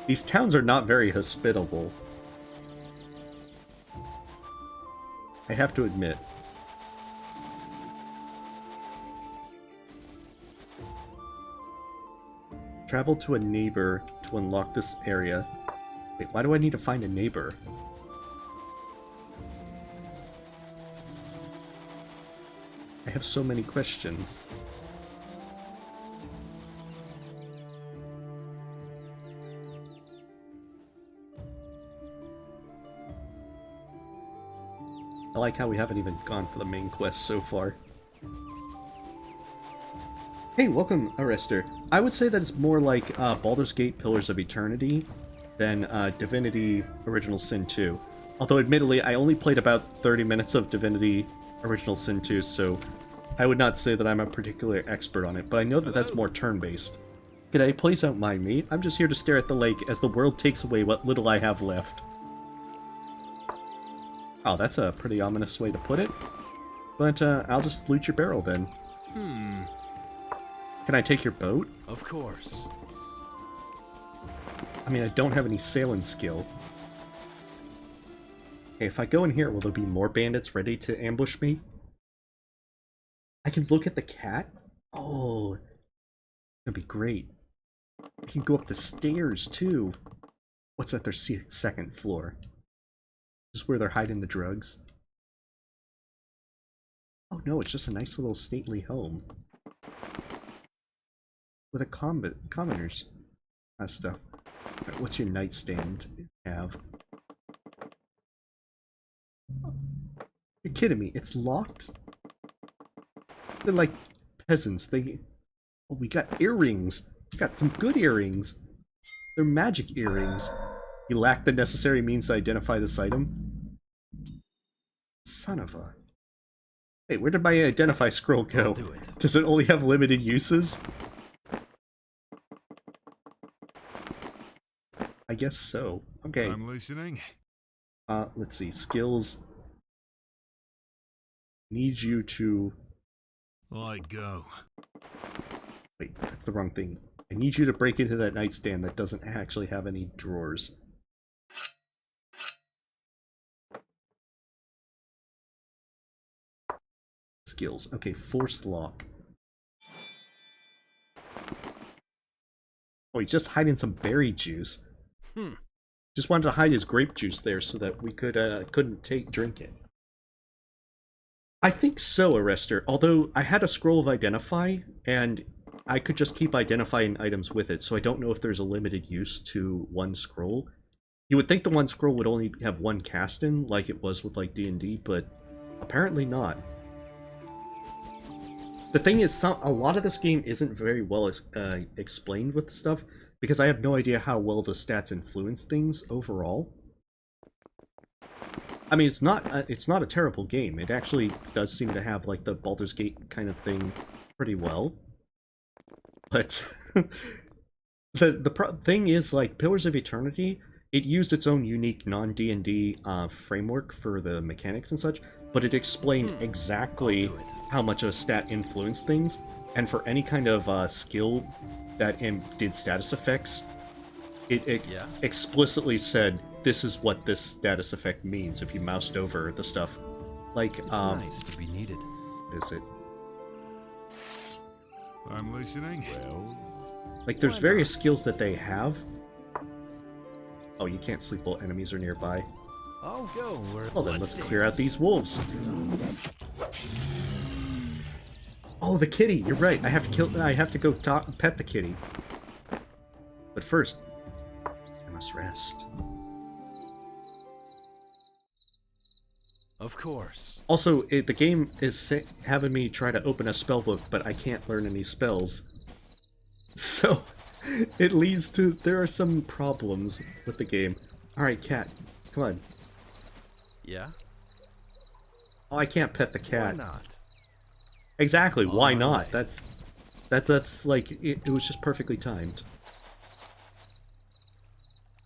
Speaker 1: These towns are not very hospitable. I have to admit. Travel to a neighbor to unlock this area. Wait, why do I need to find a neighbor? I have so many questions. I like how we haven't even gone for the main quest so far. Hey, welcome, Arrestor. I would say that it's more like Baldur's Gate Pillars of Eternity than Divinity Original Sin 2. Although, admittedly, I only played about 30 minutes of Divinity Original Sin 2, so I would not say that I'm a particular expert on it, but I know that that's more turn-based. G'day, please don't mind me. I'm just here to stare at the lake as the world takes away what little I have left. Oh, that's a pretty ominous way to put it. But I'll just loot your barrel then. Can I take your boat?
Speaker 8: Of course.
Speaker 1: I mean, I don't have any sailing skill. Okay, if I go in here, will there be more bandits ready to ambush me? I can look at the cat? Oh, that'd be great. I can go up the stairs, too. What's at their second floor? This is where they're hiding the drugs. Oh no, it's just a nice little stately home. With a commoners stuff. Right, what's your nightstand have? You're kidding me, it's locked? They're like peasants, they... Oh, we got earrings! We got some good earrings! They're magic earrings. You lack the necessary means to identify this item? Son of a... Wait, where did my identify scroll go? Does it only have limited uses? I guess so. Okay.
Speaker 10: I'm listening.
Speaker 1: Let's see. Skills. Need you to...
Speaker 10: Like go.
Speaker 1: Wait, that's the wrong thing. I need you to break into that nightstand that doesn't actually have any drawers. Skills. Okay, force lock. Oh, he's just hiding some berry juice. Just wanted to hide his grape juice there so that we couldn't drink it. I think so, Arrestor. Although I had a scroll of identify, and I could just keep identifying items with it, so I don't know if there's a limited use to one scroll. You would think the one scroll would only have one cast in, like it was with like D&D, but apparently not. The thing is, a lot of this game isn't very well explained with the stuff, because I have no idea how well the stats influence things overall. I mean, it's not a terrible game. It actually does seem to have like the Baldur's Gate kind of thing pretty well. But the thing is, like, Pillars of Eternity, it used its own unique non-D&D framework for the mechanics and such, but it explained exactly how much a stat influenced things, and for any kind of skill that did status effects, it explicitly said, this is what this status effect means if you moused over the stuff. Like,
Speaker 8: it's nice to be needed.
Speaker 1: Is it?
Speaker 10: I'm listening.
Speaker 11: Well,
Speaker 1: like, there's various skills that they have. Oh, you can't sleep while enemies are nearby.
Speaker 8: I'll go.
Speaker 1: Well then, let's clear out these wolves. Oh, the kitty! You're right. I have to go pet the kitty. But first, I must rest.
Speaker 8: Of course.
Speaker 1: Also, the game is having me try to open a spellbook, but I can't learn any spells. So, it leads to... there are some problems with the game. Alright, cat. Come on.
Speaker 8: Yeah?
Speaker 1: Oh, I can't pet the cat.
Speaker 8: Why not?
Speaker 1: Exactly, why
Speaker 8: On my
Speaker 1: not?
Speaker 8: way.
Speaker 1: That's like, it was just perfectly timed.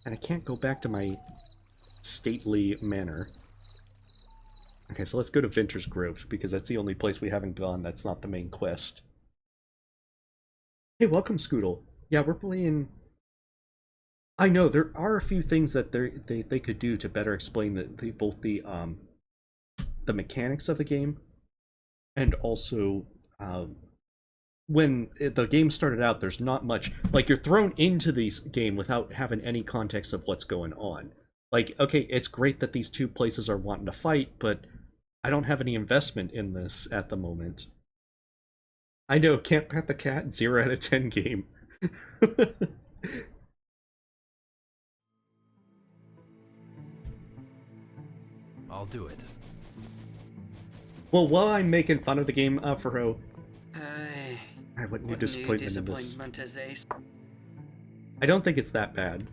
Speaker 1: And I can't go back to my stately manner. Okay, so let's go to Venter's Grove, because that's the only place we haven't gone that's not the main quest. Hey, welcome, Scoodle. Yeah, we're playing... I know, there are a few things that they could do to better explain both the mechanics of the game, and also, when the game started out, there's not much... Like, you're thrown into this game without having any context of what's going on. Like, okay, it's great that these two places are wanting to fight, but I don't have any investment in this at the moment. I know, can't pet the cat, 0 out of 10 game.
Speaker 8: I'll do it.
Speaker 1: Well, while I'm making fun of the game, Faro, what new
Speaker 12: What
Speaker 1: disappointment
Speaker 12: new
Speaker 1: in this?
Speaker 12: disappointment is this?
Speaker 1: I don't think it's that bad.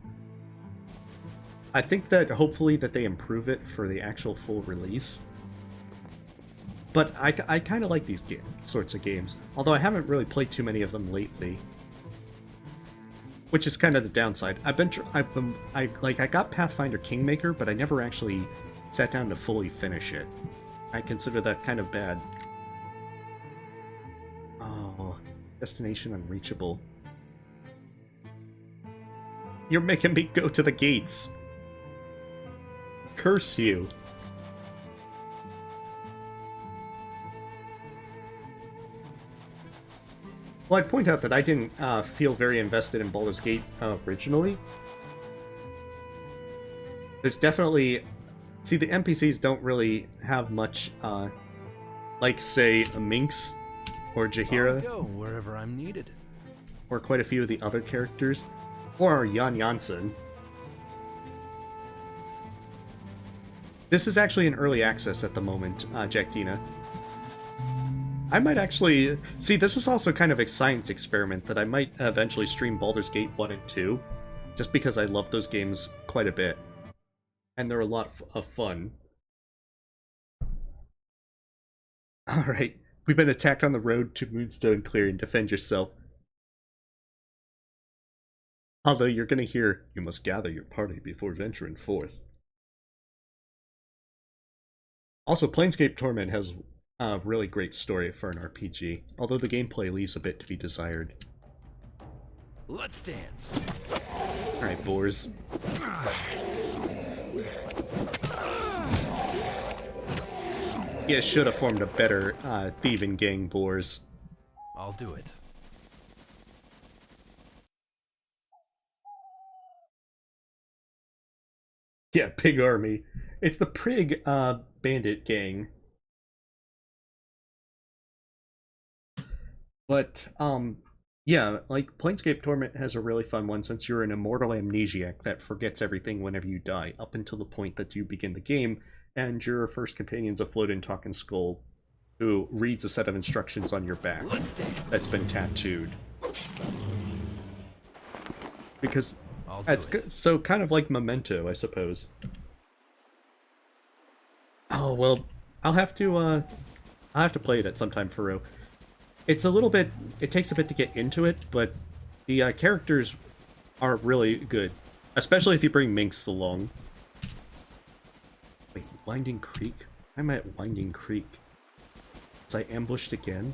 Speaker 1: I think that hopefully that they improve it for the actual full release. But I kind of like these sorts of games, although I haven't really played too many of them lately. Which is kind of the downside. I got Pathfinder Kingmaker, but I never actually sat down to fully finish it. I consider that kind of bad. Oh, destination unreachable. You're making me go to the gates. Curse you. Well, I'd point out that I didn't feel very invested in Baldur's Gate originally. There's definitely... See, the NPCs don't really have much, like, say, a Minx or Jaheira.
Speaker 8: I'll go wherever I'm needed.
Speaker 1: Or quite a few of the other characters. Or Jan Janssen. This is actually in early access at the moment, Jack Dina. I might actually... See, this is also kind of a science experiment that I might eventually stream Baldur's Gate 1 and 2, just because I love those games quite a bit. And they're a lot of fun. Alright, we've been attacked on the road to Moonstone Clearing. Defend yourself. Although you're gonna hear, you must gather your party before venturing forth. Also, Planescape Torment has a really great story for an RPG, although the gameplay leaves a bit to be desired.
Speaker 8: Let's dance.
Speaker 1: Alright, boars. You should have formed a better thieving gang, boars.
Speaker 8: I'll do it.
Speaker 1: Yeah, pig army. It's the prig bandit gang. But, yeah, like, Planescape Torment has a really fun one since you're an immortal amnesiac that forgets everything whenever you die, up until the point that you begin the game, and your first companion's a floating talking skull who reads a set of instructions on your back that's been tattooed. Because that's so kind of like Memento, I suppose. Oh, well, I'll have to play it at some time for real. It's a little bit, it takes a bit to get into it, but the characters are really good. Especially if you bring Minx along. Wait, Winding Creek? I'm at Winding Creek. Was I ambushed again?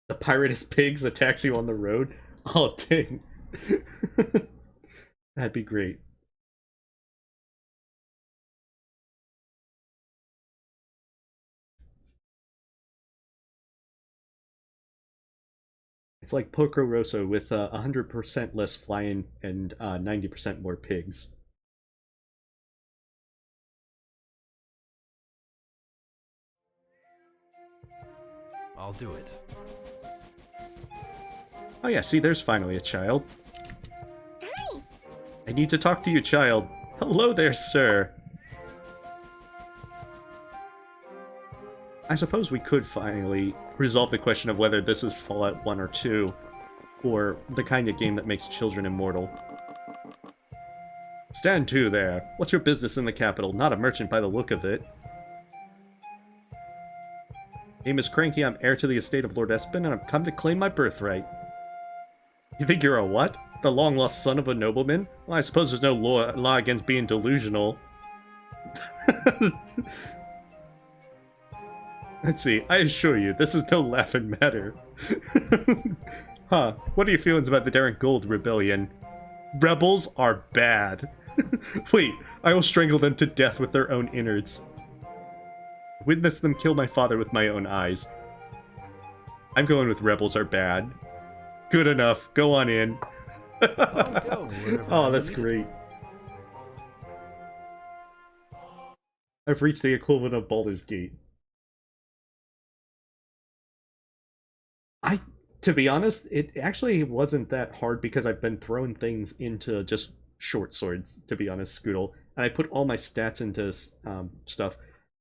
Speaker 1: The piratous pigs attacks you on the road? Oh, dang. That'd be great. It's like Poco Rosso with 100% less flying and 90% more pigs.
Speaker 8: I'll do it.
Speaker 1: Oh yeah, see, there's finally a child.
Speaker 9: Hi.
Speaker 1: I need to talk to you, child. Hello there, sir. I suppose we could finally resolve the question of whether this is Fallout 1 or 2, or the kind of game that makes children immortal. Stand to there. What's your business in the capital? Not a merchant by the look of it. Name is Cranky, I'm heir to the estate of Lord Espen, and I've come to claim my birthright. You think you're a what? The long-lost son of a nobleman? Well, I suppose there's no law against being delusional. Let's see, I assure you, this is no laughing matter. Huh, what are your feelings about the Darren Gold Rebellion? Rebels are bad. Wait, I will strangle them to death with their own innards. Witness them kill my father with my own eyes. I'm going with rebels are bad. Good enough, go on in. Oh, that's great. I've reached the equivalent of Baldur's Gate. To be honest, it actually wasn't that hard because I've been throwing things into just short swords, to be honest, Scoodle. And I put all my stats into stuff.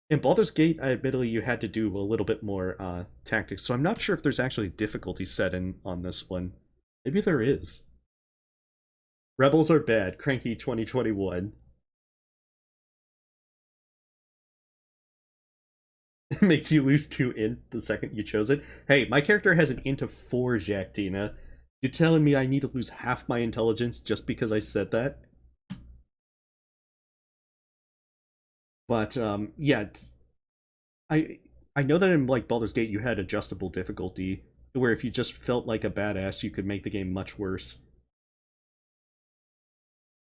Speaker 1: In Baldur's Gate, admittedly, you had to do a little bit more tactics, so I'm not sure if there's actually difficulty set in on this one. Maybe there is. Rebels are bad, Cranky 2021. It makes you lose 2 int the second you chose it. Hey, my character has an int of 4, Jack Dina. You telling me I need to lose half my intelligence just because I said that? But, yeah, I know that in, like, Baldur's Gate you had adjustable difficulty, where if you just felt like a badass, you could make the game much worse.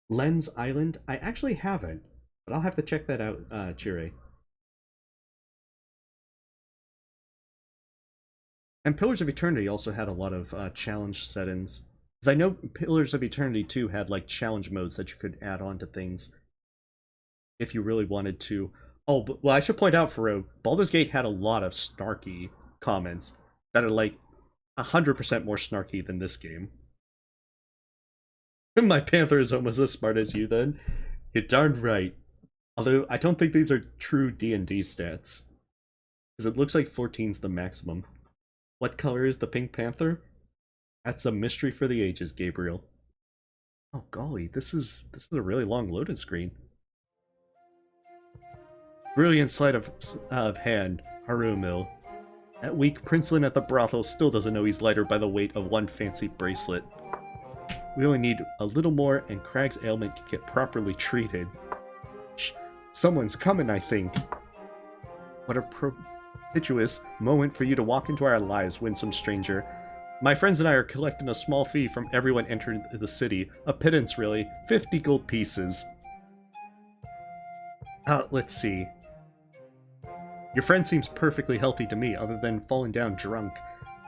Speaker 1: Lens Island? I actually haven't, but I'll have to check that out, Chire. And Pillars of Eternity also had a lot of challenge settings. Because I know Pillars of Eternity 2 had like challenge modes that you could add on to things if you really wanted to. Oh, but, well, I should point out, Faro, Baldur's Gate had a lot of snarky comments that are like 100% more snarky than this game. My panther is almost as smart as you then. You're darn right. Although, I don't think these are true D&D stats. Because it looks like 14's the maximum. What color is the pink panther? That's a mystery for the ages, Gabriel. Oh golly, this is a really long loading screen. Brilliant sleight of hand, Harumil. That weak princeling at the brothel still doesn't know he's lighter by the weight of one fancy bracelet. We only need a little more and Crag's ailment can get properly treated. Shh, someone's coming, I think. What a propitious moment for you to walk into our lives, winsome stranger. My friends and I are collecting a small fee from everyone entering the city. A pittance, really. 50 gold pieces. Let's see. Your friend seems perfectly healthy to me, other than falling down drunk.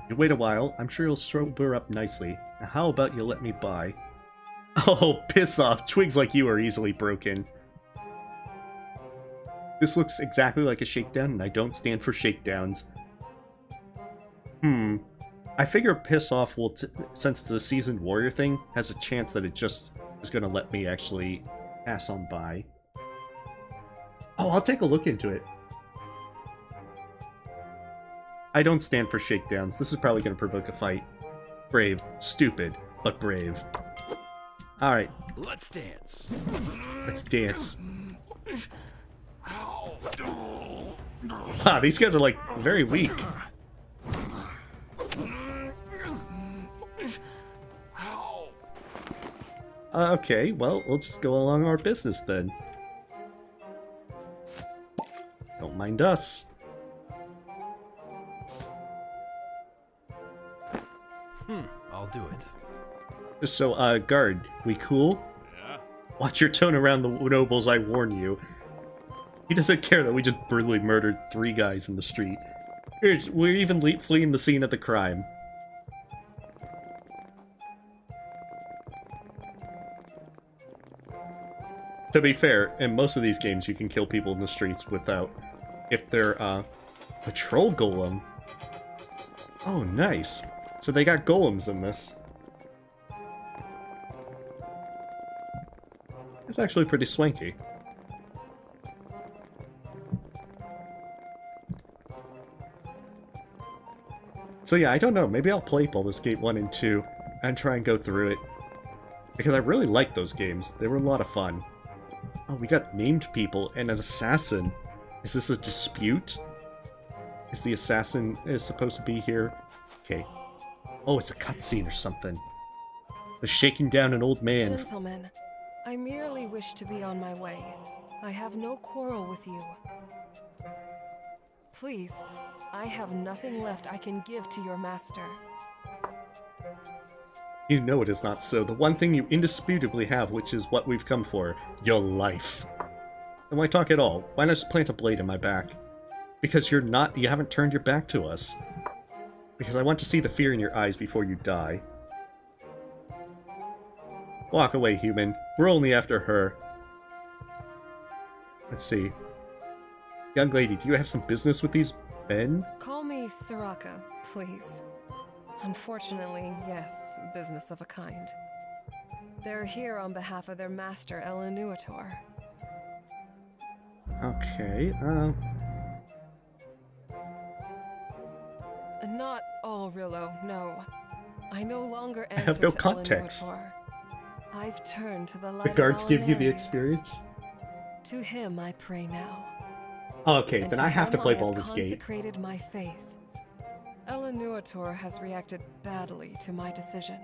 Speaker 1: You wait a while, I'm sure he'll sober up nicely. Now how about you let me by? Oh, piss off. Twigs like you are easily broken. This looks exactly like a shakedown, and I don't stand for shakedowns. I figure piss off will, since it's a seasoned warrior thing, has a chance that it just is gonna let me actually pass on by. Oh, I'll take a look into it. I don't stand for shakedowns. This is probably going to provoke a fight. Brave. Stupid, but brave. Alright.
Speaker 7: Let's dance.
Speaker 1: Let's dance. Ah, these guys are like very weak. Okay, well, we'll just go along our business then. Don't mind us.
Speaker 8: I'll do it.
Speaker 1: So, guard, we cool?
Speaker 7: Yeah.
Speaker 1: Watch your tone around the nobles, I warn you. He doesn't care that we just brutally murdered 3 guys in the street. We're even fleeing the scene of the crime. To be fair, in most of these games you can kill people in the streets without... If they're, a troll golem. Oh, nice. So they got golems in this. It's actually pretty swanky. So yeah, I don't know. Maybe I'll play Baldur's Gate 1 and 2 and try and go through it. Because I really like those games. They were a lot of fun. Oh, we got named people and an assassin. Is this a dispute? Is the assassin supposed to be here? Okay. Oh, it's a cutscene or something. They're shaking down an old man.
Speaker 5: Gentlemen, I merely wish to be on my way. I have no quarrel with you. Please, I have nothing left I can give to your master.
Speaker 1: You know it is not so. The one thing you indisputably have, which is what we've come for, your life. Then why talk at all? Why not just plant a blade in my back? Because you haven't turned your back to us. Because I want to see the fear in your eyes before you die. Walk away, human. We're only after her. Let's see. Young lady, do you have some business with these men?
Speaker 5: Call me Soraka, please. Unfortunately, yes, business of a kind. They're here on behalf of their master, Elanuator.
Speaker 1: Okay,
Speaker 5: Not all Rillo, no. I no longer answer
Speaker 1: I have no
Speaker 5: to
Speaker 1: context.
Speaker 5: Elanuator. I've turned to the light
Speaker 1: The
Speaker 5: of
Speaker 1: guards give you the
Speaker 5: Alinarius.
Speaker 1: experience?
Speaker 5: To him I pray now.
Speaker 1: Okay,
Speaker 5: And
Speaker 1: then I have to
Speaker 5: him
Speaker 1: play
Speaker 5: I
Speaker 1: Baldur's Gate.
Speaker 5: consecrated my faith. Elanuator has reacted badly to my decision.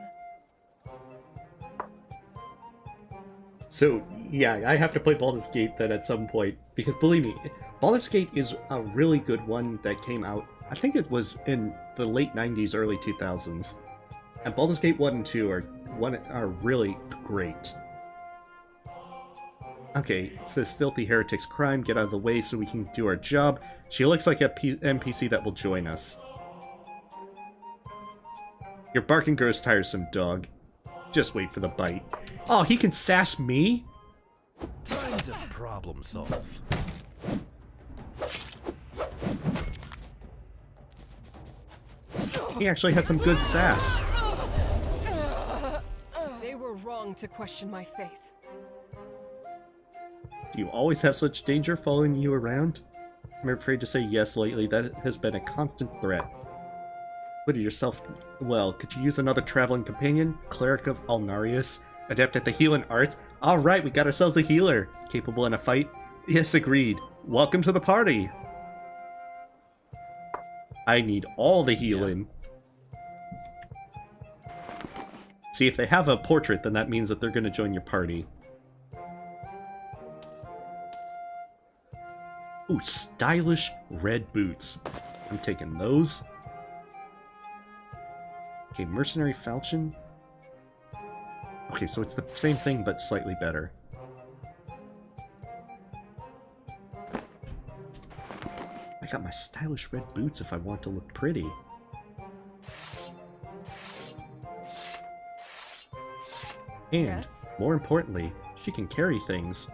Speaker 1: So, yeah, I have to play Baldur's Gate then at some point, because believe me, Baldur's Gate is a really good one that came out, I think it was in the late 90s, early 2000s. And Baldur's Gate 1 and 2 are really great. Okay, this filthy heretic's crime, get out of the way so we can do our job. She looks like a NPC that will join us. Your barking grows tiresome, dog. Just wait for the bite. Oh, he can sass me?
Speaker 8: Time to problem solve.
Speaker 1: He actually had some good sass.
Speaker 5: They were wrong to question my faith.
Speaker 1: Do you always have such danger following you around? I'm afraid to say yes lately. That has been a constant threat. Put yourself... Well, could you use another traveling companion? Cleric of Alnarius? Adept at the healing arts? Alright, we got ourselves a healer. Capable in a fight? Yes, agreed. Welcome to the party. I need all the healing. See, if they have a portrait, then that means that they're going to join your party. Ooh, stylish red boots. I'm taking those. Okay, Mercenary Falchion. Okay, so it's the same thing, but slightly better. I got my stylish red boots if I want to look pretty. And,
Speaker 5: Yes?
Speaker 1: more importantly, she can carry things.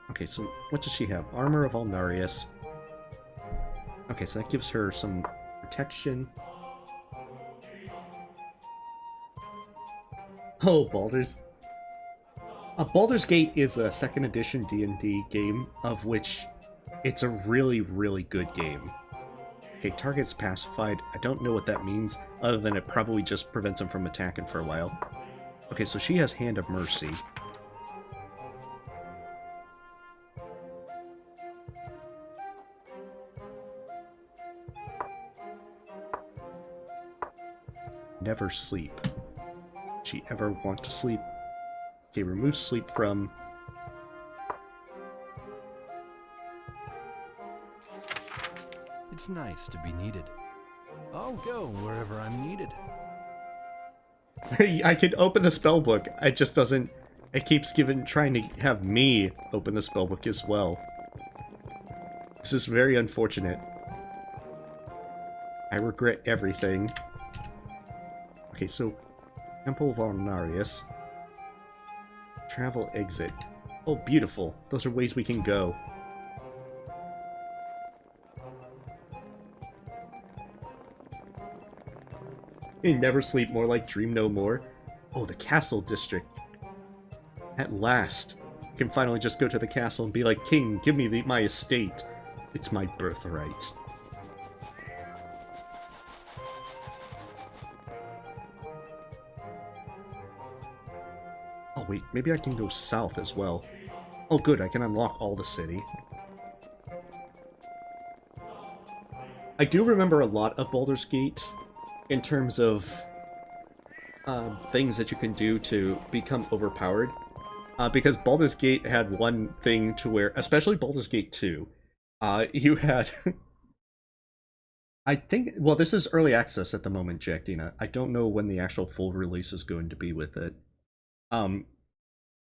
Speaker 1: Okay, so what does she have? Armor of Alnarius. Okay, so that gives her some protection. Oh, Baldur's. Baldur's Gate is a 2nd edition D&D game, of which it's a really, really good game. Okay, target's pacified. I don't know what that means, other than it probably just prevents him from attacking for a while. Okay, so she has Hand of Mercy. Never sleep. She ever want to sleep? Okay, remove sleep from...
Speaker 8: It's nice to be needed. I'll go wherever I'm needed.
Speaker 1: I can open the spellbook. It just doesn't... It keeps trying to have me open the spellbook as well. This is very unfortunate. I regret everything. Okay, so... Temple of Alnarius. Travel exit. Oh, beautiful. Those are ways we can go. You never sleep, more like dream no more. Oh, the castle district. At last. I can finally just go to the castle and be like, King, give me my estate. It's my birthright. Oh wait, maybe I can go south as well. Oh good, I can unlock all the city. I do remember a lot of Baldur's Gate in terms of things that you can do to become overpowered. Because Baldur's Gate had one thing to where, especially Baldur's Gate 2, you had... I think, well, this is early access at the moment, Jack Dina. I don't know when the actual full release is going to be with it.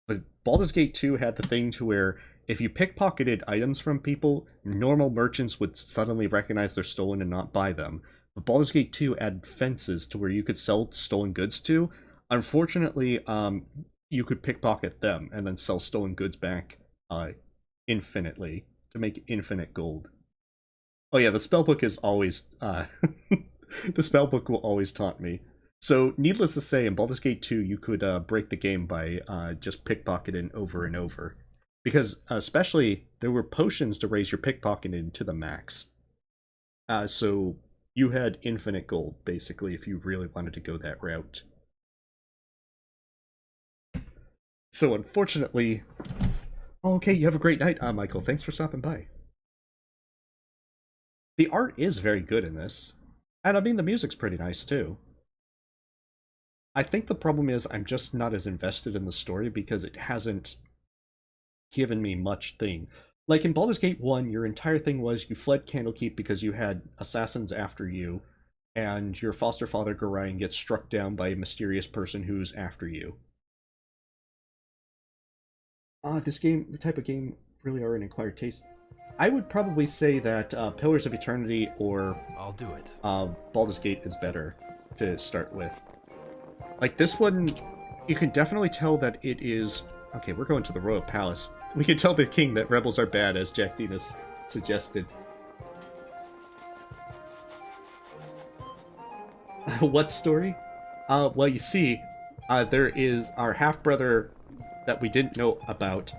Speaker 1: But Baldur's Gate 2 had the thing to where if you pickpocketed items from people, normal merchants would suddenly recognize they're stolen and not buy them. But Baldur's Gate 2 added fences to where you could sell stolen goods to. Unfortunately, you could pickpocket them and then sell stolen goods back infinitely to make infinite gold. Oh yeah, the spellbook is always... the spellbook will always taunt me. So, needless to say, in Baldur's Gate 2, you could break the game by just pickpocketing over and over. Because, especially, there were potions to raise your pickpocketing to the max. So, you had infinite gold, basically, if you really wanted to go that route. So, unfortunately... Oh, okay, you have a great night, Michael. Thanks for stopping by. The art is very good in this. And, I mean, the music's pretty nice, too. I think the problem is I'm just not as invested in the story because it hasn't given me much thing. Like in Baldur's Gate 1, your entire thing was you fled Candlekeep because you had assassins after you, and your foster father Gorion gets struck down by a mysterious person who's after you. This game, the type of game, really are an acquired taste. I would probably say that Pillars of Eternity or
Speaker 8: I'll do it.
Speaker 1: Baldur's Gate is better. to start with. Like, this one, you can definitely tell that it is... Okay, we're going to the Royal Palace. We can tell the king that rebels are bad, as Jack Dinas suggested. What story? Well, you see, there is our half-brother that we didn't know about,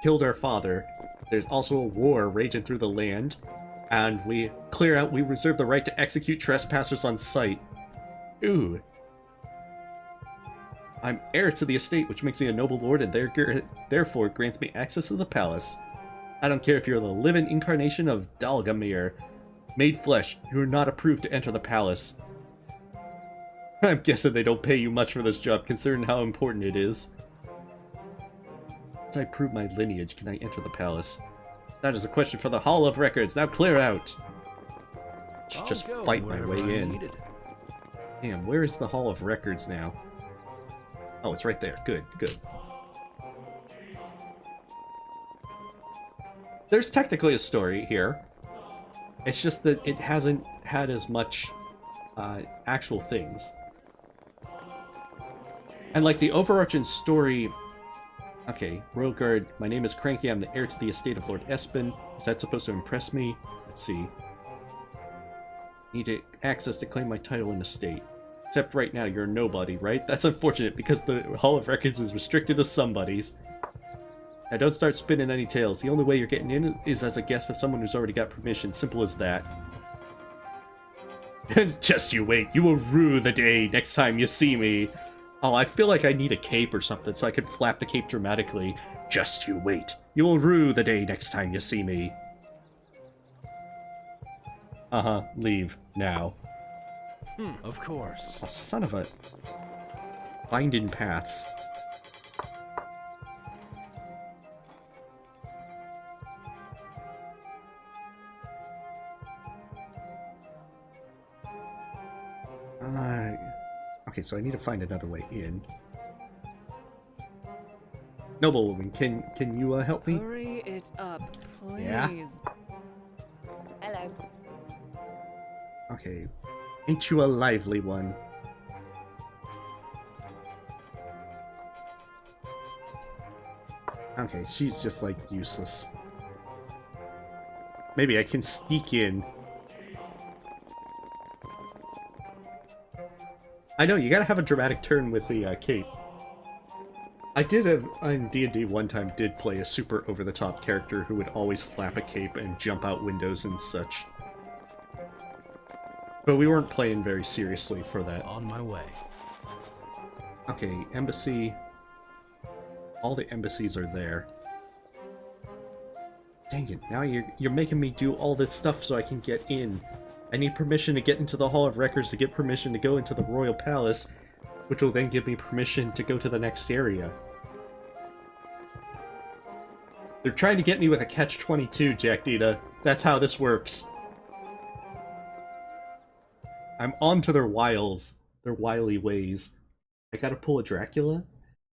Speaker 1: killed our father. There's also a war raging through the land, and we reserve the right to execute trespassers on sight. Ooh. I'm heir to the estate, which makes me a noble lord, and therefore grants me access to the palace. I don't care if you're the living incarnation of Dalgamir. Made flesh, you are not approved to enter the palace. I'm guessing they don't pay you much for this job, considering how important it is. Once I prove my lineage, can I enter the palace? That is a question for the Hall of Records. Now clear out! Should just fight my way in. Damn, where is the Hall of Records now? Oh, it's right there. Good, good. There's technically a story here. It's just that it hasn't had as much actual things. And like the overarching story... Okay, Royal Guard, my name is Cranky, I'm the heir to the estate of Lord Espen. Is that supposed to impress me? Let's see. Need access to claim my title and estate. Except right now, you're a nobody, right? That's unfortunate, because the Hall of Records is restricted to somebodies. Now don't start spinning any tales. The only way you're getting in is as a guest of someone who's already got permission. Simple as that. Just you wait. You will rue the day next time you see me. Oh, I feel like I need a cape or something so I could flap the cape dramatically. Just you wait. You will rue the day next time you see me. Uh-huh. Leave. Now.
Speaker 8: Of course.
Speaker 1: Oh, son of a... Binding paths. Okay, so I need to find another way in. Noblewoman, can you help me?
Speaker 5: Hurry it up, please.
Speaker 1: Yeah?
Speaker 5: Hello.
Speaker 1: Okay. Ain't you a lively one? Okay, she's just like useless. Maybe I can sneak in. I know, you gotta have a dramatic turn with the cape. I did have, in D&D one time, did play a super over-the-top character who would always flap a cape and jump out windows and such. But we weren't playing very seriously for that.
Speaker 8: On my way.
Speaker 1: Okay, embassy. All the embassies are there. Dang it, now you're making me do all this stuff so I can get in. I need permission to get into the Hall of Records to get permission to go into the Royal Palace, which will then give me permission to go to the next area. They're trying to get me with a catch-22, Jack Dita. That's how this works. I'm on to their wiles, their wily ways. I gotta pull a Dracula?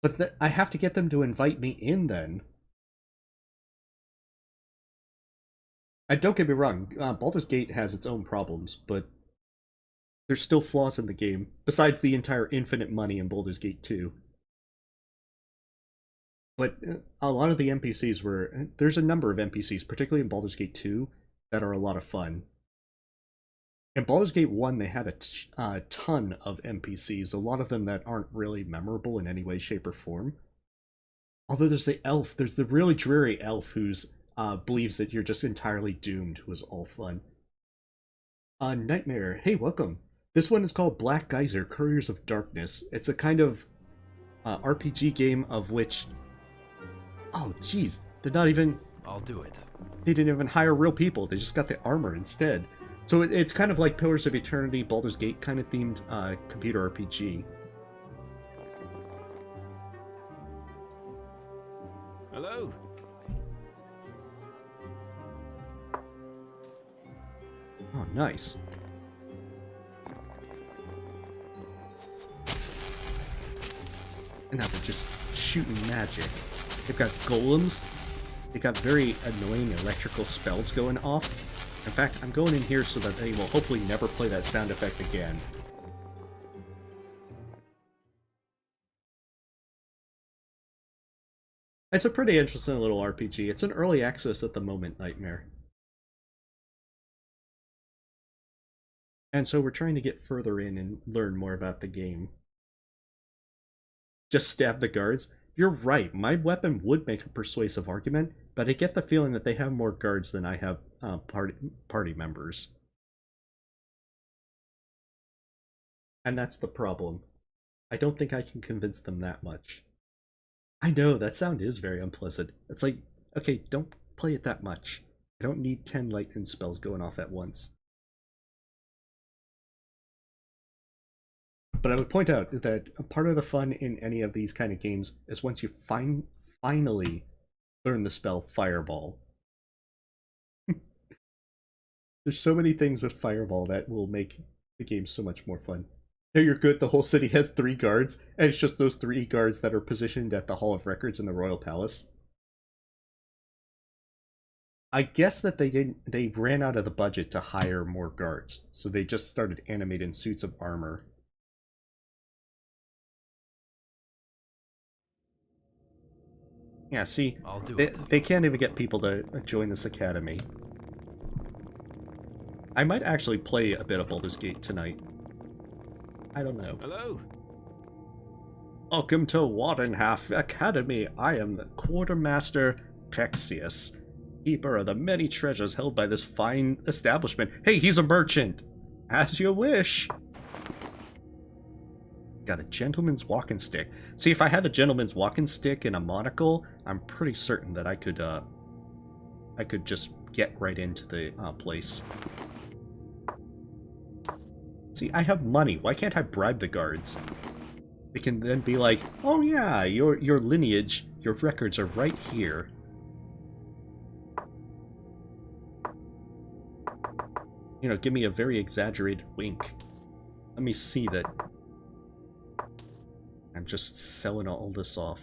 Speaker 1: But I have to get them to invite me in, then. And don't get me wrong, Baldur's Gate has its own problems, but there's still flaws in the game, besides the entire infinite money in Baldur's Gate 2. But a lot of the NPCs were... There's a number of NPCs, particularly in Baldur's Gate 2, that are a lot of fun. In Baldur's Gate 1, they had a ton of NPCs, a lot of them that aren't really memorable in any way, shape, or form. Although there's the elf, there's the really dreary elf who's believes that you're just entirely doomed, was all fun. Nightmare, hey, welcome. This one is called Black Geyser, Couriers of Darkness. It's a kind of RPG game of which... Oh, jeez, they're not even...
Speaker 8: I'll do it.
Speaker 1: They didn't even hire real people, they just got the armor instead. So it's kind of like Pillars of Eternity, Baldur's Gate kind of themed computer RPG.
Speaker 8: Hello?
Speaker 1: Oh, nice. And now they're just shooting magic. They've got golems. They've got very annoying electrical spells going off. In fact, I'm going in here so that they will hopefully never play that sound effect again. It's a pretty interesting little RPG. It's an early access at the moment, Nightmare. And so we're trying to get further in and learn more about the game. Just stab the guards? You're right, my weapon would make a persuasive argument, but I get the feeling that they have more guards than I have party members. And that's the problem. I don't think I can convince them that much. I know, that sound is very unpleasant. It's like, okay, don't play it that much. I don't need 10 lightning spells going off at once. But I would point out that a part of the fun in any of these kind of games is once you finally learn the spell Fireball. There's so many things with Fireball that will make the game so much more fun. Now you're good, the whole city has 3 guards, and it's just those 3 guards that are positioned at the Hall of Records in the Royal Palace. I guess that they ran out of the budget to hire more guards, so they just started animating suits of armor. Yeah, see, they can't even get people to join this academy. I might actually play a bit of Baldur's Gate tonight. I don't know.
Speaker 8: Hello?
Speaker 1: Welcome to Wardenhalf Academy. I am the Quartermaster Pexius, keeper of the many treasures held by this fine establishment. Hey, he's a merchant! As you wish! Got a gentleman's walking stick. See, if I had a gentleman's walking stick and a monocle, I'm pretty certain that I could just get right into the place. See, I have money. Why can't I bribe the guards? They can then be like, oh yeah, your lineage, your records are right here. You know, give me a very exaggerated wink. Let me see that I'm just selling all this off.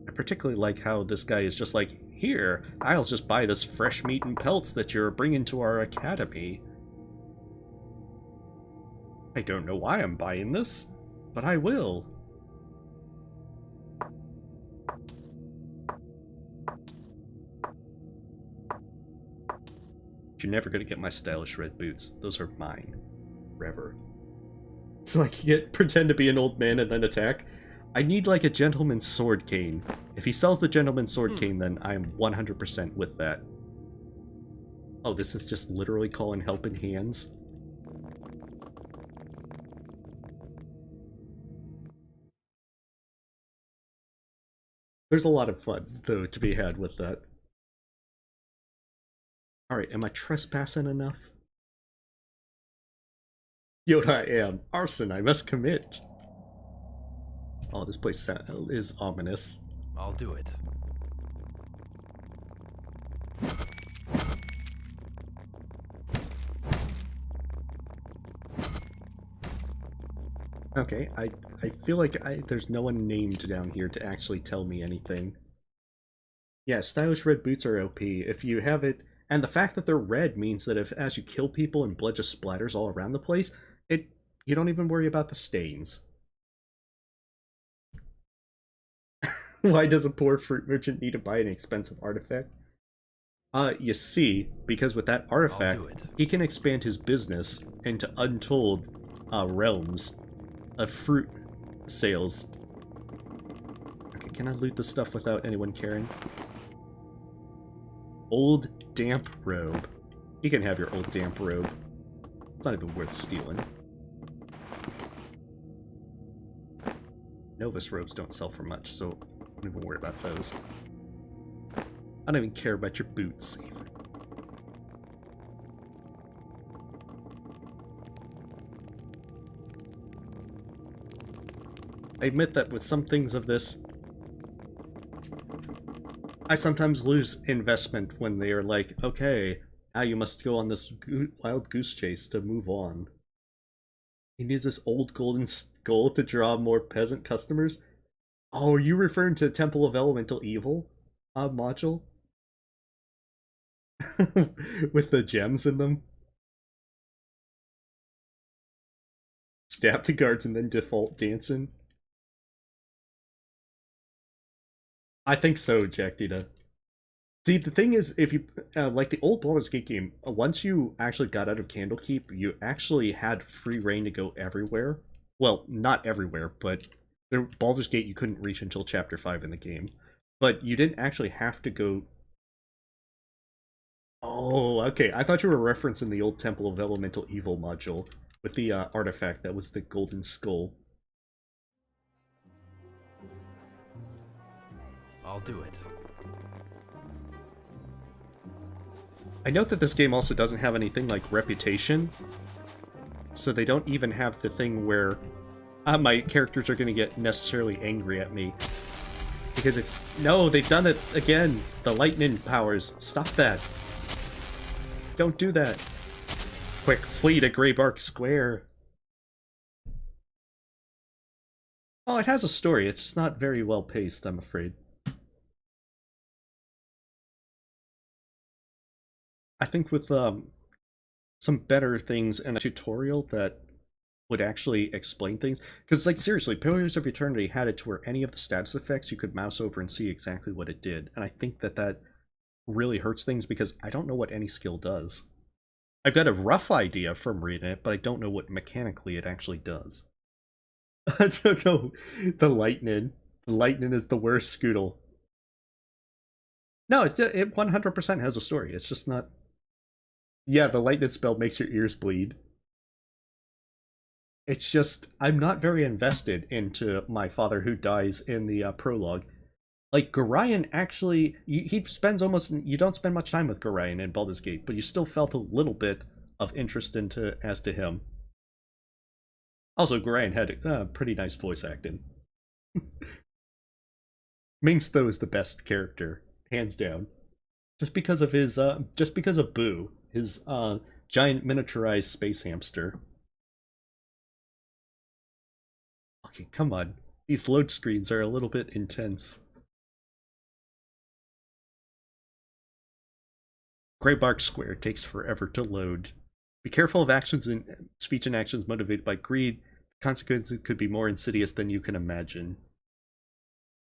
Speaker 1: I particularly like how this guy is just like, here, I'll just buy this fresh meat and pelts that you're bringing to our academy. I don't know why I'm buying this, but I will. You're never gonna get my stylish red boots. Those are mine. Forever. So I can pretend to be an old man and then attack? I need like a gentleman's sword cane. If he sells the gentleman's sword cane, then I am 100% with that. Oh, this is just literally calling helping hands? There's a lot of fun, though, to be had with that. Alright, am I trespassing enough? Yoda, I am. Arson, I must commit. Oh, this place is ominous.
Speaker 8: I'll do it.
Speaker 1: Okay, I feel like there's no one named down here to actually tell me anything. Yeah, stylish red boots are OP. If you have it, and the fact that they're red means that if as you kill people and blood just splatters all around the place, you don't even worry about the stains. Why does a poor fruit merchant need to buy an expensive artifact? You see, because with that artifact, he can expand his business into untold realms of fruit sales. Okay, can I loot the stuff without anyone caring? Old damp robe. You can have your old damp robe. It's not even worth stealing. Novus robes don't sell for much, so don't even worry about those. I don't even care about your boots. I admit that with some things of this, I sometimes lose investment when they are like, okay, now you must go on this wild goose chase to move on. He needs this old golden skull to draw more peasant customers? Oh, are you referring to Temple of Elemental Evil module? With the gems in them? Stab the guards and then default dancing? I think so, Jack Dita. See, the thing is, if you, like the old Baldur's Gate game, once you actually got out of Candlekeep, you actually had free reign to go everywhere. Well, not everywhere, but Baldur's Gate you couldn't reach until Chapter 5 in the game. But you didn't actually have to go... Oh, okay, I thought you were referencing the old Temple of Elemental Evil module, with the artifact that was the Golden Skull.
Speaker 8: I'll do it.
Speaker 1: I note that this game also doesn't have anything like reputation, so they don't even have the thing where my characters are going to get necessarily angry at me. Because if... No, they've done it again! The lightning powers. Stop that. Don't do that. Quick, flee to Greybark Square. Oh, it has a story. It's just not very well paced, I'm afraid. I think with some better things and a tutorial that would actually explain things. Because, like, seriously, Pillars of Eternity had it to where any of the status effects you could mouse over and see exactly what it did. And I think that that really hurts things because I don't know what any skill does. I've got a rough idea from reading it, but I don't know what mechanically it actually does. I don't know. The lightning. The lightning is the worst Scoodle. No, it 100% has a story. It's just not... Yeah, the lightning spell makes your ears bleed. It's just, I'm not very invested into my father who dies in the prologue. Like, Gorion actually, he spends almost, you don't spend much time with Gorion in Baldur's Gate, but you still felt a little bit of interest as to him. Also, Gorion had pretty nice voice acting. Minx, though, is the best character, hands down. Just because of his, just because of Boo, his giant miniaturized space hamster. Okay, come on. These load screens are a little bit intense. Greybark Square takes forever to load. Be careful of actions and speech and actions motivated by greed. Consequences could be more insidious than you can imagine.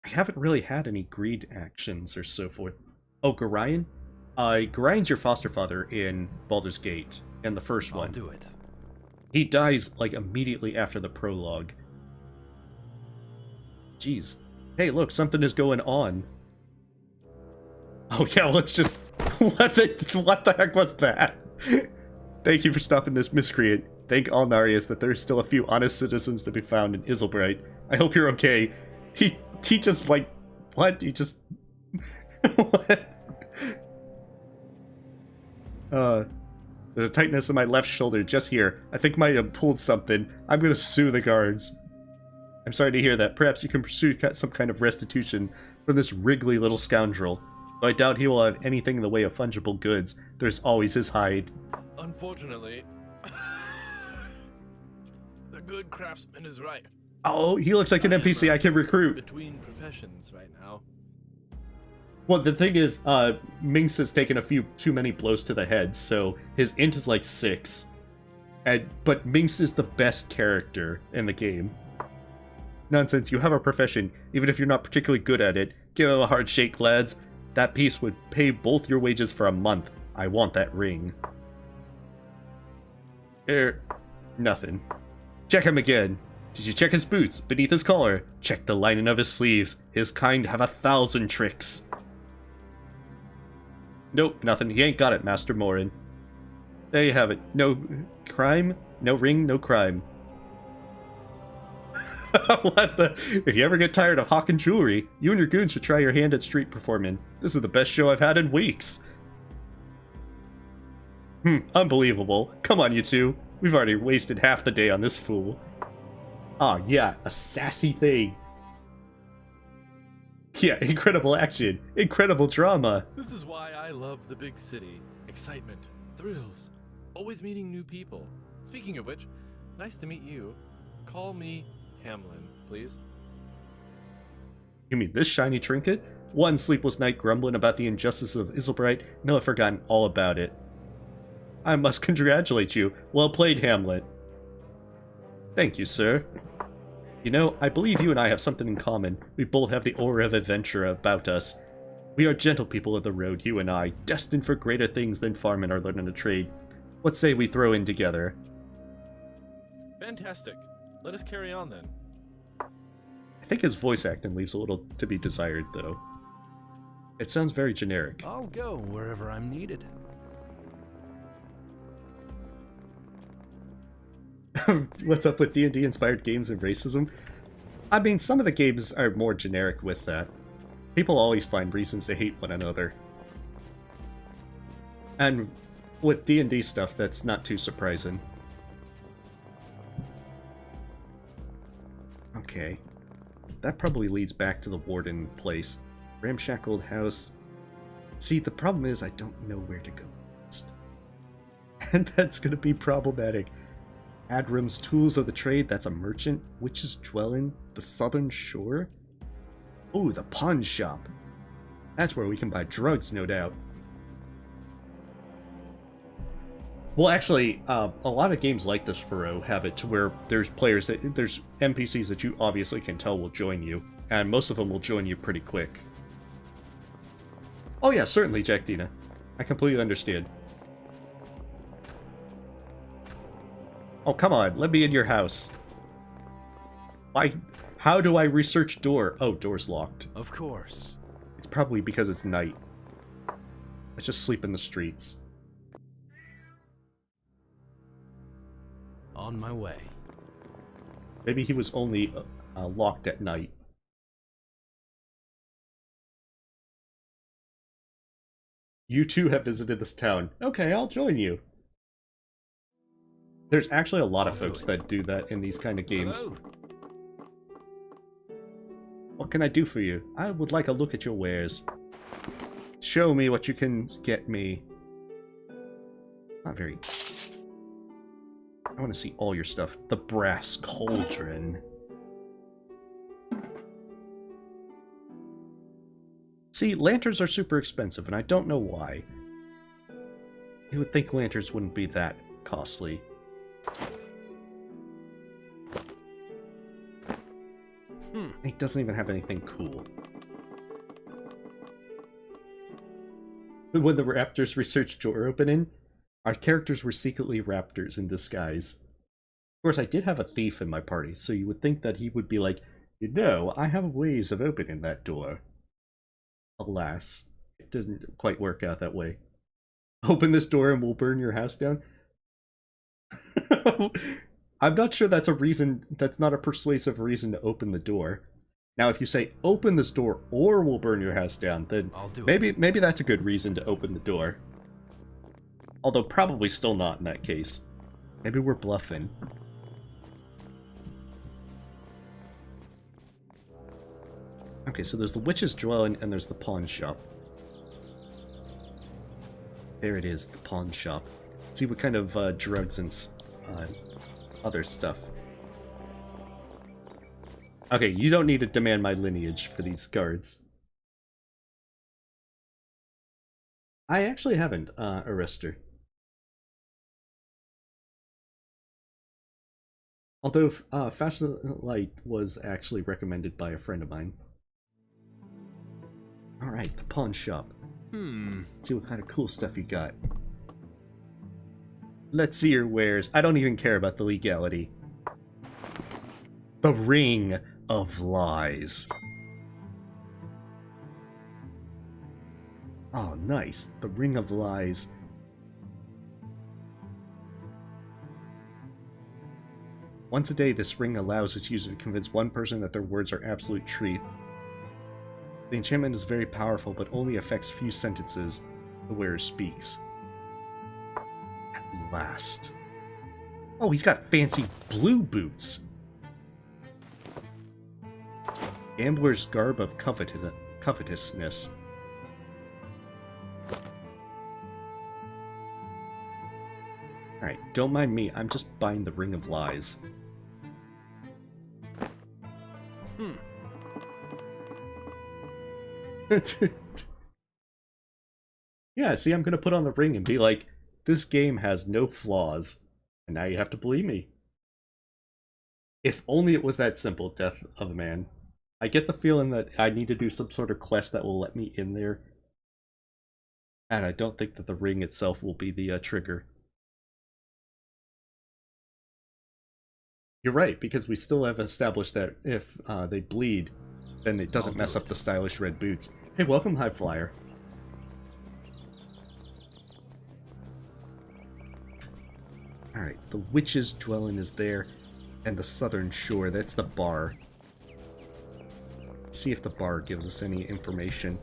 Speaker 1: I haven't really had any greed actions or so forth. Oh, Gorion? Gorion's your foster father in Baldur's Gate, and the first one.
Speaker 8: I'll do it.
Speaker 1: He dies, like, immediately after the prologue. Jeez. Hey, look, something is going on. Oh yeah, let's just... what the heck was that? Thank you for stopping this miscreant. Thank Alnarius that there's still a few honest citizens to be found in Isilbright. I hope you're okay. He just, like... What? He just... what? There's a tightness in my left shoulder, just here. I think I might have pulled something. I'm gonna sue the guards. I'm sorry to hear that. Perhaps you can pursue some kind of restitution from this wriggly little scoundrel. Though I doubt he will have anything in the way of fungible goods. There's always his hide.
Speaker 12: Unfortunately, the good craftsman is right.
Speaker 1: Oh, he looks like an NPC I can recruit.
Speaker 12: Between professions right now.
Speaker 1: Well, the thing is, Minx has taken a few too many blows to the head, so his int is like 6. But Minx is the best character in the game. Nonsense, you have a profession, even if you're not particularly good at it. Give him a hard shake, lads. That piece would pay both your wages for a month. I want that ring. Nothing. Check him again. Did you check his boots? Beneath his collar? Check the lining of his sleeves. His kind have 1,000 tricks. Nope, nothing. He ain't got it, Master Morin. There you have it. No crime, no ring, no crime. What the? If you ever get tired of hawking jewelry, you and your goons should try your hand at street performing. This is the best show I've had in weeks. Unbelievable. Come on, you two. We've already wasted half the day on this fool. Oh, yeah, a sassy thing. Yeah, incredible action. Incredible drama.
Speaker 12: This is why I love the big city. Excitement, thrills, always meeting new people. Speaking of which, nice to meet you. Call me Hamlin, please.
Speaker 1: You mean this shiny trinket? One sleepless night grumbling about the injustice of Isilbright, now I've forgotten all about it. I must congratulate you. Well played, Hamlet. Thank you, sir. You know, I believe you and I have something in common. We both have the aura of adventure about us. We are gentle people of the road, you and I, destined for greater things than farming or learning a trade. What say we throw in together?
Speaker 12: Fantastic. Let us carry on then.
Speaker 1: I think his voice acting leaves a little to be desired, though. It sounds very generic.
Speaker 8: I'll go wherever I'm needed.
Speaker 1: What's up with D&D inspired games and racism? I mean, some of the games are more generic with that. People always find reasons to hate one another. And with D&D stuff, that's not too surprising. Okay. That probably leads back to the warden place. Ramshackled house. See, the problem is I don't know where to go next. And that's gonna be problematic. Adram's Tools of the Trade, that's a merchant. Witch's Dwelling, the Southern Shore. Ooh, the pawn shop. That's where we can buy drugs, no doubt. Well, actually, a lot of games like this, Furrow, have it to where there's NPCs that you obviously can tell will join you, and most of them will join you pretty quick. Oh yeah, certainly, Jack Dina. I completely understand. Oh, come on, let me in your house. How do I research door? Oh, door's locked.
Speaker 8: Of course.
Speaker 1: It's probably because it's night. Let's just sleep in the streets.
Speaker 8: On my way.
Speaker 1: Maybe he was only locked at night. You too have visited this town. Okay, I'll join you. There's actually a lot of folks that do that in these kind of games.
Speaker 8: Hello.
Speaker 1: What can I do for you? I would like a look at your wares. Show me what you can get me. Not very... I want to see all your stuff. The brass cauldron. See, lanterns are super expensive, and I don't know why. You would think lanterns wouldn't be that costly. It doesn't even have anything cool. When the raptors researched door opening, our characters were secretly raptors in disguise. Of course, I did have a thief in my party, so you would think that he would be like, you know, I have ways of opening that door. Alas, it doesn't quite work out that way. Open this door and we'll burn your house down? I'm not sure that's a reason, that's not a persuasive reason to open the door. Now, if you say, open this door or we'll burn your house down, then maybe that's a good reason to open the door. Although probably still not in that case. Maybe we're bluffing. Okay, so there's the Witch's Dwelling and there's the pawn shop. There it is, the pawn shop. Let's see what kind of drugs and other stuff. Okay, you don't need to demand my lineage for these guards. I actually haven't, Arrestor. Although, Fashion Light was actually recommended by a friend of mine. Alright, the pawn shop. Let's see what kind of cool stuff you got. Let's see your wares. I don't even care about the legality. The Ring of Lies. Oh, nice. The Ring of Lies. Once a day, this ring allows its user to convince one person that their words are absolute truth. The enchantment is very powerful, but only affects few sentences the wearer speaks. At last. Oh, he's got fancy blue boots. Gambler's garb of covetousness. Alright, don't mind me, I'm just buying the Ring of Lies. Yeah, see, I'm gonna put on the ring and be like, this game has no flaws, and now you have to believe me. If only it was that simple, Death of a Man. I get the feeling that I need to do some sort of quest that will let me in there. And I don't think that the ring itself will be the trigger. You're right, because we still have established that if they bleed, then it doesn't mess up the stylish red boots. Hey, welcome, High Flyer. Alright, the witch's dwelling is there, and the southern shore, that's the bar. See if the bar gives us any information.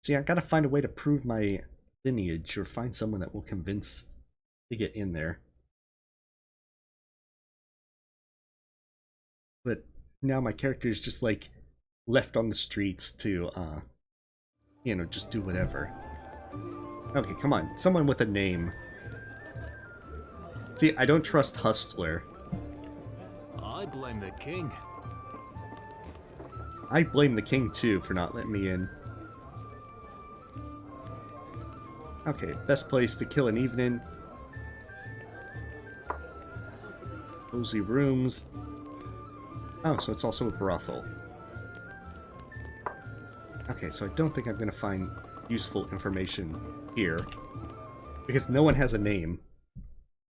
Speaker 1: See, I gotta find a way to prove my lineage, or find someone that will convince to get in there. But now my character is just like left on the streets to, you know, just do whatever. Okay, come on, someone with a name. See, I don't trust Hustler.
Speaker 7: I blame the king.
Speaker 1: I blame the king too for not letting me in. Okay, best place to kill an evening. Cozy rooms. Oh, so it's also a brothel. Okay, so I don't think I'm going to find useful information here. Because no one has a name.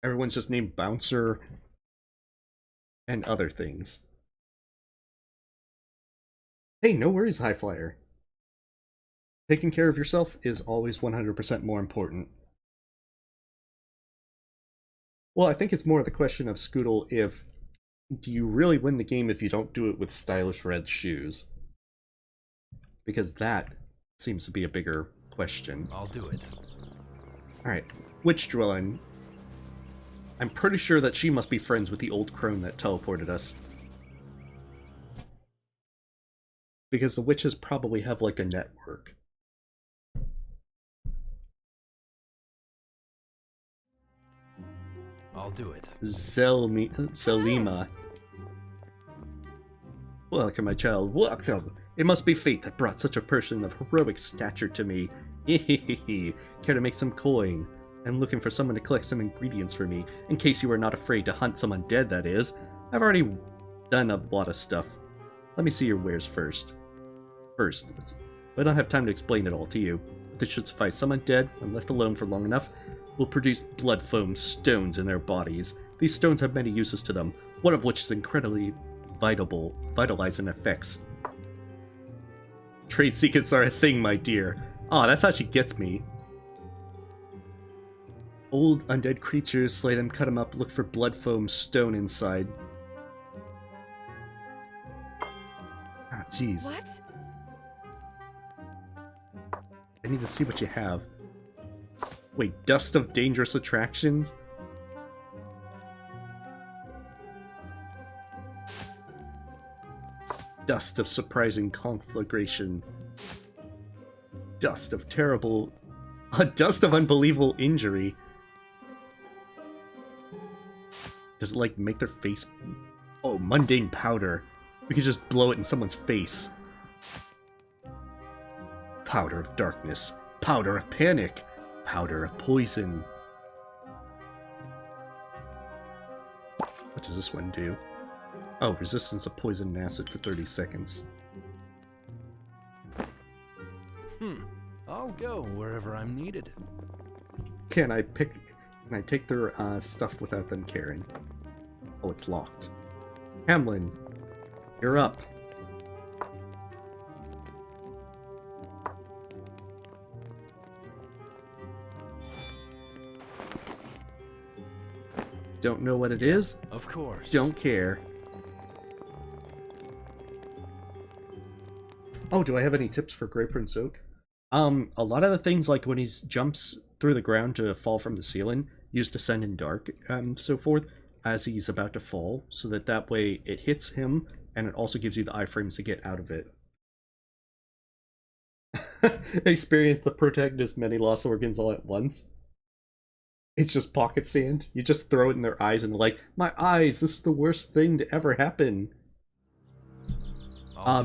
Speaker 1: Everyone's just named Bouncer and other things. Hey, no worries, High Flyer. Taking care of yourself is always 100% more important. Well, I think it's more the question of Scoodle if do you really win the game if you don't do it with stylish red shoes? Because that seems to be a bigger question.
Speaker 8: I'll do it.
Speaker 1: Alright, Witch Dwelling. I'm pretty sure that she must be friends with the old crone that teleported us. Because the witches probably have like a network.
Speaker 8: I'll do it.
Speaker 1: Zelima. Welcome, my child, welcome. It must be fate that brought such a person of heroic stature to me. Hehehe. Care to make some coin? I'm looking for someone to collect some ingredients for me, in case you are not afraid to hunt someone dead, that is. I've already done a lot of stuff. Let me see your wares first. I don't have time to explain it all to you. But this should suffice. Someone dead, when left alone for long enough, will produce blood foam stones in their bodies. These stones have many uses to them, one of which is incredibly vitalizing effects. Trade secrets are a thing, my dear. Ah, that's how she gets me. Old undead creatures, slay them, cut them up, look for blood foam stone inside. Ah, jeez.
Speaker 5: What?
Speaker 1: I need to see what you have. Wait, dust of dangerous attractions? Dust of surprising conflagration. Dust of terrible... A dust of unbelievable injury. Does it, like, make their face... Oh, mundane powder. We could just blow it in someone's face. Powder of darkness. Powder of panic. Powder of poison. What does this one do? Oh, resistance of poison and acid for 30 seconds.
Speaker 8: I'll go wherever I'm needed.
Speaker 1: Can I take their stuff without them caring? Oh, it's locked. Hamlin, you're up. Don't know what it is?
Speaker 8: Of course.
Speaker 1: Don't care. Oh, do I have any tips for Grey Prince Oak? A lot of the things, like when he jumps through the ground to fall from the ceiling, use Descend in Dark and so forth as he's about to fall, so that way it hits him, and it also gives you the iframes to get out of it. Experience the protagonist's many lost organs all at once. It's just pocket sand. You just throw it in their eyes and they're like, my eyes, this is the worst thing to ever happen.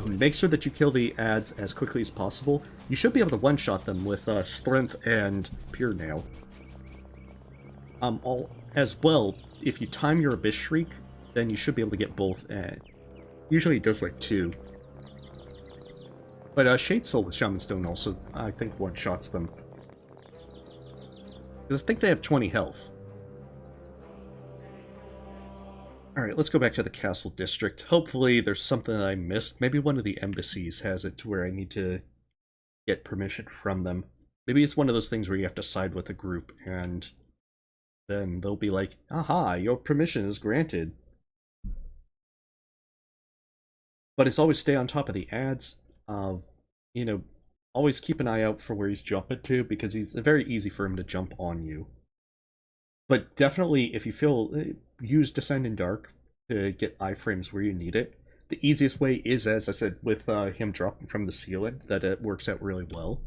Speaker 1: Make sure that you kill the ads as quickly as possible. You should be able to one-shot them with Strength and Pure Nail. As well, if you time your Abyss Shriek, then you should be able to get both. Usually it does like 2. But Shade Soul with Shaman Stone also, I think, one-shots them. Because I think they have 20 health. Alright, let's go back to the castle district. Hopefully there's something that I missed. Maybe one of the embassies has it to where I need to get permission from them. Maybe it's one of those things where you have to side with a group, and then they'll be like, aha, your permission is granted. But it's always stay on top of the ads. You know, always keep an eye out for where he's jumping to, because it's very easy for him to jump on you. But definitely, if you feel, use Descend in Dark to get iframes where you need it. The easiest way is, as I said, with him dropping from the ceiling, that it works out really well.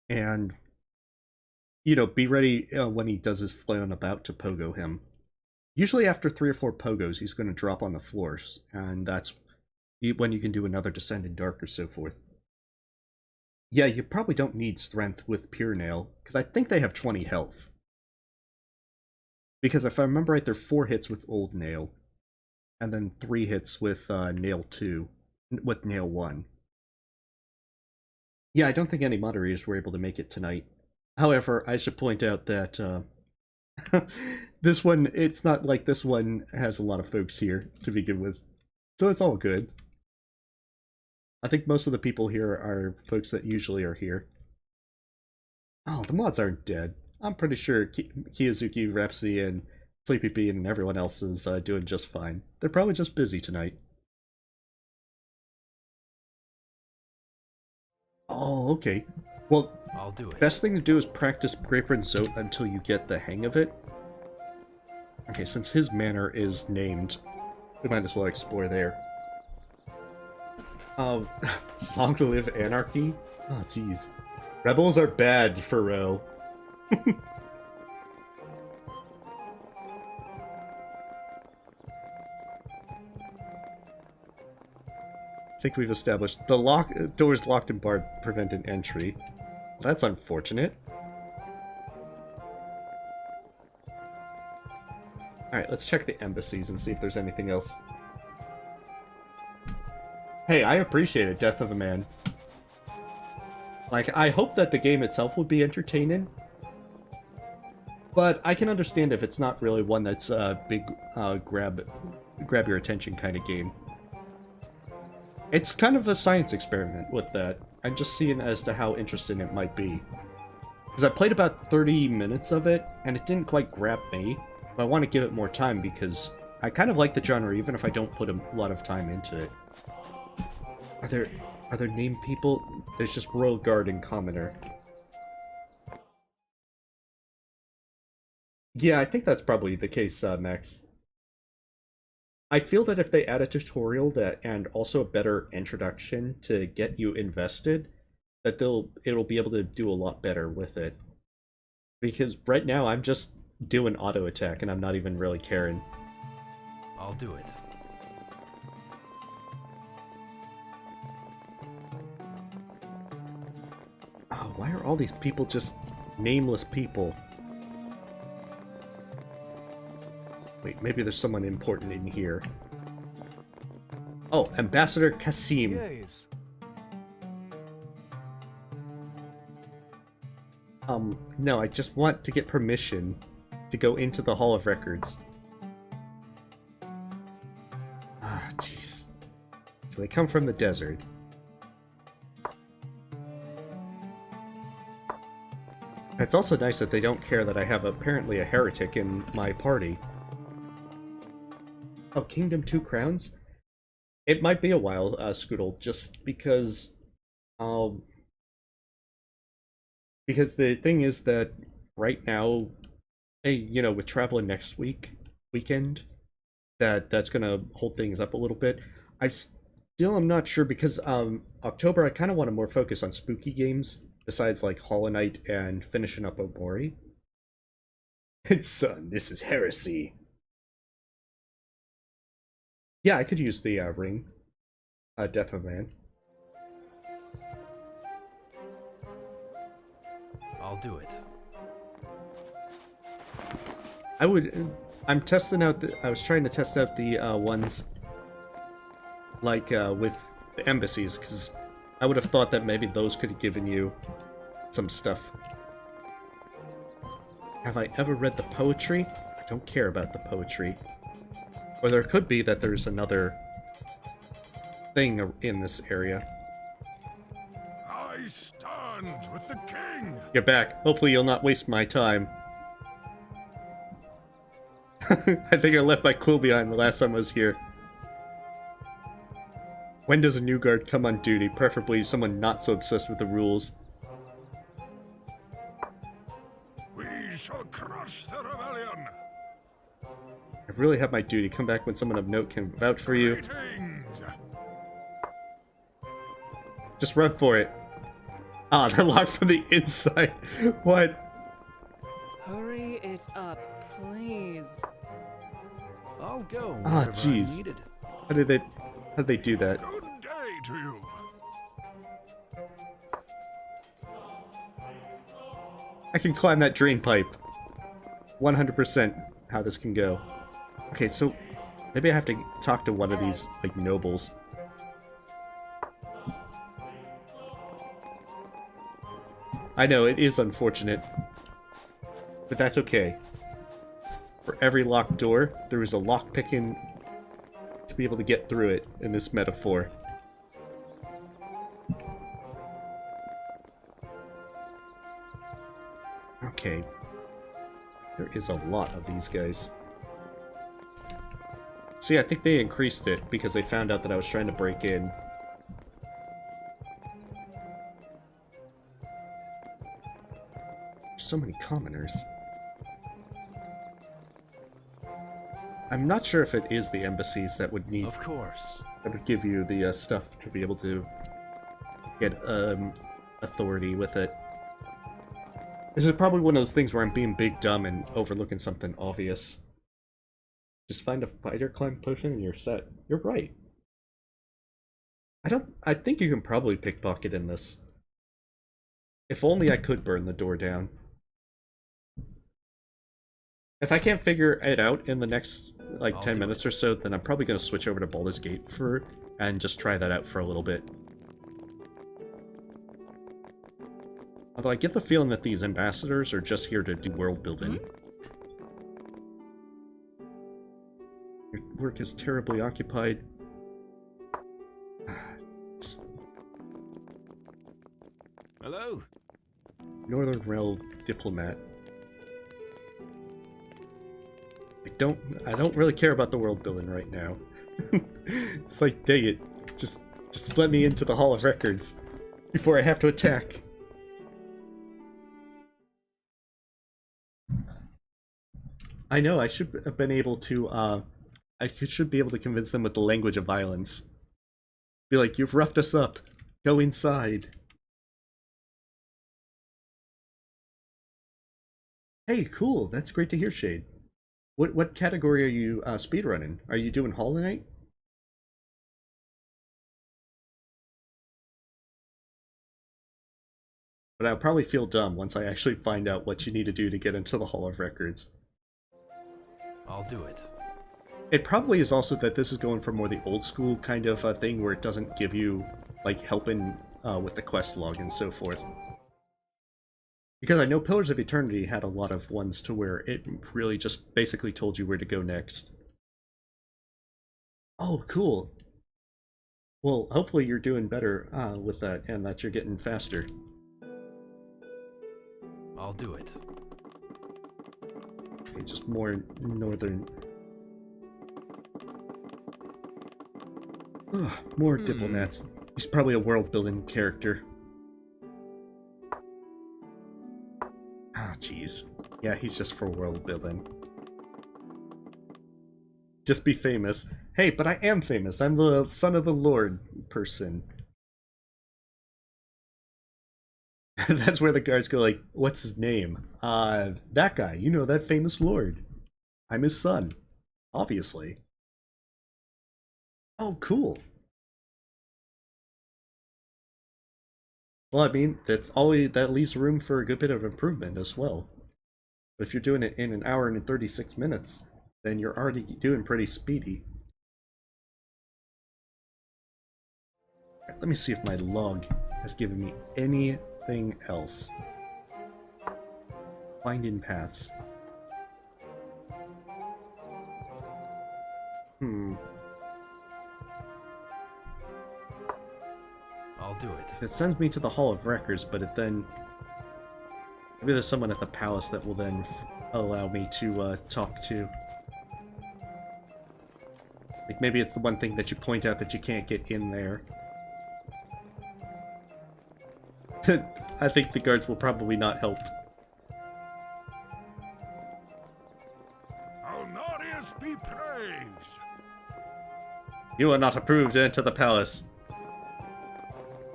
Speaker 1: And, you know, be ready when he does his flail about to pogo him. Usually after 3 or 4 pogos, he's going to drop on the floors, and that's when you can do another Descend in Dark or so forth. Yeah, you probably don't need Strength with Pure Nail, because I think they have 20 health. Because if I remember right, they're 4 hits with Old Nail, and then 3 hits with Nail 2, with Nail 1. Yeah, I don't think any moderators were able to make it tonight. However, I should point out that this one, it's not like this one has a lot of folks here to begin with. So it's all good. I think most of the people here are folks that usually are here. Oh, the mods aren't dead. I'm pretty sure Kiyozuki, Rhapsody, and Sleepy Bean and everyone else is doing just fine. They're probably just busy tonight. Oh, okay. Well,
Speaker 8: I'll do it.
Speaker 1: Best thing to do is practice Graper and Zote until you get the hang of it. Okay, since his manor is named, we might as well explore there. Long to live anarchy? Oh, jeez. Rebels are bad, Pharrell. I think we've established the doors locked and barred prevent an entry. That's unfortunate. Alright, let's check the embassies and see if there's anything else. Hey, I appreciate it, Death of a Man. Like, I hope that the game itself would be entertaining. But I can understand if it's not really one that's a big grab your attention kind of game. It's kind of a science experiment with that. I'm just seeing as to how interesting it might be. Because I played about 30 minutes of it, and it didn't quite grab me. But I want to give it more time because I kind of like the genre even if I don't put a lot of time into it. Are there named people? There's just Royal Guard and Commoner. Yeah, I think that's probably the case, Max. I feel that if they add a tutorial and also a better introduction to get you invested, that it'll be able to do a lot better with it. Because right now I'm just doing auto attack and I'm not even really caring.
Speaker 8: I'll do it.
Speaker 1: Oh, why are all these people just nameless people? Wait, maybe there's someone important in here. Oh, Ambassador Kasim.
Speaker 13: Yes.
Speaker 1: No, I just want to get permission to go into the Hall of Records. Ah, jeez. So they come from the desert. It's also nice that they don't care that I have apparently a heretic in my party. Oh, Kingdom 2 Crowns? It might be a while, Scoodle, just because... because the thing is that right now, you know, with traveling next weekend, that's gonna hold things up a little bit. I still am not sure because October I kind of want to more focus on spooky games besides like Hollow Knight and finishing up Omori. Son, this is heresy. Yeah, I could use the ring. Death of Man.
Speaker 8: I'll do it.
Speaker 1: I'm testing out I was trying to test out the ones like with the embassies, because I would have thought that maybe those could have given you some stuff. Have I ever read the poetry? I don't care about the poetry. Or there could be that there's another thing in this area.
Speaker 10: I stand with the king!
Speaker 1: Get back. Hopefully you'll not waste my time. I think I left my quill behind the last time I was here. When does a new guard come on duty? Preferably someone not so obsessed with the rules.
Speaker 10: We shall crush the rebellion!
Speaker 1: I really have my duty. Come back when someone of note can vouch for you.
Speaker 10: Greetings.
Speaker 1: Just run for it. Ah, they're locked from the inside. What?
Speaker 5: Hurry it up, please.
Speaker 8: I'll go
Speaker 1: Ah,
Speaker 8: wherever I'm
Speaker 1: jeez.
Speaker 8: needed.
Speaker 1: How'd they do that?
Speaker 10: Good day to you.
Speaker 1: I can climb that drain pipe. 100% how this can go. Okay, so maybe I have to talk to one of these, like, nobles. I know, it is unfortunate. But that's okay. For every locked door, there is a lockpicking to be able to get through it in this metaphor. Okay. There is a lot of these guys. See, I think they increased it because they found out that I was trying to break in. So many commoners. I'm not sure if it is the embassies that would need...
Speaker 8: Of course.
Speaker 1: That would give you the stuff to be able to get authority with it. This is probably one of those things where I'm being big dumb and overlooking something obvious. Just find a fighter climb potion and you're set. You're right. I think you can probably pickpocket in this. If only I could burn the door down. If I can't figure it out in the next, like, 10 minutes or so, then I'm probably going to switch over to Baldur's Gate and just try that out for a little bit. Although I get the feeling that these ambassadors are just here to do world building. Your work is terribly occupied.
Speaker 8: Hello?
Speaker 1: Northern Realm diplomat. I don't really care about the world building right now. It's like, dang it. Just let me into the Hall of Records before I have to attack. I know, I should have been able to, I should be able to convince them with the language of violence. Be like, you've roughed us up. Go inside. Hey, cool. That's great to hear, Shade. What category are you speedrunning? Are you doing Hollow Knight? But I'll probably feel dumb once I actually find out what you need to do to get into the Hall of Records.
Speaker 8: I'll do it.
Speaker 1: It probably is also that this is going for more the old school kind of thing where it doesn't give you, like, helping with the quest log and so forth. Because I know Pillars of Eternity had a lot of ones to where it really just basically told you where to go next. Oh, cool. Well, hopefully you're doing better with that and that you're getting faster.
Speaker 8: I'll do it.
Speaker 1: Okay, just more northern... Ugh, more diplomats. He's probably a world-building character. Ah, jeez. Yeah, he's just for world building. Just be famous. Hey, but I am famous. I'm the son of the Lord person. That's where the guards go like, what's his name? That guy. You know, that famous lord. I'm his son. Obviously. Oh, cool. Well, I mean, that leaves room for a good bit of improvement as well. But if you're doing it in an hour and 36 minutes, then you're already doing pretty speedy. Let me see if my log has given me anything else. Finding paths.
Speaker 8: I'll do it.
Speaker 1: It sends me to the Hall of Records, but it then... Maybe there's someone at the palace that will then allow me to talk to. Like, maybe it's the one thing that you point out that you can't get in there. I think the guards will probably not help.
Speaker 2: Honorius be praised!
Speaker 1: You are not approved to enter the palace.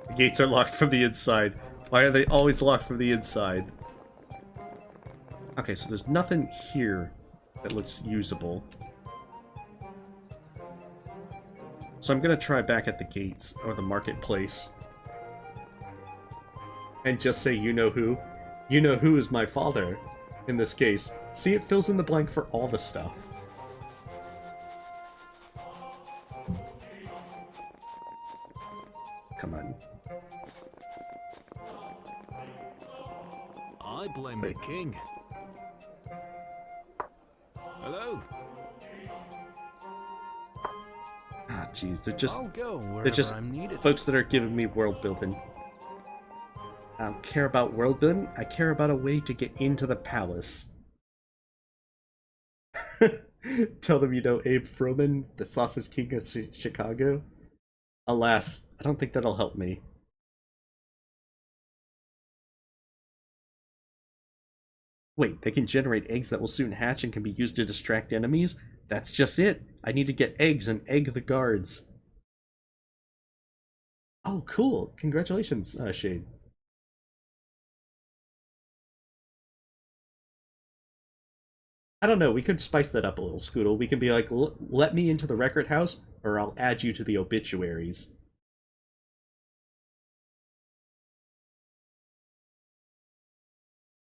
Speaker 1: The gates are locked from the inside. Why are they always locked from the inside? Okay, so there's nothing here that looks usable. So I'm gonna try back at the gates, or the marketplace. And just say, you know who? You know who is my father, in this case. See, it fills in the blank for all the stuff. Come on.
Speaker 8: I blame the king. Hello?
Speaker 1: Ah, jeez, they're just...
Speaker 8: I'll go
Speaker 1: they're
Speaker 8: wherever
Speaker 1: just
Speaker 8: I'm needed.
Speaker 1: folks that are giving me world building. I don't care about world building, I care about a way to get into the palace. Tell them you know Abe Froman, the Sausage King of Chicago? Alas, I don't think that'll help me. Wait, they can generate eggs that will soon hatch and can be used to distract enemies? That's just it! I need to get eggs and egg the guards. Oh, cool! Congratulations, Shade. I don't know, we could spice that up a little, Scoodle. We can be like, let me into the record house, or I'll add you to the obituaries.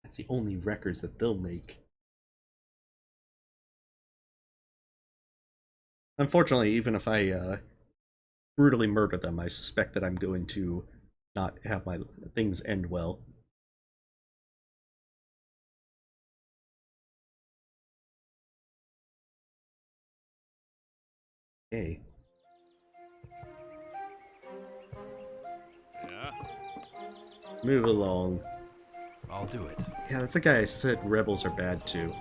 Speaker 1: That's the only records that they'll make. Unfortunately, even if I brutally murder them, I suspect that I'm going to not have my things end well. Okay.
Speaker 2: Yeah?
Speaker 1: Move along.
Speaker 8: I'll do it.
Speaker 1: Yeah, that's the guy I said rebels are bad too.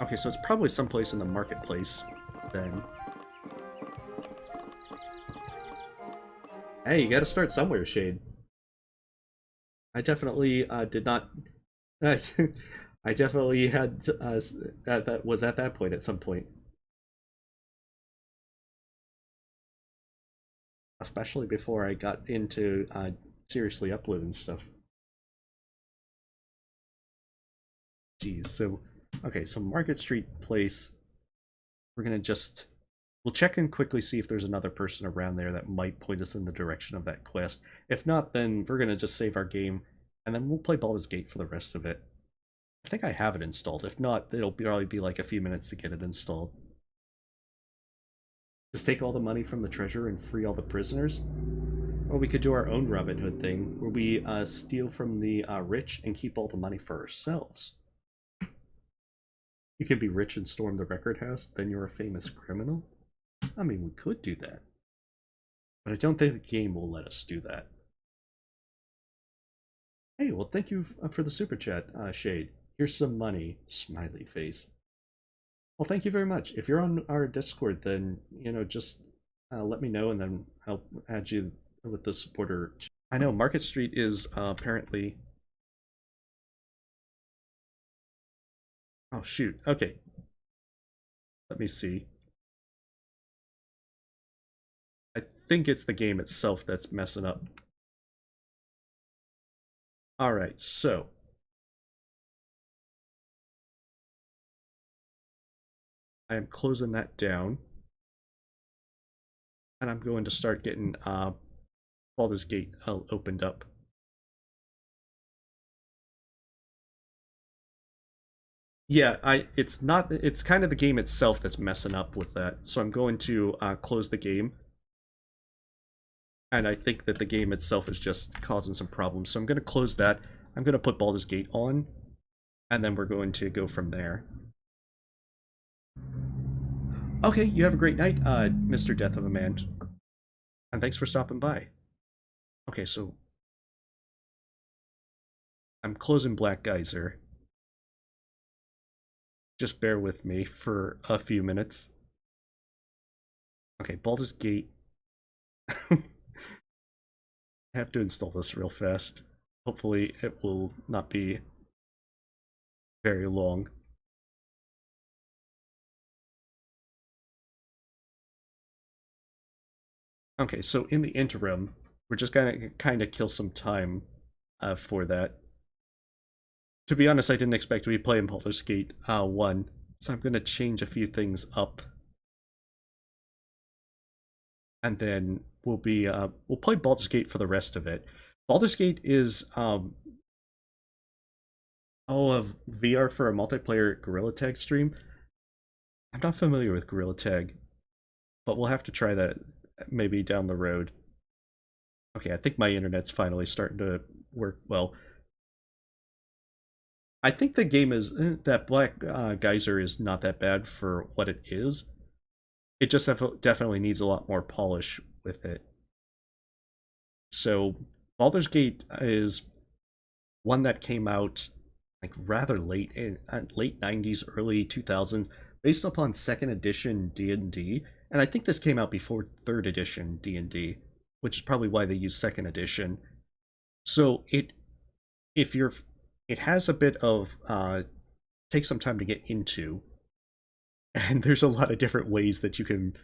Speaker 1: Okay, so it's probably someplace in the marketplace, then. Hey, you gotta start somewhere, Shade. I definitely did not... I definitely had... that was at that point at some point. Especially before I got into seriously uploading stuff. Jeez, so... Okay, so Market Street Place. We're gonna just... We'll check in quickly, see if there's another person around there that might point us in the direction of that quest. If not, then we're gonna just save our game, and then we'll play Baldur's Gate for the rest of it. I think I have it installed. If not, it'll probably be like a few minutes to get it installed. Just take all the money from the treasure and free all the prisoners? Or we could do our own Robin Hood thing, where we steal from the rich and keep all the money for ourselves. You can be rich and storm the record house, then you're a famous criminal? I mean, we could do that. But I don't think the game will let us do that. Hey, well, thank you for the super chat, Shade. Here's some money, smiley face. Well, thank you very much. If you're on our Discord, then, you know, just let me know and then I'll add you with the supporter. I know Market Street is apparently... Oh, shoot. Okay. Let me see. I think it's the game itself that's messing up. Alright, so... I am closing that down. And I'm going to start getting Baldur's Gate opened up. Yeah, it's not, it's kind of the game itself that's messing up with that. So I'm going to close the game. And I think that the game itself is just causing some problems. So I'm going to close that. I'm going to put Baldur's Gate on. And then we're going to go from there. Okay, you have a great night, Mr. Death of a Man. And thanks for stopping by. Okay, so I'm closing Black Geyser. Just bear with me for a few minutes. Okay, Baldur's Gate. I have to install this real fast. Hopefully it will not be very long. Okay, so in the interim, we're just gonna kind of kill some time for that. To be honest, I didn't expect to be playing Baldur's Gate 1, so I'm gonna change a few things up. And then we'll play Baldur's Gate for the rest of it. Baldur's Gate is a VR for a multiplayer Gorilla Tag stream. I'm not familiar with Gorilla Tag, but we'll have to try that maybe down the road. Okay, I think my internet's finally starting to work well. I think the game is that Black Geyser is not that bad for what it is. It just definitely needs a lot more polish with it. So Baldur's Gate is one that came out like rather late in late 90s, early 2000s, based upon 2nd edition D&D, and I think this came out before 3rd edition D&D, which is probably why they use 2nd edition. So it has a bit of takes some time to get into, and there's a lot of different ways that you can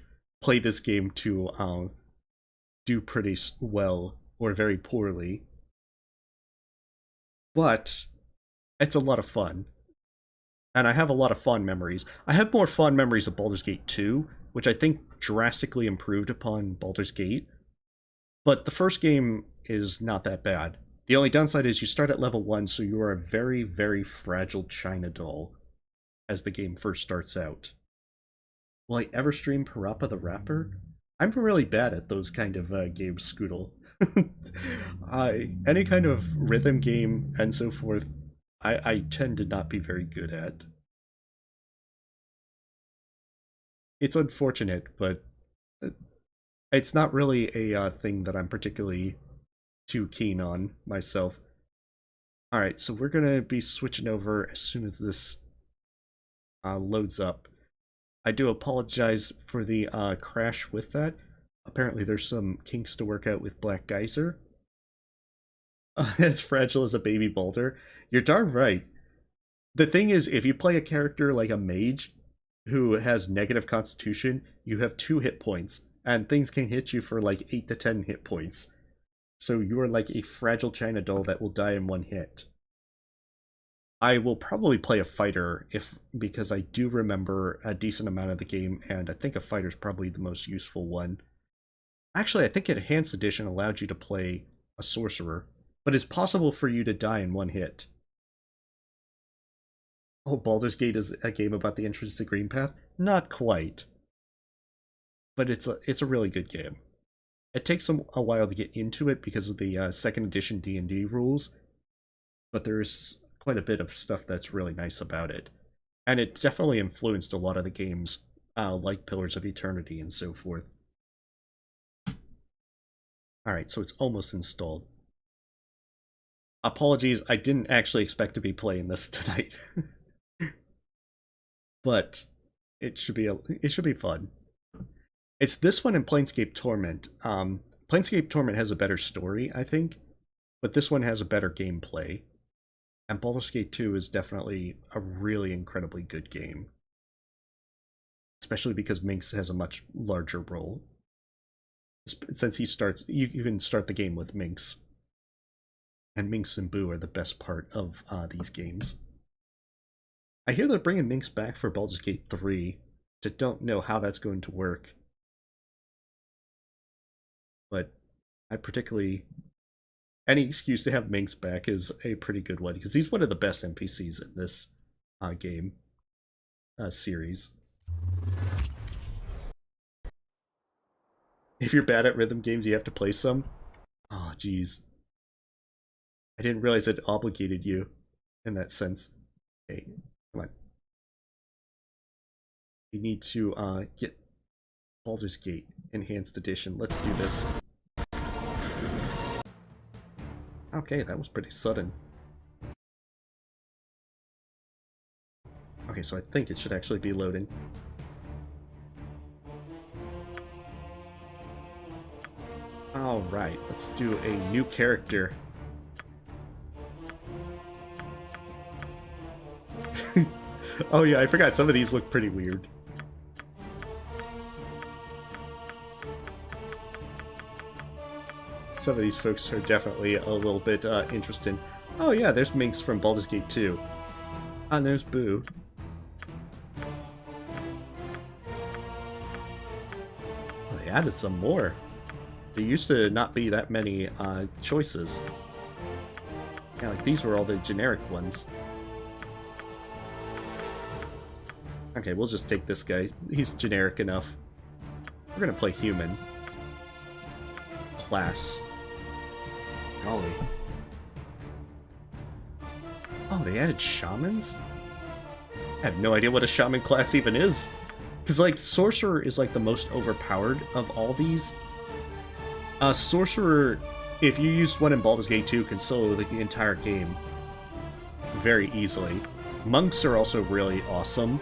Speaker 1: play this game to do pretty well or very poorly. But it's a lot of fun. And I have a lot of fond memories. I have more fond memories of Baldur's Gate 2, which I think drastically improved upon Baldur's Gate. But the first game is not that bad. The only downside is you start at level 1, so you are a very, very fragile China doll as the game first starts out. Will I ever stream Parappa the Rapper? I'm really bad at those kind of games, Scoodle. Any kind of rhythm game and so forth, I tend to not be very good at. It's unfortunate, but it's not really a thing that I'm particularly too keen on myself. Alright, so we're going to be switching over as soon as this loads up. I do apologize for the crash with that. Apparently there's some kinks to work out with Black Geyser. As fragile as a baby Baldur. You're darn right. The thing is, if you play a character like a mage who has negative constitution, you have 2 hit points, and things can hit you for like 8 to 10 hit points. So you are like a fragile China doll that will die in 1 hit. I will probably play a fighter because I do remember a decent amount of the game, and I think a fighter is probably the most useful one. Actually, I think Enhanced Edition allowed you to play a sorcerer, but it's possible for you to die in 1 hit. Oh, Baldur's Gate is a game about the entrance to Green Path? Not quite. But it's a really good game. It takes a while to get into it because of the 2nd edition D&D rules, but there's quite a bit of stuff that's really nice about it. And it definitely influenced a lot of the games, like Pillars of Eternity and so forth. Alright, so it's almost installed. Apologies, I didn't actually expect to be playing this tonight. But it should be fun. It's this one and Planescape Torment. Planescape Torment has a better story, I think, but this one has a better gameplay. And Baldur's Gate 2 is definitely a really incredibly good game. Especially because Minx has a much larger role. Since he starts, you can start the game with Minx. And Minx and Boo are the best part of these games. I hear they're bringing Minx back for Baldur's Gate 3. Just don't know how that's going to work. But I particularly... any excuse to have Minx back is a pretty good one, because he's one of the best NPCs in this game series. If you're bad at rhythm games, you have to play some. Oh, jeez. I didn't realize it obligated you in that sense. Okay, come on. We need to get Baldur's Gate Enhanced Edition. Let's do this. Okay, that was pretty sudden. Okay, so I think it should actually be loading. Alright, let's do a new character. Oh yeah, I forgot some of these look pretty weird. Some of these folks are definitely a little bit interesting. Oh yeah, there's Minx from Baldur's Gate 2. And there's Boo. Oh, they added some more. There used to not be that many choices. Yeah, like these were all the generic ones. Okay, we'll just take this guy. He's generic enough. We're gonna play human. Class. Golly. Oh, they added shamans? I have no idea what a shaman class even is. Because, like, sorcerer is, like, the most overpowered of all these. Sorcerer, if you used one in Baldur's Gate 2, can solo the entire game very easily. Monks are also really awesome.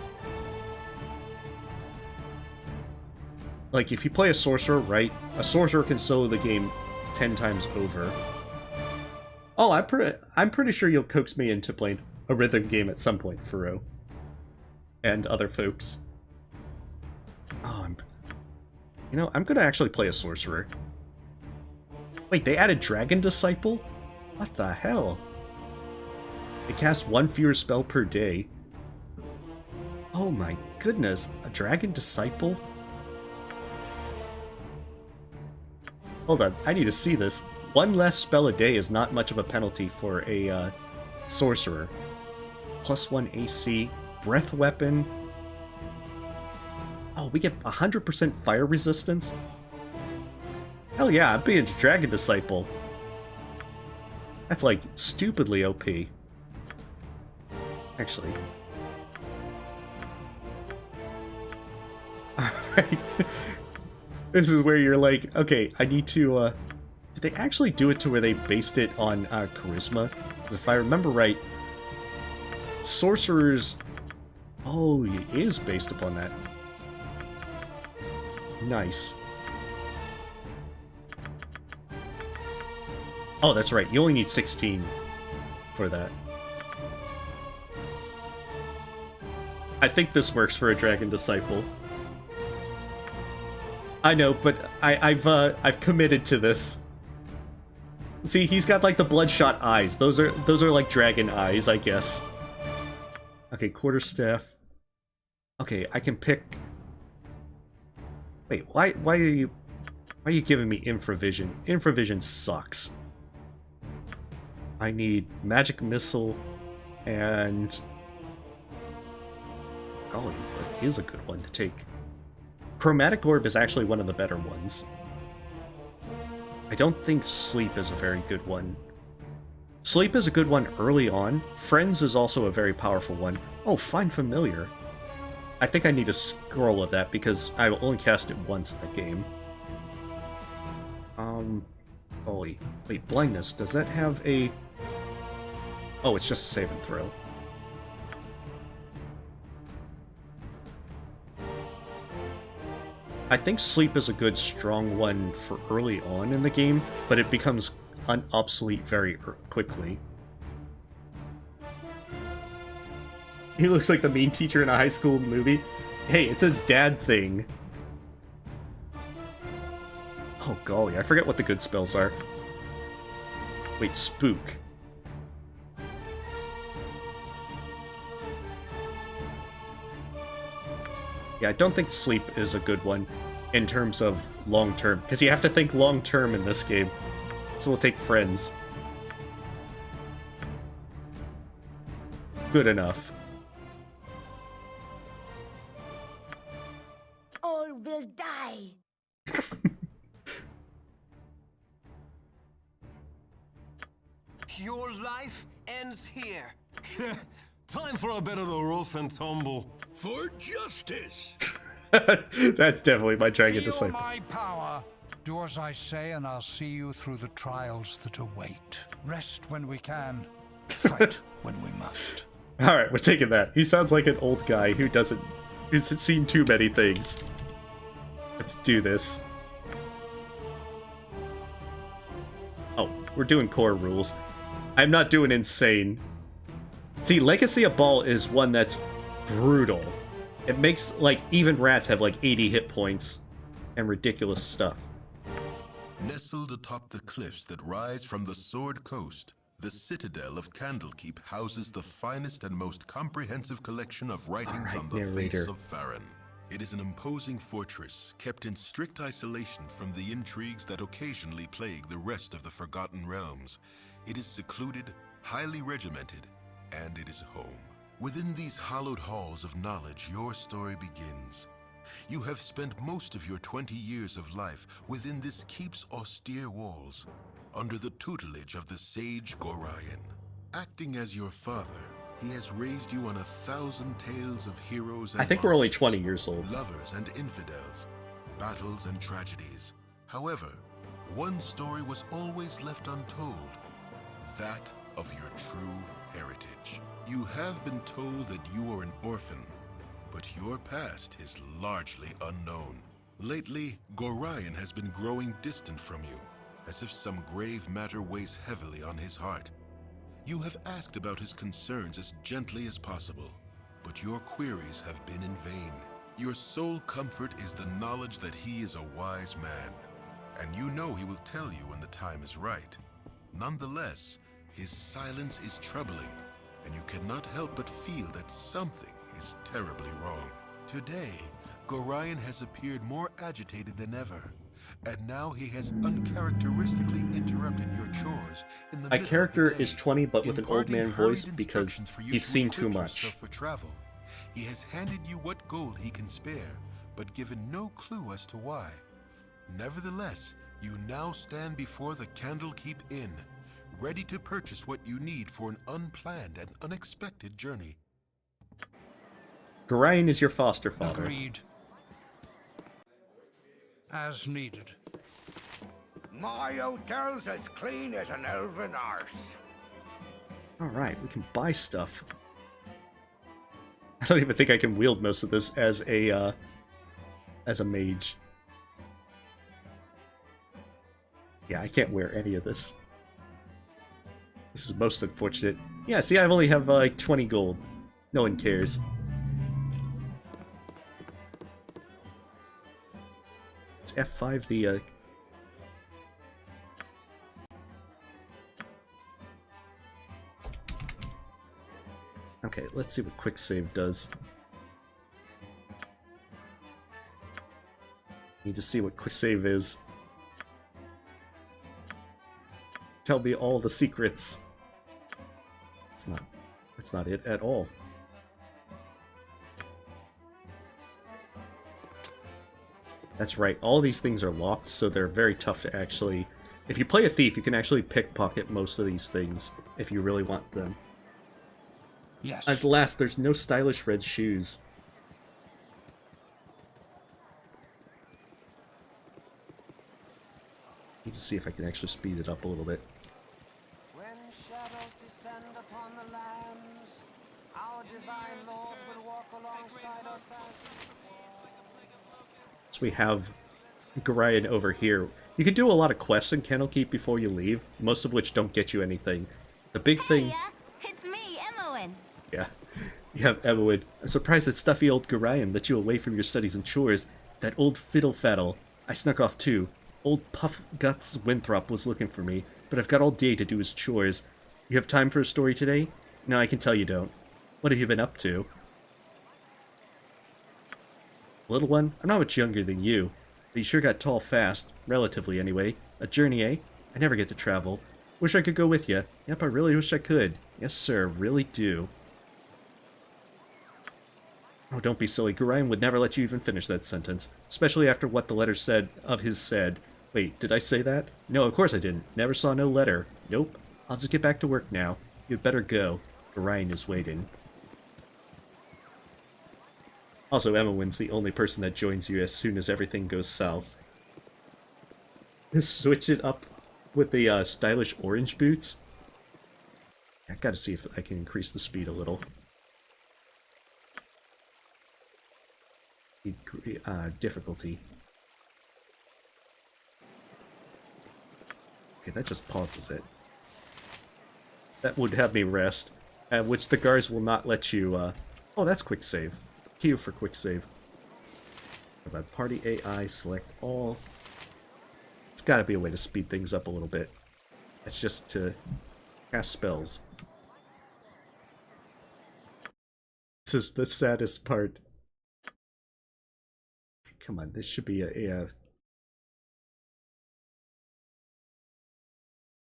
Speaker 1: Like, if you play a sorcerer right, a sorcerer can solo the game 10 times over. Oh, I'm pretty sure you'll coax me into playing a rhythm game at some point, Furo. And other folks. Oh, you know, I'm gonna actually play a sorcerer. Wait, they added Dragon Disciple? What the hell? It casts one fewer spell per day. Oh my goodness, a Dragon Disciple? Hold on, I need to see this. One less spell a day is not much of a penalty for a sorcerer. +1 AC, breath weapon. Oh, we get 100% fire resistance? Hell yeah, I'm being a Dragon Disciple. That's like stupidly OP. Actually. Alright. This is where you're like, okay, I need to, did they actually do it to where they based it on, charisma? Because if I remember right, sorcerers... Oh, it is based upon that. Nice. Oh, that's right, you only need 16 for that. I think this works for a Dragon Disciple. I know, but I've committed to this. See, he's got like the bloodshot eyes. Those are like dragon eyes, I guess. Okay, quarterstaff. Okay, I can pick. Wait, why are you giving me infravision? Infravision sucks. I need magic missile and golly, what is a good one to take? Chromatic Orb is actually one of the better ones. I don't think Sleep is a very good one. Sleep is a good one early on. Friends is also a very powerful one. Oh, Find Familiar. I think I need a scroll of that because I will only cast it once in the game. Holy. Wait, Blindness, does that have a... Oh, it's just a save and throw. I think Sleep is a good, strong one for early on in the game, but it becomes obsolete very quickly. He looks like the mean teacher in a high school movie. Hey, it says dad thing. Oh golly, I forget what the good spells are. Wait, Spook. Yeah, I don't think Sleep is a good one in terms of long-term, because you have to think long-term in this game. So we'll take Friends. Good enough.
Speaker 13: your life ends here.
Speaker 14: Time for a bit of the rough and tumble.
Speaker 10: For justice!
Speaker 1: That's definitely my dragon
Speaker 15: Feel
Speaker 1: disciple.
Speaker 15: my power. Do as I say, and I'll see you through the trials that await. Rest when we can, fight when we must.
Speaker 1: Alright, we're taking that. He sounds like an old guy who's seen too many things. Let's do this. Oh, we're doing core rules. I'm not doing insane. See, Legacy of Baal is one that's brutal. It makes, like, even rats have, like, 80 hit points and ridiculous stuff.
Speaker 16: Nestled atop the cliffs that rise from the Sword Coast, the citadel of Candlekeep houses the finest and most comprehensive collection of writings on the face of Farron. It is an imposing fortress, kept in strict isolation from the intrigues that occasionally plague the rest of the Forgotten Realms. It is secluded, highly regimented, and it is home. Within these hallowed halls of knowledge, your story begins. You have spent most of your 20 years of life within this keep's austere walls, under the tutelage of the sage Gorion. Acting as your father, he has raised you on 1,000 tales of heroes and
Speaker 1: I think we're only 20 years old.
Speaker 16: lovers and infidels, battles and tragedies. However, one story was always left untold, that of your true heritage. You have been told that you are an orphan, but your past is largely unknown. Lately, Gorion has been growing distant from you, as if some grave matter weighs heavily on his heart. You have asked about his concerns as gently as possible, but your queries have been in vain. Your sole comfort is the knowledge that he is a wise man, and you know he will tell you when the time is right. Nonetheless, his silence is troubling, and you cannot help but feel that something is terribly wrong. Today, Gorion has appeared more agitated than ever, and now he has uncharacteristically interrupted your chores in the
Speaker 1: My
Speaker 16: middle
Speaker 1: character
Speaker 16: of the day,
Speaker 1: is 20 but with an old
Speaker 16: imparting
Speaker 1: man voice
Speaker 16: hurried
Speaker 1: because
Speaker 16: instructions for you
Speaker 1: he's
Speaker 16: to
Speaker 1: seen too
Speaker 16: equip
Speaker 1: much.
Speaker 16: yourself for travel. He has handed you what gold he can spare, but given no clue as to why. Nevertheless, you now stand before the Candlekeep Inn, ready to purchase what you need for an unplanned and unexpected journey.
Speaker 1: Gorion is your foster father.
Speaker 15: Agreed. As needed.
Speaker 13: My hotel's as clean as an elven arse.
Speaker 1: Alright, we can buy stuff. I don't even think I can wield most of this as a mage. Yeah, I can't wear any of this. This is most unfortunate. Yeah, see, I only have like 20 gold. No one cares. It's F5 the Okay, let's see what quick save does. Need to see what quick save is. Tell me all the secrets. That's not it at all. That's right, all these things are locked, so they're very tough to actually... If you play a thief, you can actually pickpocket most of these things, if you really want them.
Speaker 15: Yes.
Speaker 1: At last, there's no stylish red shoes. Need to see if I can actually speed it up a little bit.
Speaker 13: When shadows descend upon the lands, our divine lords will walk alongside us
Speaker 1: So we have Gorion over here. You can do a lot of quests in Candlekeep before you leave, most of which don't get you anything. The big thing...
Speaker 17: It's me, Emmowen.
Speaker 1: Yeah, you have Emmowen. I'm surprised that stuffy old Gorion let you away from your studies and chores. That old fiddle-faddle. I snuck off too. Old Puff Guts Winthrop was looking for me, but I've got all day to do his chores. You have time for a story today? No, I can tell you don't. What have you been up to? Little one, I'm not much younger than you, but you sure got tall fast, relatively anyway. A journey, eh? I never get to travel. Wish I could go with you. Yep, I really wish I could. Yes, sir, really do. Oh, don't be silly. Gorion would never let you even finish that sentence, especially after what the letter said of his said. Wait, did I say that? No, of course I didn't. Never saw no letter. Nope. I'll just get back to work now. You'd better go. Orion is waiting. Also, Emmawin's the only person that joins you as soon as everything goes south. Just switch it up with the stylish orange boots. I gotta see if I can increase the speed a little. Difficulty. Okay, that just pauses it. That would have me rest, which the guards will not let you, Oh, that's quick save. Q for quick save. About party AI, select all. It's gotta be a way to speed things up a little bit. It's just to cast spells. This is the saddest part. Come on, this should be a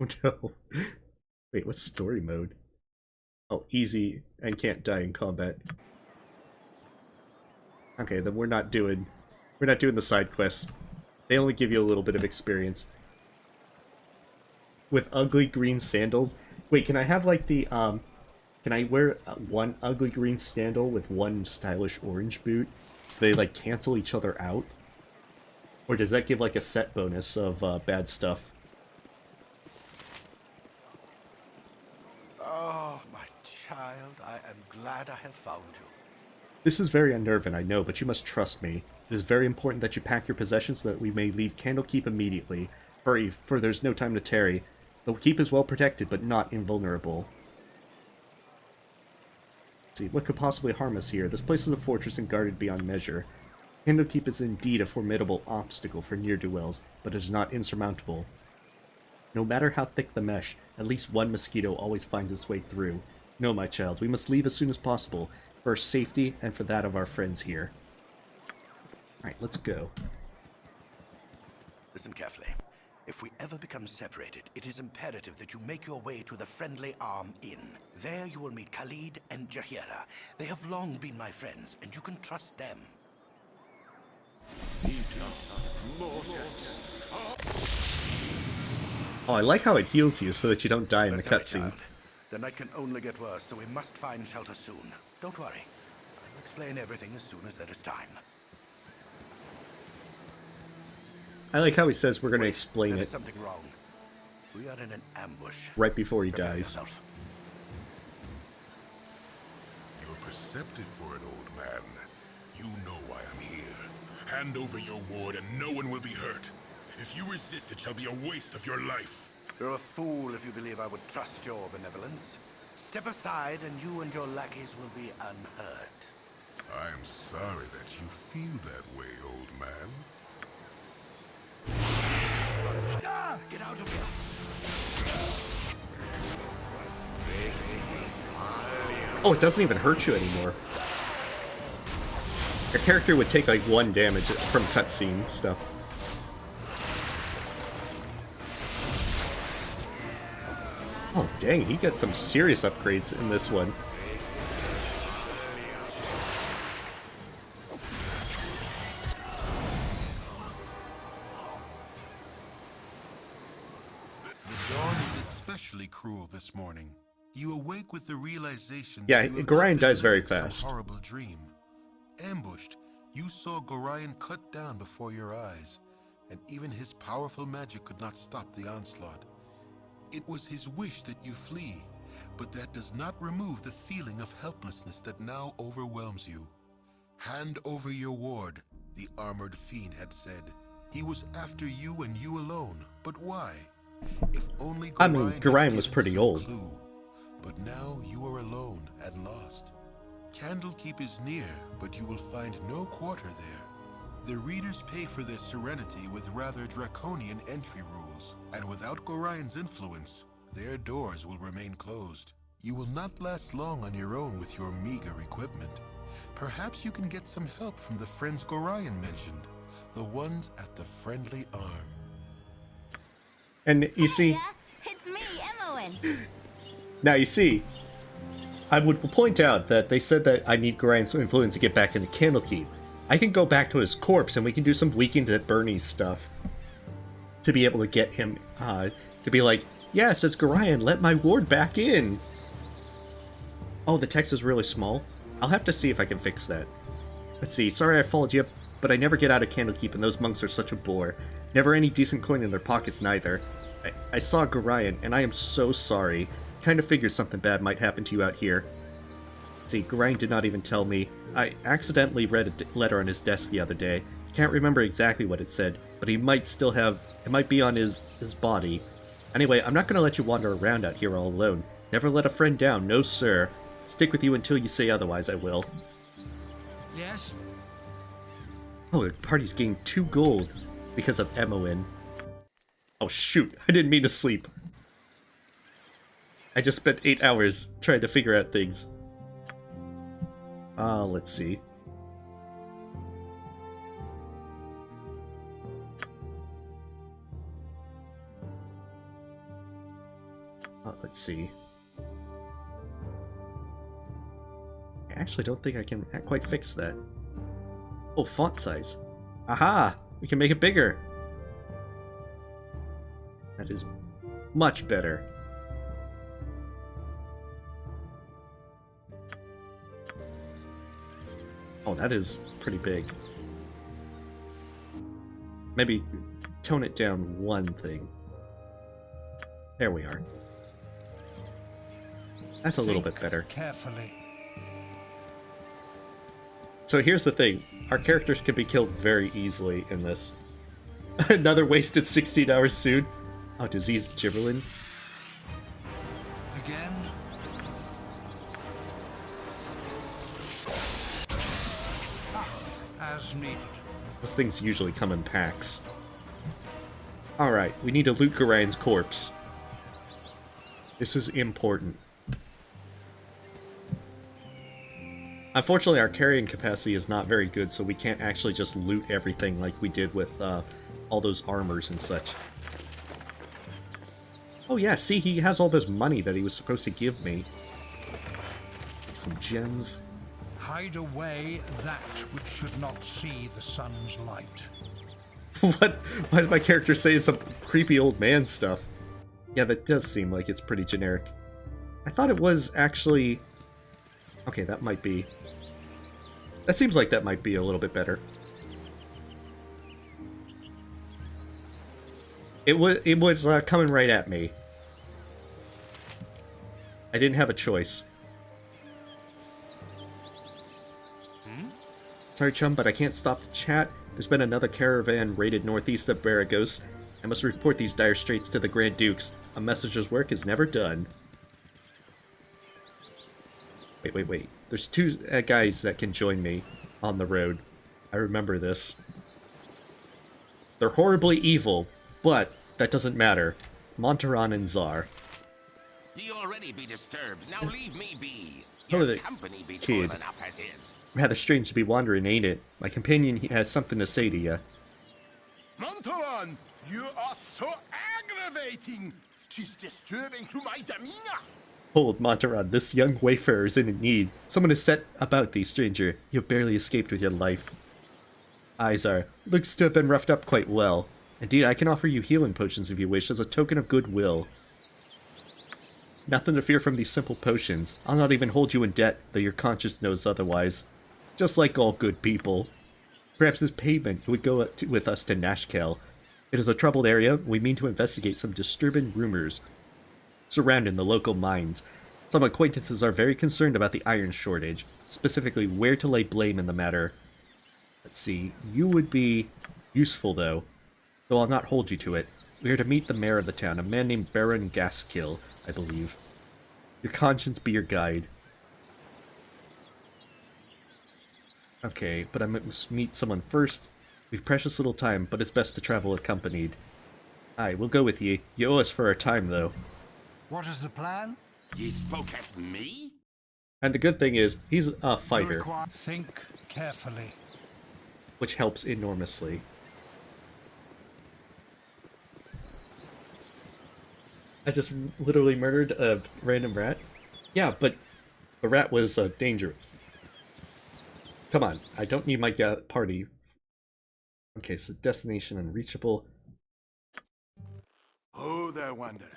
Speaker 1: Oh no. Wait, what's story mode? Oh, easy and can't die in combat. Okay, then we're not doing the side quests. They only give you a little bit of experience. With ugly green sandals. Wait, can I have like the can I wear one ugly green sandal with one stylish orange boot? So they like cancel each other out? Or does that give like a set bonus of bad stuff?
Speaker 18: Oh, my child, I am glad I have found you.
Speaker 1: This is very unnerving, I know, but you must trust me. It is very important that you pack your possessions so that we may leave Candlekeep immediately. Hurry, for there's no time to tarry. The keep is well protected, but not invulnerable. Let's see, what could possibly harm us here? This place is a fortress and guarded beyond measure. Candlekeep is indeed a formidable obstacle for ne'er-do-wells, but it is not insurmountable. No matter how thick the mesh, at least one mosquito always finds its way through. No, my child, we must leave as soon as possible, for our safety and for that of our friends here. Alright, let's go.
Speaker 18: Listen carefully. If we ever become separated, it is imperative that you make your way to the Friendly Arm Inn. There you will meet Khalid and Jahira. They have long been my friends, and you can trust them.
Speaker 1: Oh, I like how it heals you so that you don't die in the cutscene.
Speaker 18: The night can only get worse, so we must find shelter soon. Don't worry. I'll explain everything as soon as there is time.
Speaker 1: I like how he says we're going to explain
Speaker 18: There is
Speaker 1: it
Speaker 18: something wrong. We are in an ambush.
Speaker 1: right before he
Speaker 18: Prepare
Speaker 1: dies.
Speaker 18: yourself.
Speaker 16: You're perceptive for an old man. You know why I'm here. Hand over your ward and no one will be hurt. If you resist, it shall be a waste of your life.
Speaker 18: You're a fool if you believe I would trust your benevolence. Step aside and you and your lackeys will be unhurt.
Speaker 16: I'm sorry that you feel that way, old man.
Speaker 18: Get out of here!
Speaker 1: Oh, it doesn't even hurt you anymore. Your character would take like 1 damage from cutscene stuff. Oh dang, he got some serious upgrades in this one.
Speaker 16: The dawn is especially cruel this morning. You awake with the realization
Speaker 1: Yeah,
Speaker 16: that you have
Speaker 1: Gorion
Speaker 16: not been
Speaker 1: dies very
Speaker 16: living some
Speaker 1: fast.
Speaker 16: horrible dream. Ambushed, you saw Gorion cut down before your eyes, and even his powerful magic could not stop the onslaught. It was his wish that you flee, but that does not remove the feeling of helplessness that now overwhelms you. Hand over your ward, the armored fiend had said. He was after you and you alone, but why? If only
Speaker 1: I mean,
Speaker 16: had
Speaker 1: Gorion was
Speaker 16: given
Speaker 1: pretty
Speaker 16: some
Speaker 1: old.
Speaker 16: clue. But now you are alone and lost. Candlekeep is near, but you will find no quarter there. The readers pay for their serenity with rather draconian entry rules, and without Gorion's influence, their doors will remain closed. You will not last long on your own with your meager equipment. Perhaps you can get some help from the friends Gorion mentioned, the ones at the Friendly Arm.
Speaker 1: And you see,
Speaker 17: It's me, Emmoen.
Speaker 1: now you see, I would point out that they said that I need Gorion's influence to get back into Candlekeep. I can go back to his corpse and we can do some weekend at Bernie's stuff to be able to get him, to be like, Yes, it's Gorion. Let my ward back in. Oh, the text is really small. I'll have to see if I can fix that. Let's see. Sorry I followed you, but I never get out of Candlekeep, and those monks are such a bore. Never any decent coin in their pockets neither. I saw Gorion, and I am so sorry. Kind of figured something bad might happen to you out here. See, Gorion did not even tell me. I accidentally read a letter on his desk the other day. Can't remember exactly what it said, but he might still have... It might be on his body. Anyway, I'm not going to let you wander around out here all alone. Never let a friend down, no sir. Stick with you until you say otherwise, I will.
Speaker 15: Yes?
Speaker 1: Oh, the party's gained 2 gold because of Emoin. Oh shoot, I didn't mean to sleep. I just spent 8 hours trying to figure out things. Let's see. Let's see. I actually don't think I can quite fix that. Oh, font size. Aha! We can make it bigger! That is much better. Oh, that is pretty big. Maybe tone it down one thing. There we are. That's a little bit better.
Speaker 15: Carefully.
Speaker 1: So here's the thing. Our characters can be killed very easily in this. Another wasted 16 hours soon. Oh, diseased gibberlin.
Speaker 15: Again? As needed.
Speaker 1: Those things usually come in packs. Alright, we need to loot Gorion's corpse. This is important. Unfortunately, our carrying capacity is not very good, so we can't actually just loot everything like we did with all those armors and such. Oh yeah, see, he has all this money that he was supposed to give me. Some gems.
Speaker 15: Hide away that which should not see the sun's light.
Speaker 1: What? Why did my character say some creepy old man stuff? Yeah, that does seem like it's pretty generic. I thought it was actually... Okay, that might be... That seems like that might be a little bit better. It was coming right at me. I didn't have a choice. Sorry, chum, but I can't stop the chat. There's been another caravan raided northeast of Baragos. I must report these dire straits to the Grand Dukes. A messenger's work is never done. Wait. There's 2 guys that can join me on the road. I remember this. They're horribly evil, but that doesn't matter. Montaran and Czar.
Speaker 18: Ye already be disturbed. Now leave me be.
Speaker 1: Hello
Speaker 18: Your
Speaker 1: there,
Speaker 18: company be
Speaker 1: kid.
Speaker 18: full enough as is.
Speaker 1: Rather strange to be wandering, ain't it? My companion he has something to say to you.
Speaker 18: Montaran, you are so aggravating. 'Tis disturbing to my demeanor.
Speaker 1: Hold, Montaran, this young wayfarer is in need. Someone has set about thee, stranger. You have barely escaped with your life. Geyser, looks to have been roughed up quite well. Indeed, I can offer you healing potions if you wish, as a token of goodwill. Nothing to fear from these simple potions. I'll not even hold you in debt, though your conscience knows otherwise. Just like all good people. Perhaps as payment, you would go with us to Nashkel. It is a troubled area. We mean to investigate some disturbing rumors surrounding the local mines. Some acquaintances are very concerned about the iron shortage, specifically where to lay blame in the matter. Let's see, you would be useful though I'll not hold you to it. We are to meet the mayor of the town, a man named Baron Gaskill, I believe. Your conscience be your guide. Okay, but I must meet someone first. We've precious little time, but it's best to travel accompanied. Aye, we'll go with ye. You owe us for our time, though.
Speaker 15: What is the plan?
Speaker 18: Ye spoke at me?
Speaker 1: And the good thing is, he's a fighter,
Speaker 15: Think carefully.
Speaker 1: which helps enormously. I just literally murdered a random rat? Yeah, but the rat was dangerous. Come on, I don't need my party. Okay, so destination unreachable.
Speaker 18: Oh there, wanderer.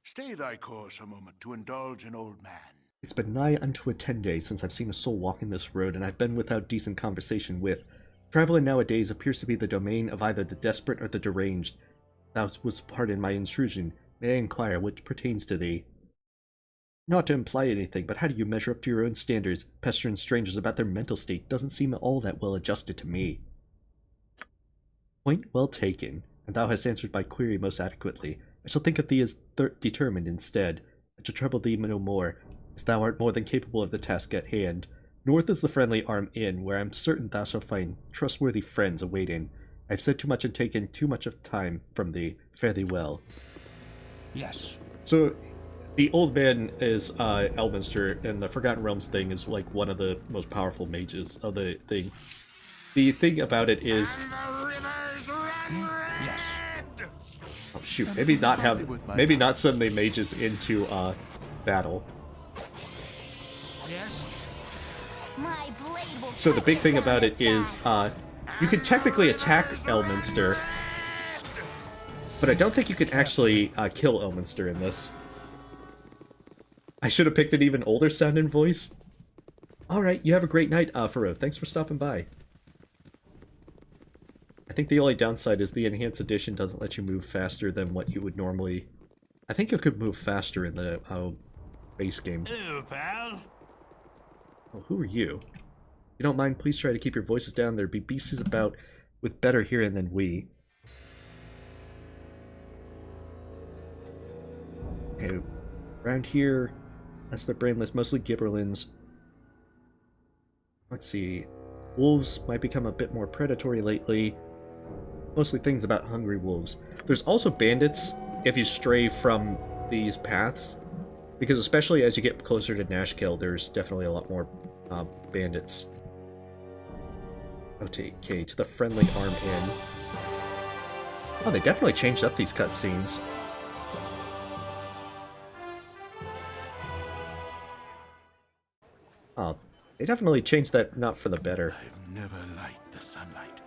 Speaker 18: Stay thy course a moment to indulge an old man.
Speaker 1: It's been nigh unto a 10 days since I've seen a soul walking this road, and I've been without decent conversation with. Traveling nowadays appears to be the domain of either the desperate or the deranged. Thou wouldst pardon my intrusion. May I inquire what pertains to thee? Not to imply anything, but how do you measure up to your own standards? Pestering strangers about their mental state doesn't seem all that well adjusted to me. Point well taken, and thou hast answered my query most adequately. I shall think of thee as determined instead. I shall trouble thee no more, as thou art more than capable of the task at hand. North is the friendly arm inn, where I am certain thou shalt find trustworthy friends awaiting. I have said too much and taken too much of time from thee. Fare thee well.
Speaker 15: Yes.
Speaker 1: So, the old man is Elminster, and the Forgotten Realms thing is like one of the most powerful mages of the thing. The thing about it is...
Speaker 15: Yes.
Speaker 1: Oh shoot, maybe not send the mages into battle.
Speaker 15: Yes.
Speaker 17: My blade will
Speaker 1: So the big thing about it is you can technically attack Elminster, but I don't think you can actually kill Elminster in this. I should have picked an even older sounding voice. Alright, you have a great night, Faro. Thanks for stopping by. I think the only downside is the Enhanced Edition doesn't let you move faster than what you would normally... I think you could move faster in the base game.
Speaker 14: Hello, pal.
Speaker 1: Oh, who are you? If you don't mind, please try to keep your voices down. There be beasts about with better hearing than we. Okay, around here, that's the brainless, mostly gibberlins. Let's see. Wolves might become a bit more predatory lately. Mostly things about hungry wolves. There's also bandits if you stray from these paths. Because especially as you get closer to Nashkel, there's definitely a lot more bandits. Okay, to the friendly arm inn. Oh, they definitely changed up these cutscenes. Oh, they definitely changed that not for the better.
Speaker 18: I've never liked the sunlight.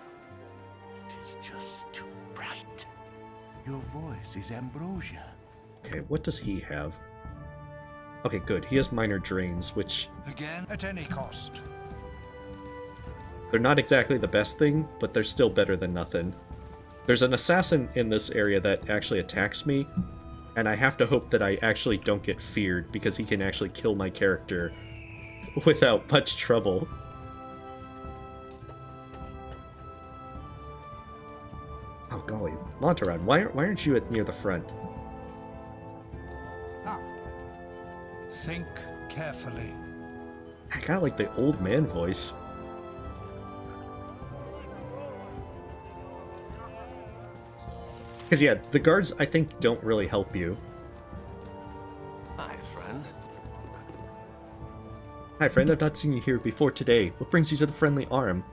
Speaker 18: It is just too bright. Your voice is ambrosia.
Speaker 1: Okay, what does he have? Okay, good. He has minor drains, which...
Speaker 15: Again, at any cost.
Speaker 1: They're not exactly the best thing, but they're still better than nothing. There's an assassin in this area that actually attacks me, and I have to hope that I actually don't get feared, because he can actually kill my character without much trouble. Oh golly, Monterad, why aren't you near the front?
Speaker 15: Think carefully.
Speaker 1: I got like the old man voice. Because yeah, the guards I think don't really help you.
Speaker 18: Hi, friend.
Speaker 1: Hi friend, I've not seen you here before today. What brings you to the Friendly Arm?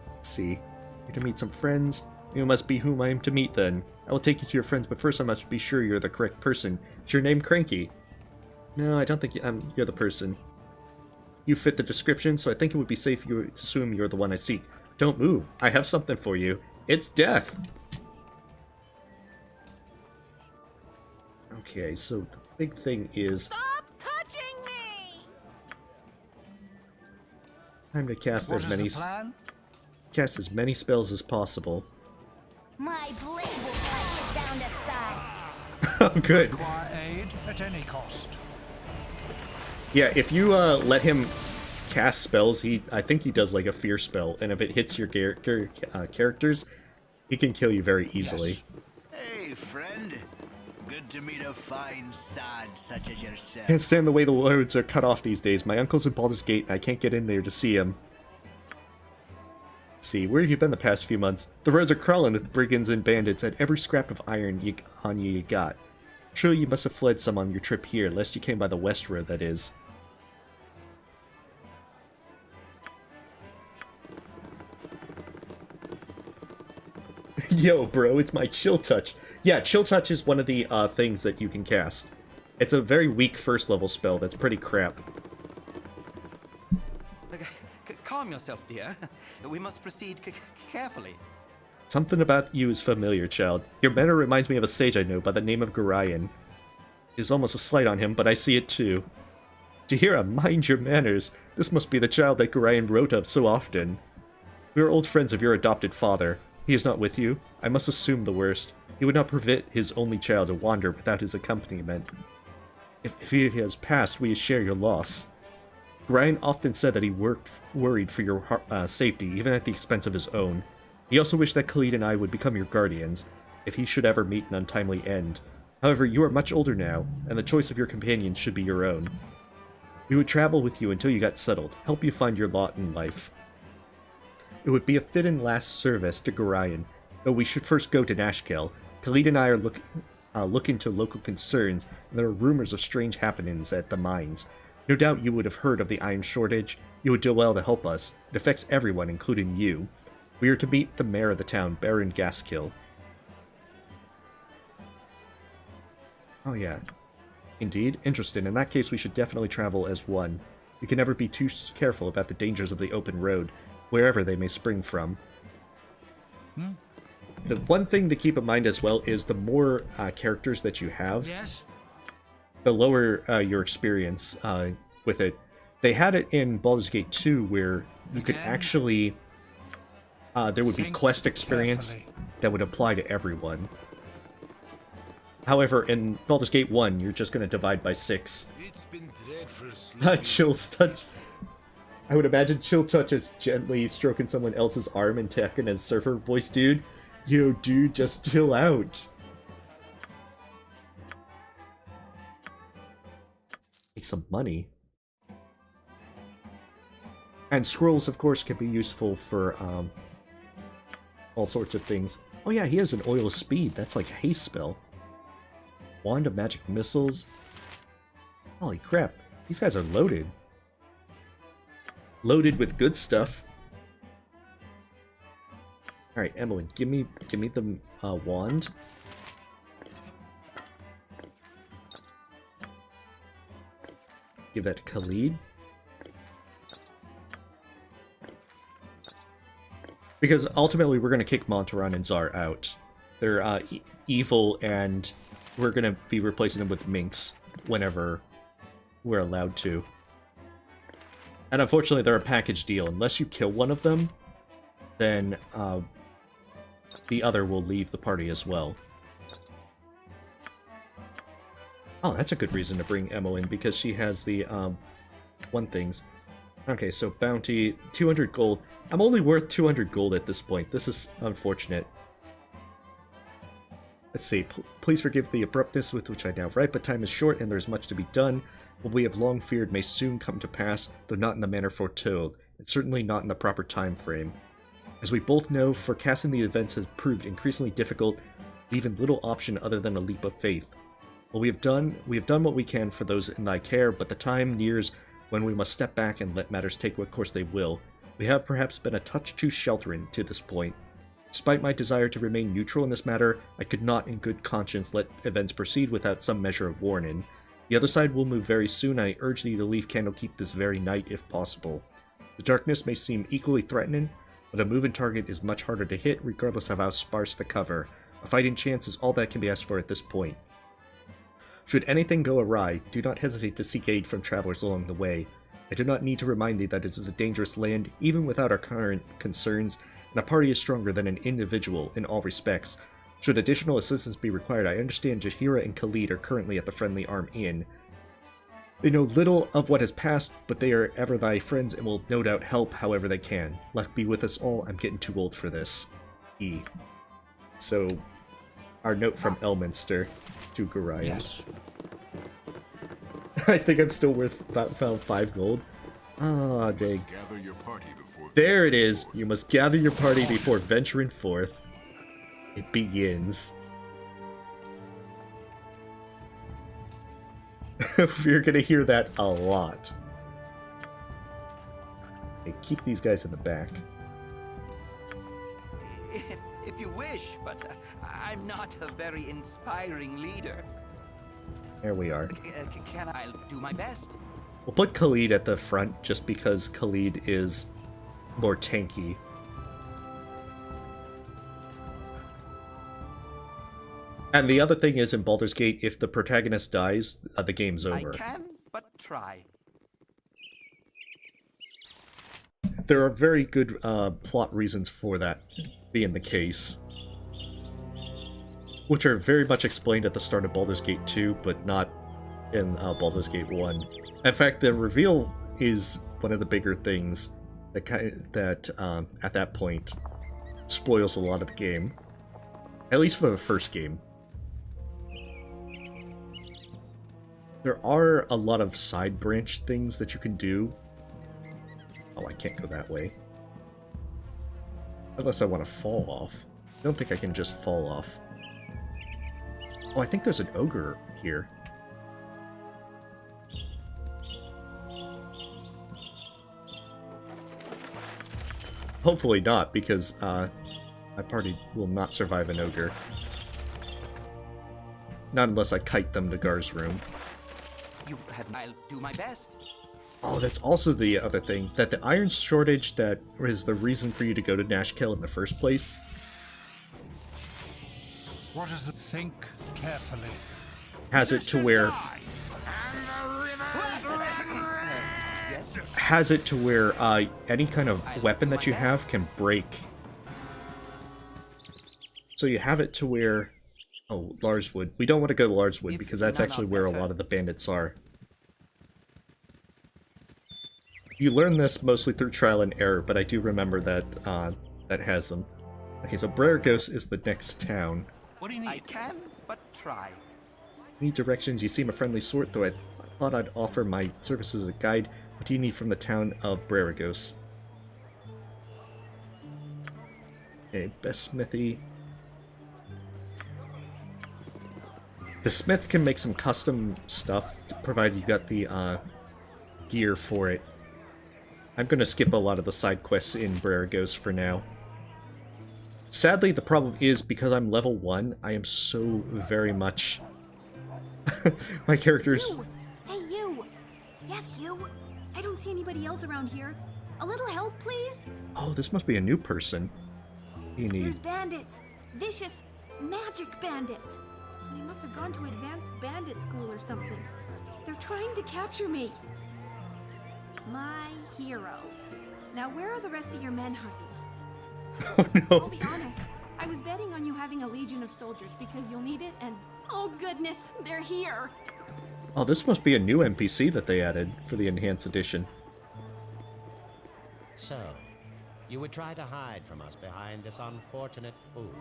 Speaker 1: Let's see. Here to meet some friends. You must be whom I am to meet then. I will take you to your friends, but first I must be sure you're the correct person. Is your name Cranky? No, I don't think you're the person. You fit the description, so I think it would be safe to assume you're the one I seek. Don't move. I have something for you. It's death! Okay, so the big thing is...
Speaker 17: Stop touching me!
Speaker 1: Time to cast
Speaker 15: What is the plan?
Speaker 1: Cast as many spells as possible.
Speaker 17: My blade will cut you down to size.
Speaker 1: Oh, good.
Speaker 15: Require aid at any cost.
Speaker 1: Yeah, if you let him cast spells, I think he does like a fear spell, and if it hits your characters, he can kill you very easily.
Speaker 18: Yes. Hey, friend. Good to meet a fine sod such as yourself.
Speaker 1: Can't stand the way the roads are cut off these days. My uncle's in Baldur's Gate, and I can't get in there to see him. Let's see, where have you been the past few months? The roads are crawling with brigands and bandits, and every scrap of iron you got. Surely you must have fled some on your trip here, lest you came by the west road, that is. Yo, bro, it's my Chill Touch. Yeah, Chill Touch is one of the things that you can cast. It's a very weak first level spell that's pretty crap.
Speaker 6: Calm yourself, dear. We must proceed carefully.
Speaker 1: Something about you is familiar, child. Your manner reminds me of a sage I know by the name of Gorion. is almost a slight on him, but I see it too. Jaheira, mind your manners. This must be the child that Gorion wrote of so often. We are old friends of your adopted father. He is not with you. I must assume the worst. He would not permit his only child to wander without his accompaniment. If he has passed, we share your loss. Gorion often said that he worried for your safety, even at the expense of his own. He also wished that Khalid and I would become your guardians, if he should ever meet an untimely end. However, you are much older now, and the choice of your companions should be your own. We would travel with you until you got settled, help you find your lot in life. It would be a fit and last service to Gorion, though we should first go to Nashkel. Khalid and I are look into local concerns, and there are rumors of strange happenings at the mines. No doubt you would have heard of the iron shortage. You would do well to help us. It affects everyone, including you. We are to meet the mayor of the town, Baron Gaskill. Oh yeah. Indeed? Interesting. In that case, we should definitely travel as one. We can never be too careful about the dangers of the open road, wherever they may spring from. The one thing to keep in mind as well is the more characters that you have, the lower your experience with it. They had it in Baldur's Gate 2 where you could actually... there would be quest experience that would apply to everyone. However, in Baldur's Gate 1, you're just going to divide by 6.
Speaker 16: It's been dreadful
Speaker 1: Chill's touch. I would imagine Chill Touch is gently stroking someone else's arm and talking as surfer voice, dude. Yo, dude, just chill out. Make some money. And scrolls, of course, can be useful for all sorts of things. Oh yeah, he has an Oil of Speed. That's like a haste spell. Wand of Magic Missiles. Holy crap, these guys are loaded. Loaded with good stuff. Alright, Emily, give me the wand. Give that to Khalid. Because ultimately we're going to kick Montaran and Zar out. They're evil, and we're going to be replacing them with Minx whenever we're allowed to. And unfortunately they're a package deal. Unless you kill one of them, then the other will leave the party as well. Oh, that's a good reason to bring Emma in, because she has the one things. Okay, so bounty, 200 gold. I'm only worth 200 gold at this point. This is unfortunate. Let's see. Please forgive the abruptness with which I now write, but time is short and there is much to be done. What we have long feared may soon come to pass, though not in the manner foretold, and certainly not in the proper time frame. As we both know, forecasting the events has proved increasingly difficult, leaving little option other than a leap of faith. What we have done what we can for those in thy care, but the time nears when we must step back and let matters take what course they will. We have perhaps been a touch too sheltering to this point. Despite my desire to remain neutral in this matter, I could not in good conscience let events proceed without some measure of warning. The other side will move very soon, and I urge thee to leave Candlekeep this very night if possible. The darkness may seem equally threatening, but a moving target is much harder to hit regardless of how sparse the cover. A fighting chance is all that can be asked for at this point. Should anything go awry, do not hesitate to seek aid from travelers along the way. I do not need to remind thee that it is a dangerous land, even without our current concerns, and a party is stronger than an individual in all respects. Should additional assistance be required, I understand Jaheira and Khalid are currently at the Friendly Arm Inn. They know little of what has passed, but they are ever thy friends and will no doubt help however they can. Luck be with us all, I'm getting too old for this. E. So, our note from Elminster to Gorion.
Speaker 15: Yes.
Speaker 1: I think I'm still worth about 5 gold. Ah, dang.
Speaker 16: Gather your party before
Speaker 1: There it is! You must gather your party before venturing forth. It begins. You're gonna hear that a lot. Okay, keep these guys in the back.
Speaker 19: If you wish, but I'm not a very inspiring leader.
Speaker 1: There we are.
Speaker 19: Can I do my best?
Speaker 1: We'll put Khalid at the front just because Khalid is more tanky. And the other thing is, in Baldur's Gate, if the protagonist dies, the game's over.
Speaker 19: I can but try.
Speaker 1: There are very good plot reasons for that being the case, which are very much explained at the start of Baldur's Gate 2, but not in Baldur's Gate 1. In fact, the reveal is one of the bigger things that at that point spoils a lot of the game, at least for the first game. There are a lot of side branch things that you can do. Oh, I can't go that way. Unless I want to fall off. I don't think I can just fall off. Oh, I think there's an ogre here. Hopefully not, because my party will not survive an ogre. Not unless I kite them to Gar's room.
Speaker 19: I'll do my best.
Speaker 1: Oh, that's also the other thing, that the iron shortage that is the reason for you to go to Nashkel in the first place.
Speaker 15: What is the think carefully?
Speaker 1: Has it to where any kind of weapon that you have can break. So you have it to where Larswood. We don't want to go to Larswood because that's actually where a lot of the bandits are. You learn this mostly through trial and error, but I do remember that that has them. Okay, so Brergos is the next town.
Speaker 19: What do you need? I can but try.
Speaker 1: Need directions? You seem a friendly sort, though I thought I'd offer my services as a guide. What do you need from the town of Brergos? Okay, best smithy. The smith can make some custom stuff, provided you got the gear for it. I'm going to skip a lot of the side quests in Brergos for now. Sadly, the problem is, because I'm level 1, I am so very much... my character's...
Speaker 20: You! Hey, you! Yes, you! I don't see anybody else around here. A little help, please?
Speaker 1: Oh, this must be a new person. You need...
Speaker 20: There's bandits! Vicious, magic bandits! They must have gone to advanced bandit school or something. They're trying to capture me. My hero. Now, where are the rest of your men hiding?
Speaker 1: Oh no.
Speaker 20: I'll be honest. I was betting on you having a legion of soldiers because you'll need it, and oh goodness, they're here.
Speaker 1: Oh, this must be a new NPC that they added for the Enhanced Edition.
Speaker 21: So, you would try to hide from us behind this unfortunate fool.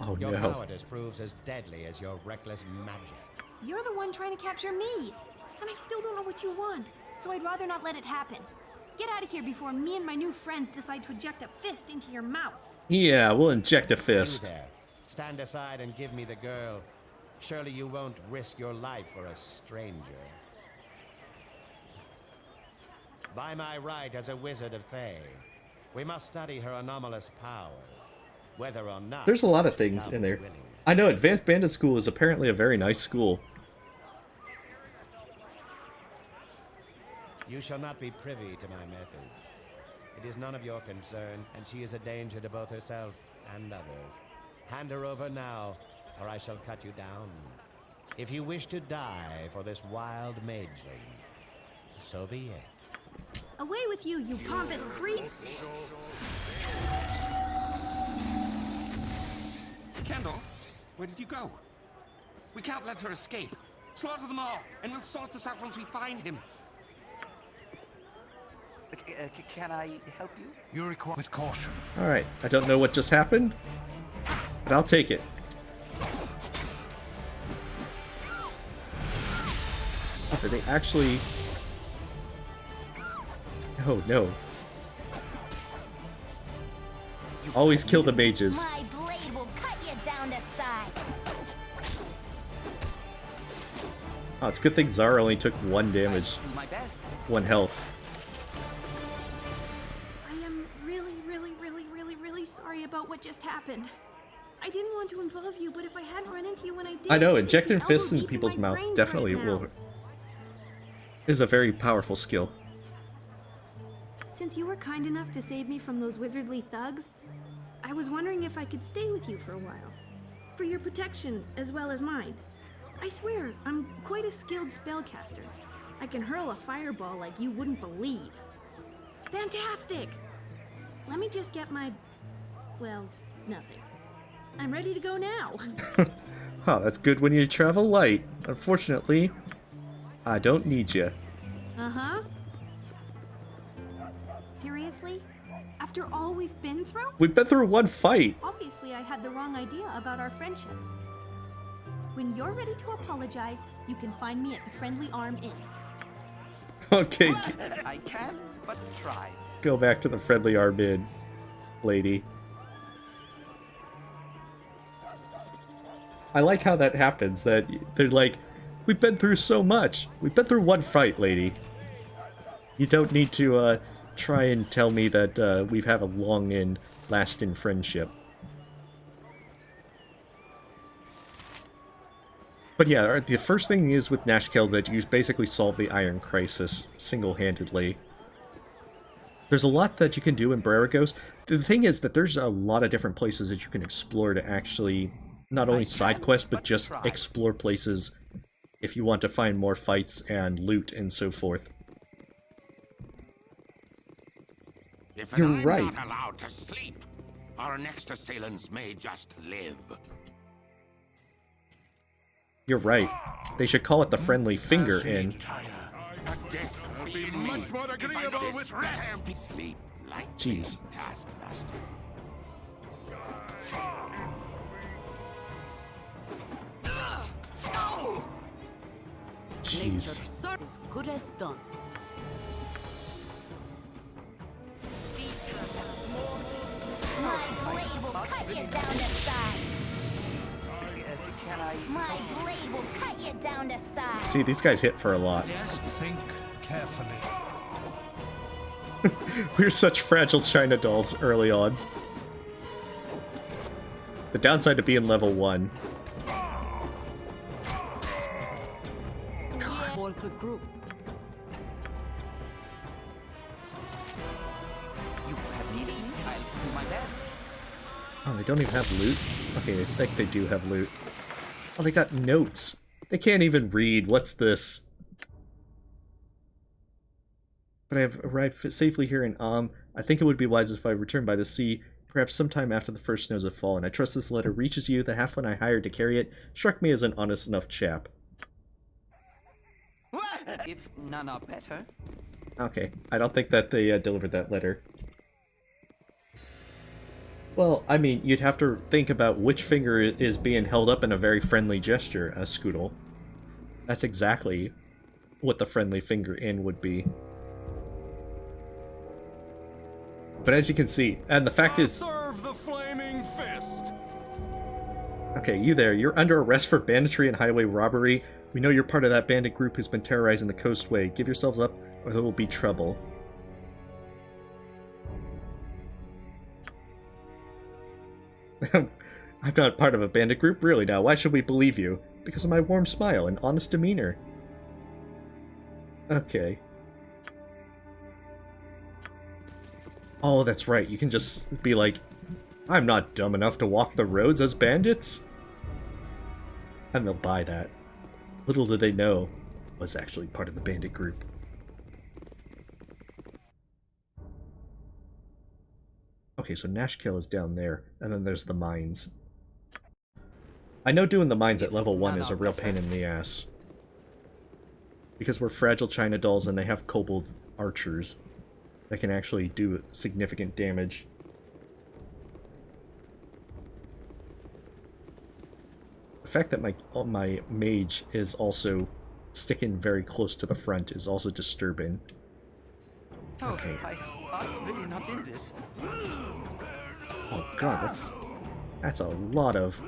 Speaker 1: Oh
Speaker 21: your
Speaker 1: no.
Speaker 21: cowardice proves as deadly as your reckless magic.
Speaker 20: You're the one trying to capture me, and I still don't know what you want, so I'd rather not let it happen. Get out of here before me and my new friends decide to eject a fist into your mouth.
Speaker 1: Yeah, we'll inject a fist.
Speaker 21: You there. Stand aside and give me the girl. Surely you won't risk your life for a stranger. By my right as a wizard of Fae, we must study her anomalous powers. Whether or not...
Speaker 1: There's a lot of things in there. I know Advanced Bandit School is apparently a very nice school.
Speaker 21: You shall not be privy to my methods. It is none of your concern, and she is a danger to both herself and others. Hand her over now, or I shall cut you down. If you wish to die for this wild mageling, so be it.
Speaker 20: Away with you, you pompous creep!
Speaker 22: Kendall, where did you go? We can't let her escape. Slaughter them all, and we'll sort this out once we find him.
Speaker 19: Can I help you?
Speaker 15: You require with caution.
Speaker 1: Alright, I don't know what just happened, but I'll take it. Oh, did they actually... Oh no. Always kill the mages.
Speaker 17: My blade will cut you down to size.
Speaker 1: Oh, it's a good thing Zara only took 1 damage. 1 health.
Speaker 20: I am really sorry about what just happened. I didn't want to involve you, but if I hadn't run into you when I did...
Speaker 1: I know,
Speaker 20: it'd be
Speaker 1: injecting
Speaker 20: elbow
Speaker 1: fists in
Speaker 20: deep
Speaker 1: people's
Speaker 20: my
Speaker 1: mouth
Speaker 20: brains
Speaker 1: definitely
Speaker 20: right now.
Speaker 1: will... is a very powerful skill.
Speaker 20: Since you were kind enough to save me from those wizardly thugs, I was wondering if I could stay with you for a while. For your protection, as well as mine. I swear, I'm quite a skilled spellcaster. I can hurl a fireball like you wouldn't believe. Fantastic! Let me just get my... well, nothing. I'm ready to go now.
Speaker 1: Oh, that's good when you travel light. Unfortunately, I don't need you.
Speaker 20: Uh-huh. Seriously? After all we've been through?
Speaker 1: We've been through one fight.
Speaker 20: Obviously, I had the wrong idea about our friendship. When you're ready to apologize, you can find me at the Friendly Arm Inn.
Speaker 1: Okay,
Speaker 19: I can but try.
Speaker 1: go back to the Friendly Arm Inn, lady. I like how that happens, that they're like, we've been through so much. We've been through one fight, lady. You don't need to try and tell me that we've had a long and lasting friendship. But yeah, the first thing is with Nashkel that you basically solve the Iron Crisis single-handedly. There's a lot that you can do in Breragos. The thing is that there's a lot of different places that you can explore to actually not only side quest, but just explore places if you want to find more fights and loot and so forth. You're right.
Speaker 18: Not allowed to sleep, our next assailants may just live.
Speaker 1: You're right. They should call it the Friendly Finger Inn.
Speaker 18: Much more agreeable with rest. Sleep like
Speaker 1: Jeez.
Speaker 18: taskmaster.
Speaker 1: Jeez.
Speaker 17: As good as done. My blade will cut you down to size. My blade will cut you down to size.
Speaker 1: See, these guys hit for a lot.
Speaker 15: Just think carefully.
Speaker 1: We're such fragile China dolls early on. The downside to being level 1.
Speaker 17: For the group.
Speaker 19: You have needed me. I'll do my best.
Speaker 1: Oh, they don't even have loot? Okay, I think they do have loot. Oh, they got notes. They can't even read. What's this? But I have arrived safely here in I think it would be wise if I return by the sea, perhaps sometime after the first snows have fallen. I trust this letter reaches you. The halfling I hired to carry it struck me as an honest enough chap.
Speaker 19: If none are better.
Speaker 1: Okay, I don't think that they delivered that letter. Well, I mean, you'd have to think about which finger is being held up in a very friendly gesture, Scoodle. That's exactly what the Friendly Finger Inn would be. But as you can see, and the fact is...
Speaker 14: Serve the flaming fist!
Speaker 1: Okay, you there. You're under arrest for banditry and highway robbery. We know you're part of that bandit group who's been terrorizing the coastway. Give yourselves up, or there will be trouble. I'm not part of a bandit group, really now. Why should we believe you? Because of my warm smile and honest demeanor. Okay. Oh, that's right. You can just be like, I'm not dumb enough to walk the roads as bandits. And they'll buy that. Little do they know, I was actually part of the bandit group. Okay, so Nashkel is down there, and then there's the mines. I know doing the mines at level 1 is a real pain in the ass. Because we're fragile China dolls and they have kobold archers that can actually do significant damage. The fact that my mage is also sticking very close to the front is also disturbing. Okay.
Speaker 19: I was really not in this.
Speaker 1: Oh god, that's a lot of...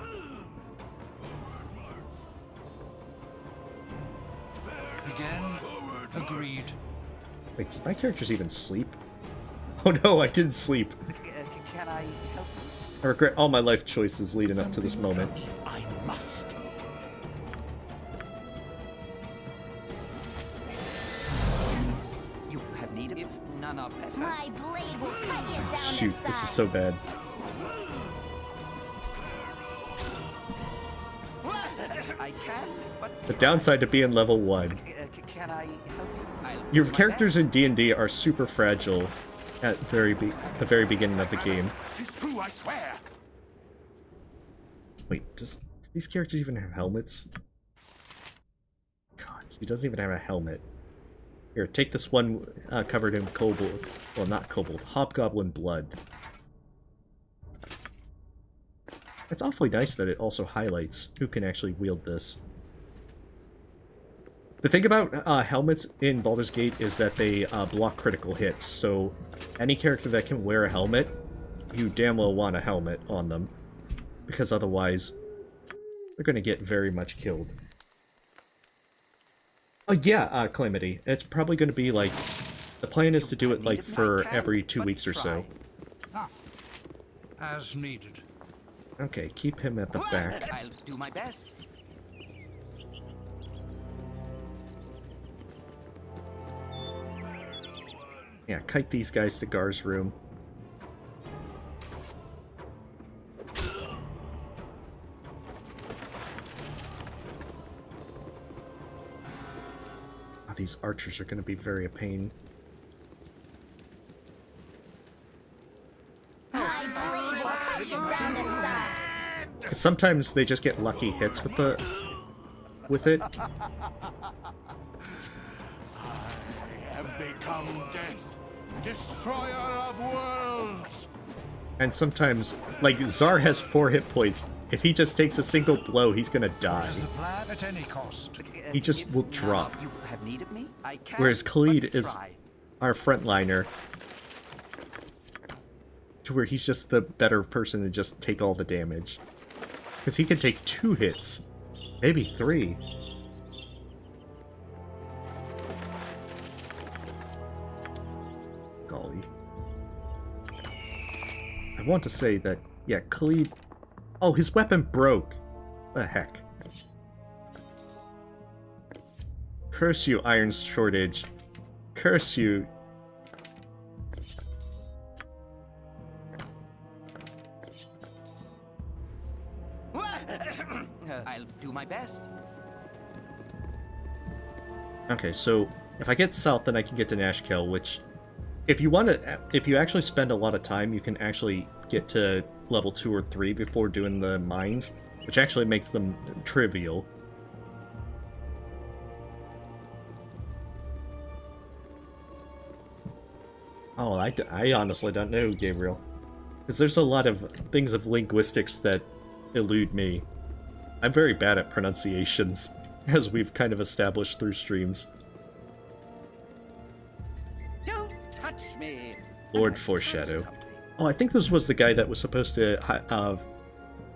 Speaker 15: Again, agreed.
Speaker 1: Wait, did my characters even sleep? Oh no, I didn't sleep.
Speaker 19: Can I help?
Speaker 1: I regret all my life choices leading up to this moment.
Speaker 18: I must.
Speaker 19: You have need of if none are better.
Speaker 17: My blade will cut you down
Speaker 1: Shoot,
Speaker 17: to
Speaker 1: this is
Speaker 17: size.
Speaker 1: so bad. The downside to being level 1.
Speaker 19: Can I help you?
Speaker 1: Your characters in D&D are super fragile at the very beginning of the game.
Speaker 18: Tis true, I swear.
Speaker 1: Wait, do these characters even have helmets? God, he doesn't even have a helmet. Here, take this one covered in kobold. Well, not kobold, hobgoblin blood. It's awfully nice that it also highlights who can actually wield this. The thing about helmets in Baldur's Gate is that they block critical hits, so any character that can wear a helmet, you damn well want a helmet on them, because otherwise they're going to get very much killed. Yeah, Calamity. It's probably going to be like, the plan is to do it like for every 2 weeks or so.
Speaker 15: As needed.
Speaker 1: Okay, keep him at the back.
Speaker 19: I'll do my best.
Speaker 1: Yeah, kite these guys to Gar's room. Oh, these archers are going to be very a pain. Sometimes they just get lucky hits with it.
Speaker 18: I have become death, destroyer of worlds.
Speaker 1: And sometimes, like, Zar has 4 hit points. If he just takes a single blow, he's gonna die.
Speaker 15: At any cost.
Speaker 1: He just will drop.
Speaker 19: You have need of me? I can,
Speaker 1: Whereas Khalid
Speaker 19: but
Speaker 1: is
Speaker 19: try.
Speaker 1: our frontliner, to where he's just the better person to just take all the damage. Because he can take 2 hits, maybe 3. Golly. I want to say that, yeah, Khalid... Oh, his weapon broke! The heck. Curse you, iron shortage. Curse you.
Speaker 19: I'll do my best.
Speaker 1: Okay, so if I get south, then I can get to Nashkel, which, if you actually spend a lot of time, you can actually get to level 2 or 3 before doing the mines, which actually makes them trivial. Oh, I honestly don't know, Gabriel. Because there's a lot of things of linguistics that elude me. I'm very bad at pronunciations, as we've kind of established through streams.
Speaker 19: Don't touch me.
Speaker 1: Lord Foreshadow. Oh, I think this was the guy that was supposed to,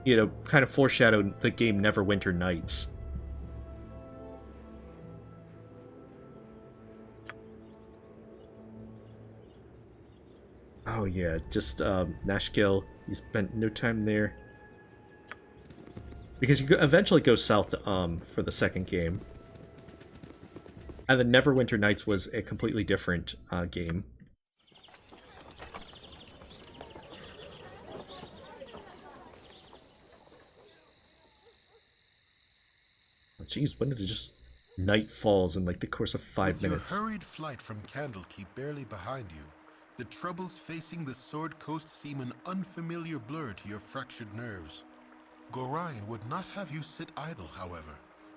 Speaker 1: you know, kind of foreshadow the game Neverwinter Nights. Oh yeah, just Nashkel. You spent no time there. Because you eventually go south for the second game. And then Neverwinter Nights was a completely different game. Oh, jeez, when did it just... Night falls in like the course of 5 minutes.
Speaker 16: Your hurried flight from Candlekeep barely behind you, the troubles facing the Sword Coast seem an unfamiliar blur to your fractured nerves. Gorion would not have you sit idle, however,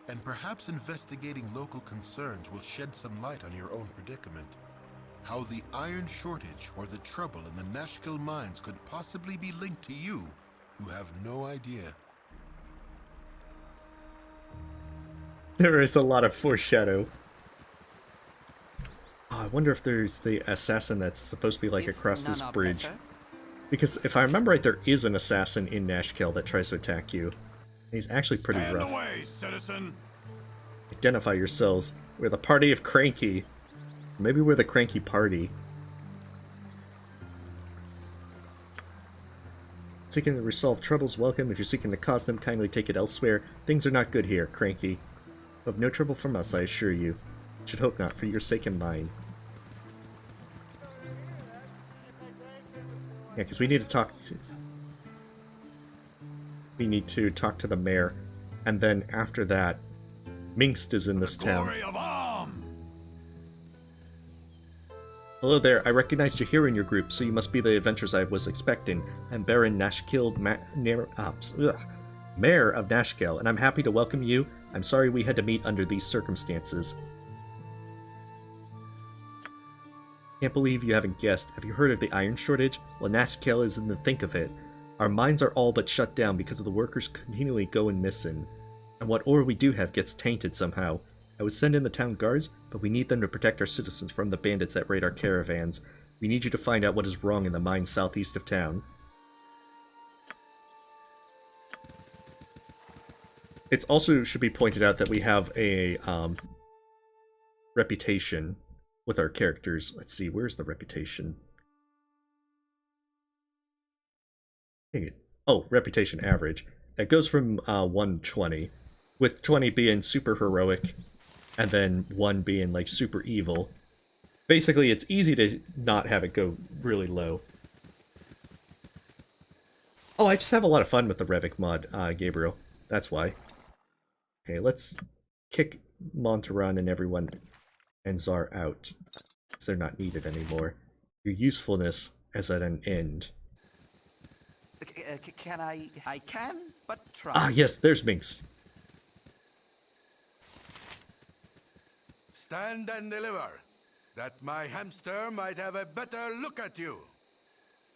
Speaker 16: and perhaps investigating local concerns will shed some light on your own predicament. How the iron shortage or the trouble in the Nashkel mines could possibly be linked to you have no idea.
Speaker 1: There is a lot of foreshadow. Oh, I wonder if there's the assassin that's supposed to be like across this bridge. Because if I remember right, there is an assassin in Nashkel that tries to attack you. He's actually pretty rough.
Speaker 18: Stand away, citizen.
Speaker 1: Identify yourselves. We're the party of Cranky. Maybe we're the Cranky Party. Seeking to resolve troubles, welcome. If you're seeking to cause them, kindly take it elsewhere. Things are not good here, Cranky. You have no trouble from us, I assure you. Should hope not, for your sake and mine. Yeah, because we need to talk to... We need to talk to the mayor. And then after that, Minx is in this town.
Speaker 10: Glory of Arm!
Speaker 1: Hello there, I recognized you here in your group, so you must be the adventurers I was expecting. I'm Baron Nashkill, Mayor of Nashkill, and I'm happy to welcome you. I'm sorry we had to meet under these circumstances. Can't believe you haven't guessed. Have you heard of the iron shortage? Well, Nashkill is in the thick of it. Our mines are all but shut down because of the workers continually going missing. And what ore we do have gets tainted somehow. I would send in the town guards, but we need them to protect our citizens from the bandits that raid our caravans. We need you to find out what is wrong in the mines southeast of town. It also should be pointed out that we have a reputation with our characters. Let's see, where's the reputation? Dang it. Oh, reputation average. It goes from 120, with 20 being super heroic, and then 1 being like super evil. Basically, it's easy to not have it go really low. Oh, I just have a lot of fun with the Revik mod, Gabriel. That's why. Okay, let's kick Montaran and everyone and Zar out, because they're not needed anymore. Your usefulness is at an end.
Speaker 19: Can I can, but try.
Speaker 1: Ah, yes, there's Minx.
Speaker 3: Stand and deliver, that my hamster might have a better look at you.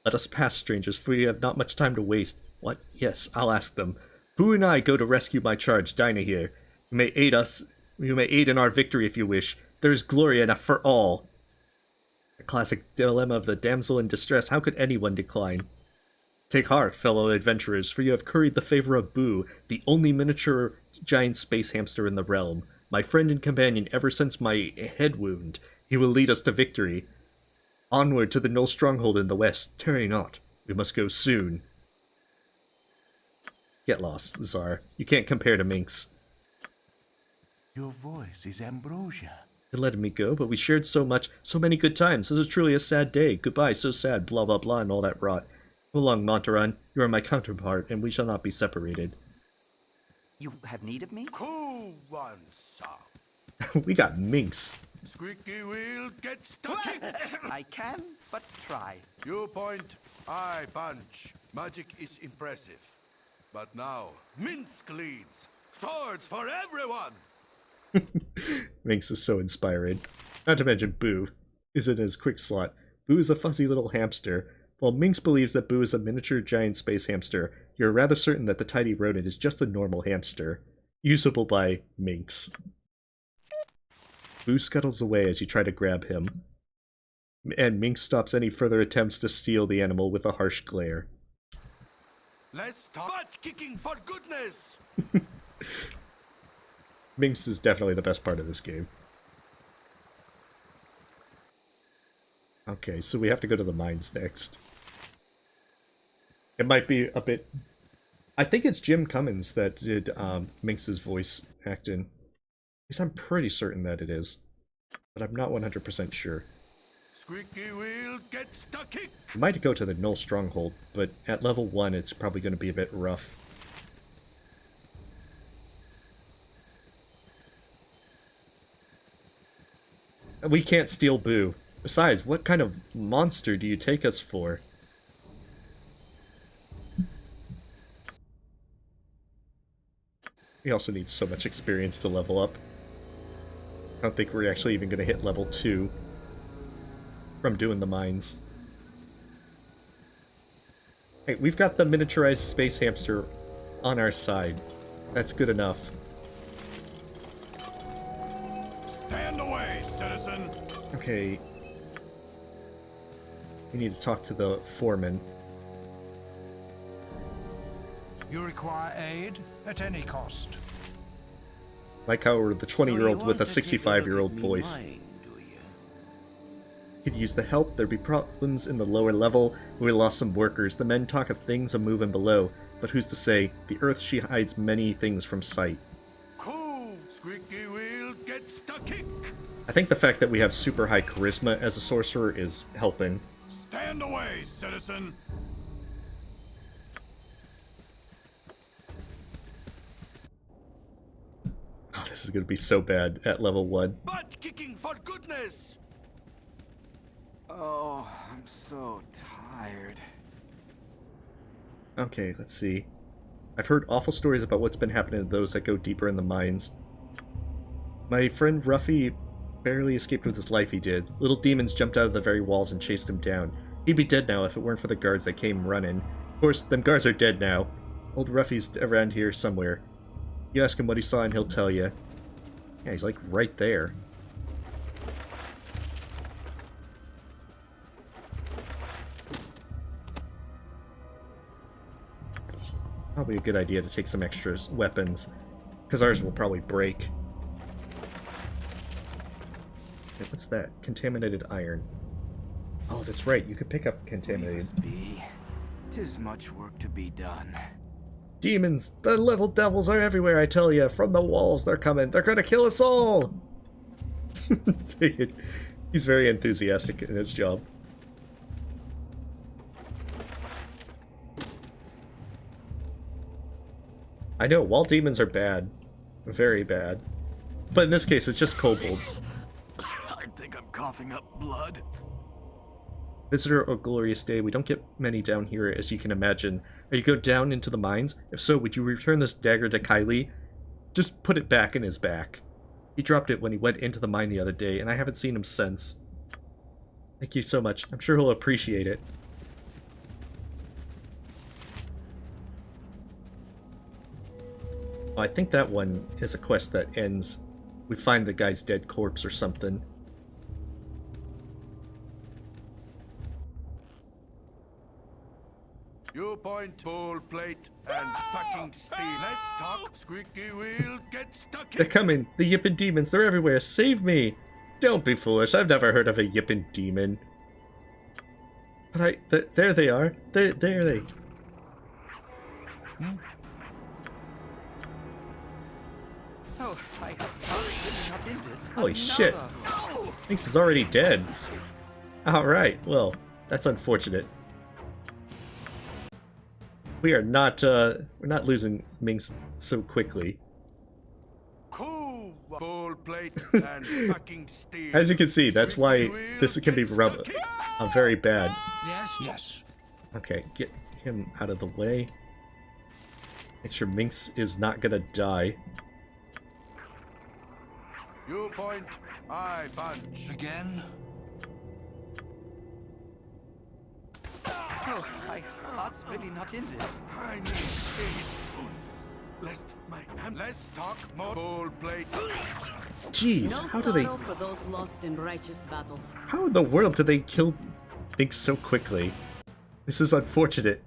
Speaker 1: Let us pass, strangers, for we have not much time to waste. What? Yes, I'll ask them. Boo and I go to rescue my charge, Dinah here. You may aid us. You may aid in our victory if you wish. There is glory enough for all. The classic dilemma of the damsel in distress. How could anyone decline? Take heart, fellow adventurers, for you have curried the favor of Boo, the only miniature giant space hamster in the realm. My friend and companion ever since my head wound. He will lead us to victory. Onward to the Null Stronghold in the west. Tarry not. We must go soon. Get lost, Zar. You can't compare to Minx.
Speaker 18: Your voice is ambrosia.
Speaker 1: They letting me go, but we shared so much, so many good times. This is truly a sad day. Goodbye, so sad, blah blah blah, and all that rot. Go along, Montaran. You are my counterpart, and we shall not be separated.
Speaker 19: You have need of me?
Speaker 3: Cool one, sir.
Speaker 1: We got Minx.
Speaker 3: Squeaky wheel gets stuck.
Speaker 19: I can, but try.
Speaker 3: You point, I punch. Magic is impressive. But now, Minsk leads. Swords for everyone!
Speaker 1: Minx is so inspiring. Not to mention Boo is in his quick slot. Boo is a fuzzy little hamster. While Minx believes that Boo is a miniature giant space hamster, you're rather certain that the tiny rodent is just a normal hamster. Usable by Minx. Boo scuttles away as you try to grab him, and Minx stops any further attempts to steal the animal with a harsh glare.
Speaker 3: Less butt kicking for goodness!
Speaker 1: Minx is definitely the best part of this game. Okay, so we have to go to the mines next. It might be a bit... I think it's Jim Cummins that did Minx's voice acting. At least I'm pretty certain that it is. But I'm not 100% sure.
Speaker 3: Squeaky wheel gets the kick!
Speaker 1: We might go to the Null Stronghold, but at level 1 it's probably going to be a bit rough. We can't steal Boo. Besides, what kind of monster do you take us for? We also need so much experience to level up. I don't think we're actually even going to hit level 2 from doing the mines. Hey, we've got the miniaturized space hamster on our side. That's good enough.
Speaker 3: Stand away, citizen!
Speaker 1: Okay. We need to talk to the foreman.
Speaker 15: You require aid at any cost.
Speaker 1: Like how we're the 20-year-old with a 65-year-old voice. Could use the help. There'd be problems in the lower level. We lost some workers. The men talk of things a moving below. But who's to say? The earth, she hides many things from sight.
Speaker 3: Cool! Squeaky wheel gets the kick!
Speaker 1: I think the fact that we have super high charisma as a sorcerer is helping.
Speaker 3: Stand away, citizen!
Speaker 1: Oh, this This is gonna be so bad at level 1.
Speaker 3: Butt kicking for goodness!
Speaker 4: Oh, I'm so tired.
Speaker 1: Okay, let's see. I've heard awful stories about what's been happening to those that go deeper in the mines. My friend Ruffy barely escaped with his life, he did. Little demons jumped out of the very walls and chased him down. He'd be dead now if it weren't for the guards that came running. Of course, them guards are dead now. Old Ruffy's around here somewhere. You ask him what he saw and he'll tell you. Yeah, he's like right there. Probably a good idea to take some extra weapons, because ours will probably break. Okay, what's that? Contaminated iron. Oh, that's right, you could pick up contaminated.
Speaker 4: Tis much work to be done.
Speaker 1: Demons! The little devils are everywhere, I tell you! From the walls they're coming! They're gonna kill us all! He's very enthusiastic in his job. I know, wall demons are bad. Very bad. But in this case, it's just kobolds.
Speaker 4: I think I'm coughing up blood.
Speaker 1: Visitor or glorious day, we don't get many down here, as you can imagine. Are you go down into the mines? If so, would you return this dagger to Kylie? Just put it back in his back. He dropped it when he went into the mine the other day, and I haven't seen him since. Thank you so much. I'm sure he'll appreciate it. Oh, I think that one is a quest that ends. We find the guy's dead corpse or something.
Speaker 3: You point, full plate, and fucking steel. Less talk, squeaky wheel, get stuck in.
Speaker 1: They're coming! The yippin' demons, they're everywhere! Save me! Don't be foolish, I've never heard of a yippin' demon. But there they are. There they.
Speaker 19: Oh, I have not in this.
Speaker 1: Holy shit! Minx is already dead. Alright, well, that's unfortunate. We're not losing Minx so quickly.
Speaker 3: Cool, full plate and fucking steel.
Speaker 1: As you can see, that's why this can be very bad.
Speaker 15: Yes, yes.
Speaker 1: Okay, get him out of the way. Make sure Minx is not gonna die.
Speaker 3: You point, I punch.
Speaker 15: Again?
Speaker 19: Oh, my heart's really not in this.
Speaker 3: I need aid. Lest my hand. Less talk, more full plate.
Speaker 1: Jeez, how do they?
Speaker 11: For those lost in righteous battles.
Speaker 1: How in the world did they kill Minx so quickly? This is unfortunate.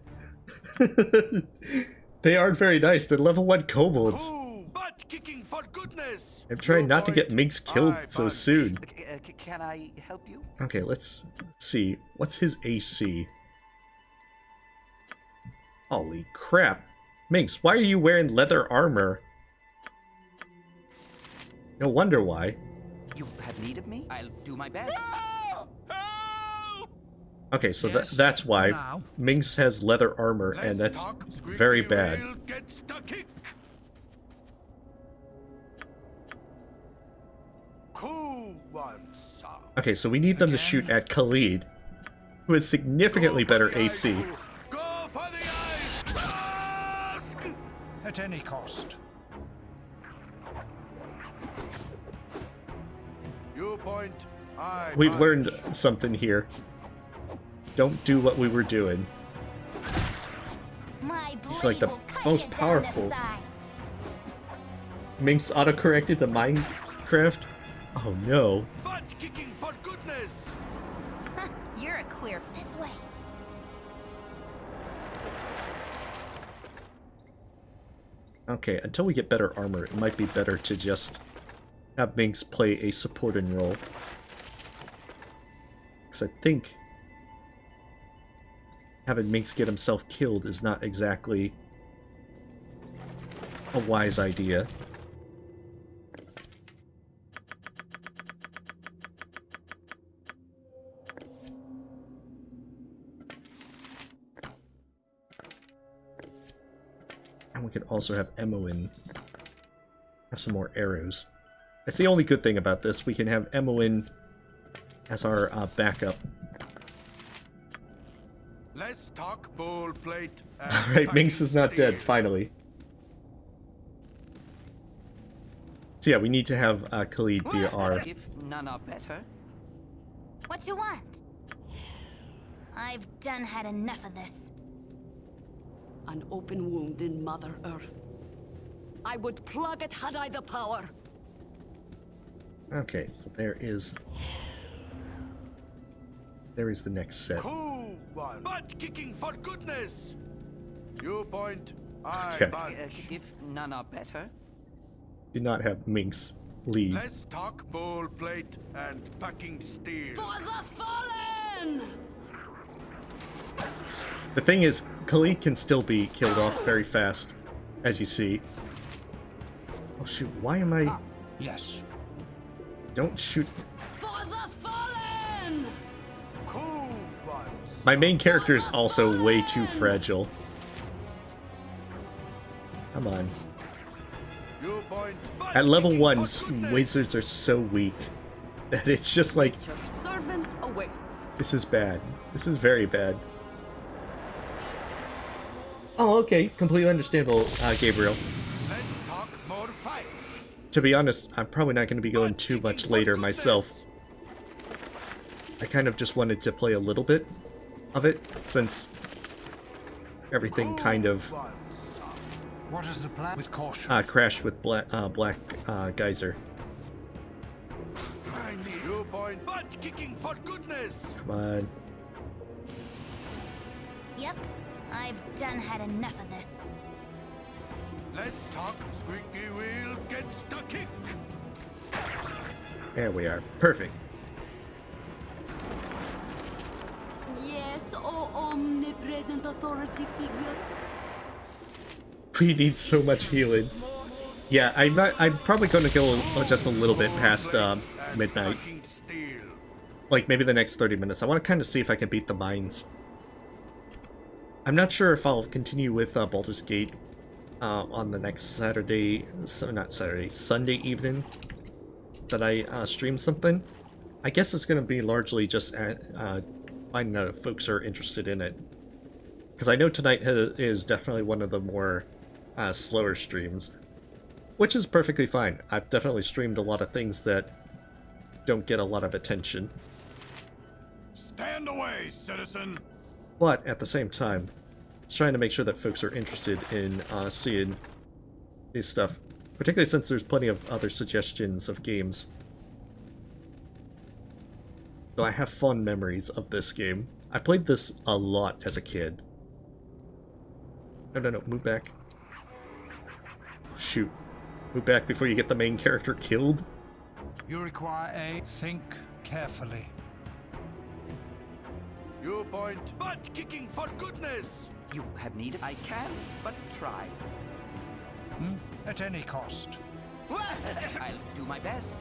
Speaker 1: They aren't very nice. They're level 1 kobolds.
Speaker 3: Butt kicking for goodness.
Speaker 1: I'm trying not to get Minx killed so soon.
Speaker 19: Can I help you?
Speaker 1: Okay, let's see. What's his AC? Holy crap. Minx, why are you wearing leather armor? No wonder why.
Speaker 19: You have need of me? I'll do my best.
Speaker 1: Okay, so that's why. Minx has leather armor, and that's very bad.
Speaker 3: Cool one, son.
Speaker 1: Okay, so we need them to shoot at Khalid, who has significantly better AC.
Speaker 3: Go for the eyes!
Speaker 15: At any cost.
Speaker 3: You point, I
Speaker 1: We've
Speaker 3: punch.
Speaker 1: learned something here. Don't do what we were doing. He's like the most powerful. Minx autocorrected the Minecraft? Oh no.
Speaker 3: Butt kicking for goodness.
Speaker 17: You're a queer this way.
Speaker 1: Okay, until we get better armor, it might be better to just have Minx play a supporting role. Because I think having Minx get himself killed is not exactly a wise idea. And we could also have Emmoin Have some more arrows. That's the only good thing about this. We can have Emmeline as our backup.
Speaker 3: Let's talk bowl plate.
Speaker 1: Alright, Minx is not dead, finally. So yeah, we need to have Khalid DR.
Speaker 19: If none are better.
Speaker 17: What you want? I've done had enough of this.
Speaker 11: An open wound in Mother Earth. I would plug it had I the power.
Speaker 1: Okay, so there is the next set.
Speaker 3: Cool one. Butt kicking for goodness. You point. I
Speaker 1: Okay.
Speaker 3: bunch.
Speaker 19: If none are better.
Speaker 1: Do not have Minx lead.
Speaker 3: Let's talk bowl plate and packing steel.
Speaker 11: For the fallen!
Speaker 1: The thing is, Khalid can still be killed off very fast, as you see. Oh shoot, why am I...
Speaker 15: Yes.
Speaker 1: Don't shoot.
Speaker 11: For the fallen!
Speaker 3: Cool one.
Speaker 1: My main character is also way too fragile. Come on.
Speaker 3: You point.
Speaker 1: At level 1, wizards are so weak that it's just like,
Speaker 11: Your servant awaits.
Speaker 1: this is bad. This is very bad. Oh, okay. Completely understandable, Gabriel.
Speaker 3: Let's talk more fight.
Speaker 1: To be honest, I'm probably not going to be going too much later myself. I kind of just wanted to play a little bit of it, since everything kind of
Speaker 15: What is the plan? With caution.
Speaker 1: crashed with Black Geyser.
Speaker 3: I need you point. Butt kicking for goodness.
Speaker 1: Come on.
Speaker 17: Yep, I've done had enough of this.
Speaker 3: Let's talk squeaky wheel gets the kick.
Speaker 1: There we are. Perfect.
Speaker 11: Yes, oh omnipresent authority figure.
Speaker 1: We need so much healing. Yeah, I'm probably going to go just a little bit past midnight. Like maybe the next 30 minutes. I want to kind of see if I can beat the mines. I'm not sure if I'll continue with Baldur's Gate on the next Saturday, not Saturday, Sunday evening that I stream something. I guess it's going to be largely just finding out if folks are interested in it. Because I know tonight is definitely one of the more slower streams, which is perfectly fine. I've definitely streamed a lot of things that don't get a lot of attention.
Speaker 3: Stand away, citizen.
Speaker 1: But at the same time, just trying to make sure that folks are interested in seeing this stuff, particularly since there's plenty of other suggestions of games. So I have fond memories of this game. I played this a lot as a kid. No, move back. Oh, shoot. Move back before you get the main character killed.
Speaker 15: You require a think carefully.
Speaker 3: You point. Butt kicking for goodness.
Speaker 19: You have need. I can, but try.
Speaker 15: At any cost.
Speaker 19: I'll do my best.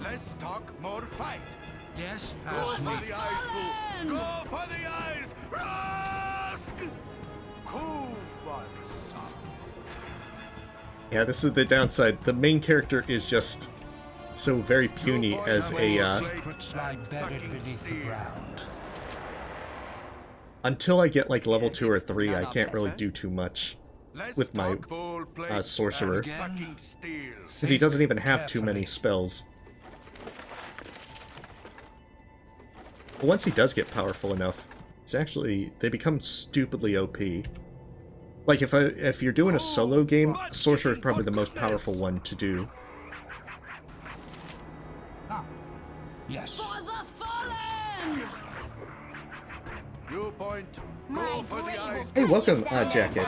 Speaker 3: Let's talk more fight.
Speaker 15: Yes,
Speaker 3: Go
Speaker 15: as
Speaker 3: for
Speaker 15: needed.
Speaker 3: the eyes, fool. Go for the eyes. Rask. Cool one, son.
Speaker 1: Yeah, this is the downside. The main character is just so very puny as a
Speaker 15: Secrets lie buried beneath the ground.
Speaker 1: until I get like level 2 or 3, I can't really do too much with my sorcerer, because he doesn't even have too many spells. But once he does get powerful enough, it's actually, they become stupidly OP. Like if you're doing a solo game, sorcerer is probably the most powerful one to do.
Speaker 15: Yes.
Speaker 11: For the fallen!
Speaker 3: You point. Go for the eyes.
Speaker 1: Hey, welcome, Jacket.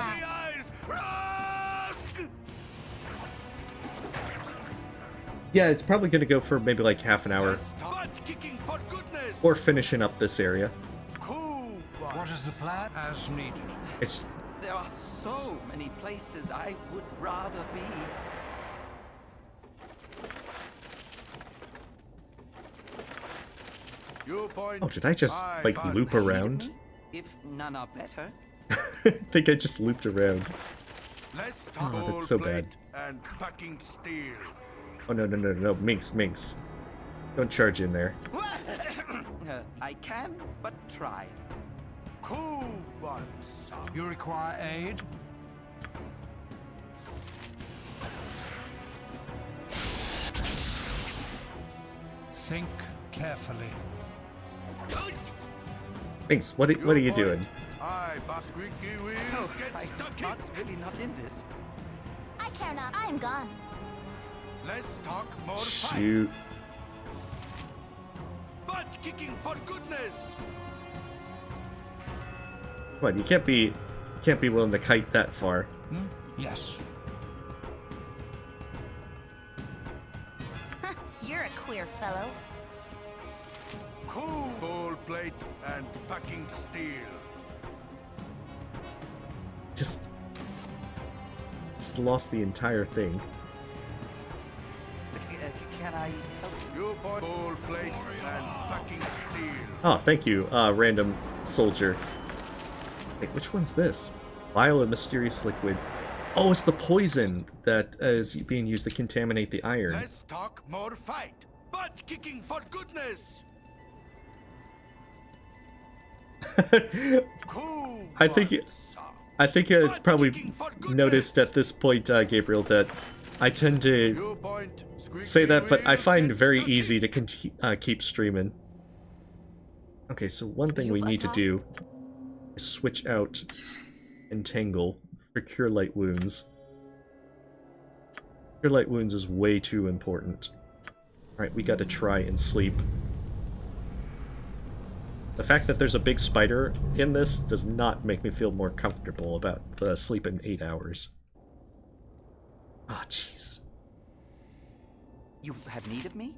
Speaker 1: Yeah, it's probably going to go for maybe like half an hour. Or finishing up this area.
Speaker 15: What is the plan? As needed.
Speaker 1: It's
Speaker 19: There are so many places I would rather be.
Speaker 3: You point.
Speaker 1: Oh, did I just like loop around?
Speaker 19: If none are better.
Speaker 1: I think I just looped around.
Speaker 3: Let's
Speaker 1: Oh, that's so bad.
Speaker 3: and packing steel.
Speaker 1: Oh, no, Minx. Don't charge in there.
Speaker 19: I can, but try.
Speaker 3: Cool ones.
Speaker 15: You require aid? Think carefully.
Speaker 1: Minx, what are you doing?
Speaker 19: Oh, my heart's really not in this.
Speaker 17: I care not. I'm gone.
Speaker 3: Let's talk more fight.
Speaker 1: Shoot.
Speaker 3: Butt kicking for goodness.
Speaker 1: What? You can't be willing to kite that far.
Speaker 15: Yes.
Speaker 17: You're a queer fellow.
Speaker 3: Cool ball plate and packing steel.
Speaker 1: Just lost the entire thing.
Speaker 19: Can I help
Speaker 3: you? Ball plate and packing steel.
Speaker 1: Oh, thank you, random soldier. Wait, which one's this? Vial of mysterious liquid. Oh, it's the poison that is being used to contaminate the iron.
Speaker 3: Let's talk more fight. Butt kicking for goodness. Cool.
Speaker 1: I think it's probably noticed at this point, Gabriel, that I tend to say that, but I find it very easy to keep streaming. Okay, so one thing we need to do is switch out Entangle for Cure Light Wounds. Cure Light Wounds is way too important. Alright, we gotta try and sleep. The fact that there's a big spider in this does not make me feel more comfortable about sleeping 8 hours. Ah, oh, jeez.
Speaker 19: You have need of me?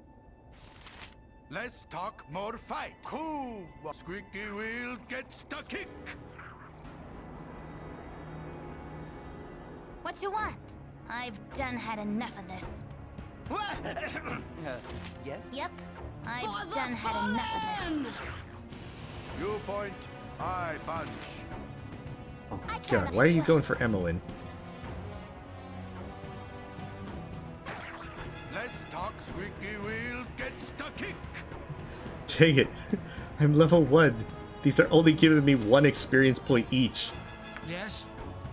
Speaker 3: Let's talk more fight. Cool. Squeaky wheel gets the kick.
Speaker 17: What you want? I've done had enough of this.
Speaker 19: Yes?
Speaker 17: Yep. I've done had enough of this.
Speaker 3: You point, I punch.
Speaker 1: Oh god, why are you going for Emmeline?
Speaker 3: Let's talk squeaky wheel gets the kick.
Speaker 1: Dang it. I'm level 1. These are only giving me 1 experience point each.
Speaker 15: Yes?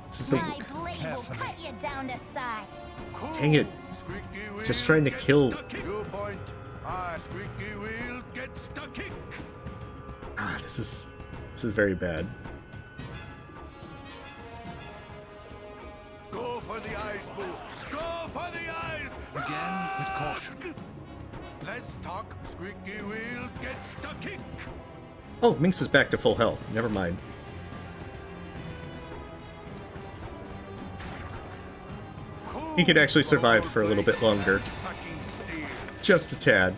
Speaker 1: This is the...
Speaker 17: My blade will cut you down to size.
Speaker 1: Dang it. Just trying to kill...
Speaker 3: You point, I squeaky wheel gets the kick.
Speaker 1: Ah, this is very bad.
Speaker 3: Go for the eyes, Boo. Go for the eyes.
Speaker 15: Again with caution.
Speaker 3: Let's talk. Squeaky wheel gets the kick.
Speaker 1: Oh, Minx is back to full health. Never mind. He could actually survive for a little bit longer. Just a tad.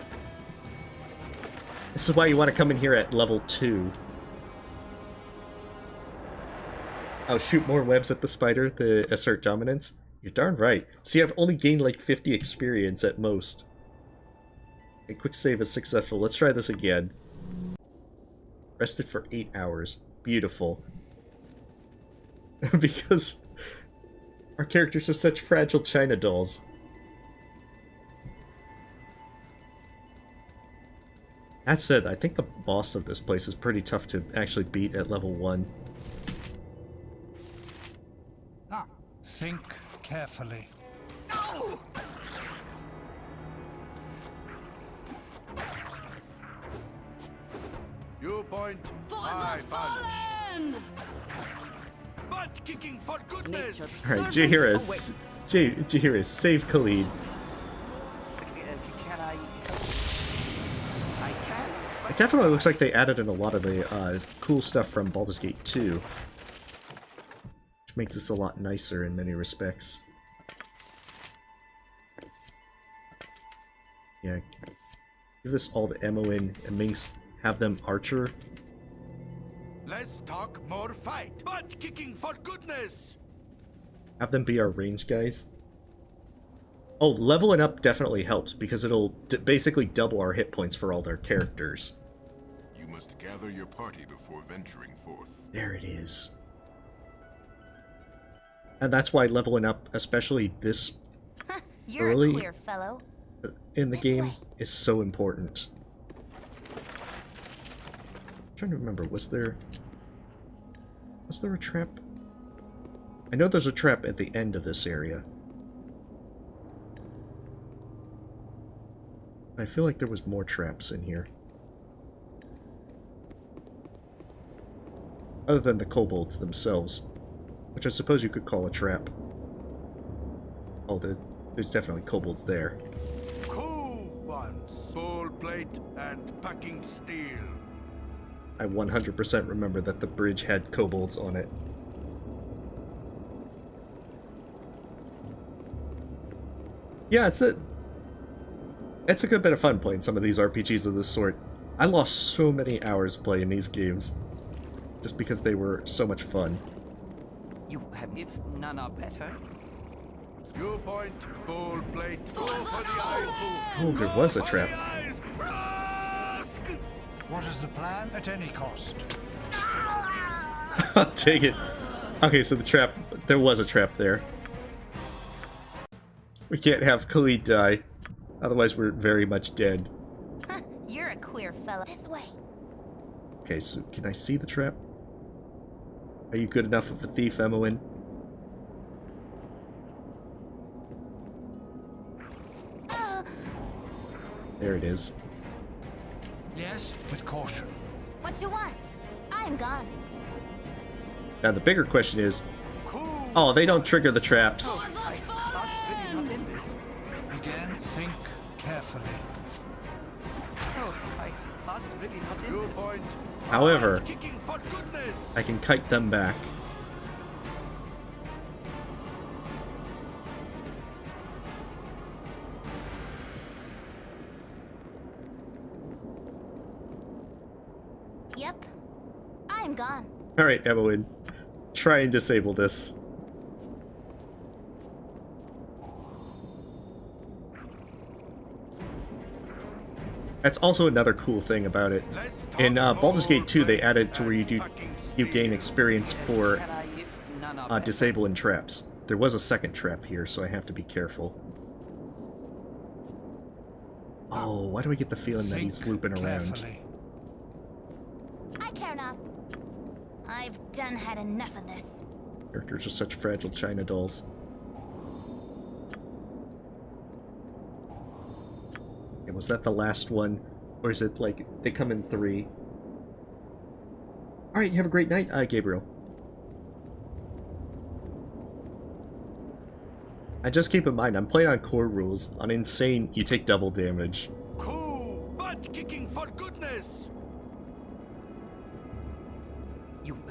Speaker 1: This is why you want to come in here at level 2. Oh, shoot more webs at the spider to assert dominance? You're darn right. See, I've only gained like 50 experience at most. A quick save is successful. Let's try this again. Rested for 8 hours. Beautiful. Because our characters are such fragile China dolls. That said, I think the boss of this place is pretty tough to actually beat at level 1.
Speaker 15: Ah, think carefully.
Speaker 19: No!
Speaker 3: You point, I punch. Butt kicking for goodness.
Speaker 1: Alright, Jahira, save Khalid.
Speaker 19: Can I can?
Speaker 1: It definitely looks like they added in a lot of the cool stuff from Baldur's Gate 2. Which makes this a lot nicer in many respects. Yeah. Give this all to Emoin and Minx. Have them archer.
Speaker 3: Let's talk more fight. Butt kicking for goodness.
Speaker 1: Have them be our range guys. Oh, leveling up definitely helps because it'll basically double our hit points for all their characters.
Speaker 16: You must gather your party before venturing forth.
Speaker 1: There it is. And that's why leveling up, especially this
Speaker 17: You're
Speaker 1: early
Speaker 17: a queer fellow.
Speaker 1: in the game is so important. I'm trying to remember, was there a trap? I know there's a trap at the end of this area. I feel like there was more traps in here. Other than the kobolds themselves, which I suppose you could call a trap. Oh, there's definitely kobolds there.
Speaker 3: Cool ones, soul plate and packing steel.
Speaker 1: I 100% remember that the bridge had kobolds on it. Yeah, it's a good bit of fun playing some of these RPGs of this sort. I lost so many hours playing these games, just because they were so much fun.
Speaker 19: You have, if none are better.
Speaker 3: Viewpoint, full plate, go for the eyes.
Speaker 1: Oh, there was a trap.
Speaker 15: What is the plan at any cost?
Speaker 1: Take it. Okay, so there was a trap there. We can't have Khalid die, otherwise we're very much dead.
Speaker 17: You're a queer fellow. This way.
Speaker 1: Okay, so can I see the trap? Are you good enough of a thief, Emmeline? There it is.
Speaker 15: Yes, with caution.
Speaker 17: What you want? I'm gone.
Speaker 1: Now the bigger question is, oh, they don't trigger the traps.
Speaker 15: Again, think carefully.
Speaker 19: Oh, my heart's really not in this.
Speaker 1: However, I can kite them back.
Speaker 17: Yep. I'm gone.
Speaker 1: Alright, Emmeline. Try and disable this. That's also another cool thing about it. In Baldur's Gate 2, they added to where you gain experience for disabling traps. There was a second trap here, so I have to be careful. Oh, why do I get the feeling that he's looping around?
Speaker 17: I care not. I've done had enough of this.
Speaker 1: Characters are such fragile China dolls. And was that the last one? Or is it like, they come in 3? Alright, you have a great night, Gabriel. And just keep in mind, I'm playing on core rules. On Insane, you take double damage.
Speaker 3: Cool, butt kicking for goodness!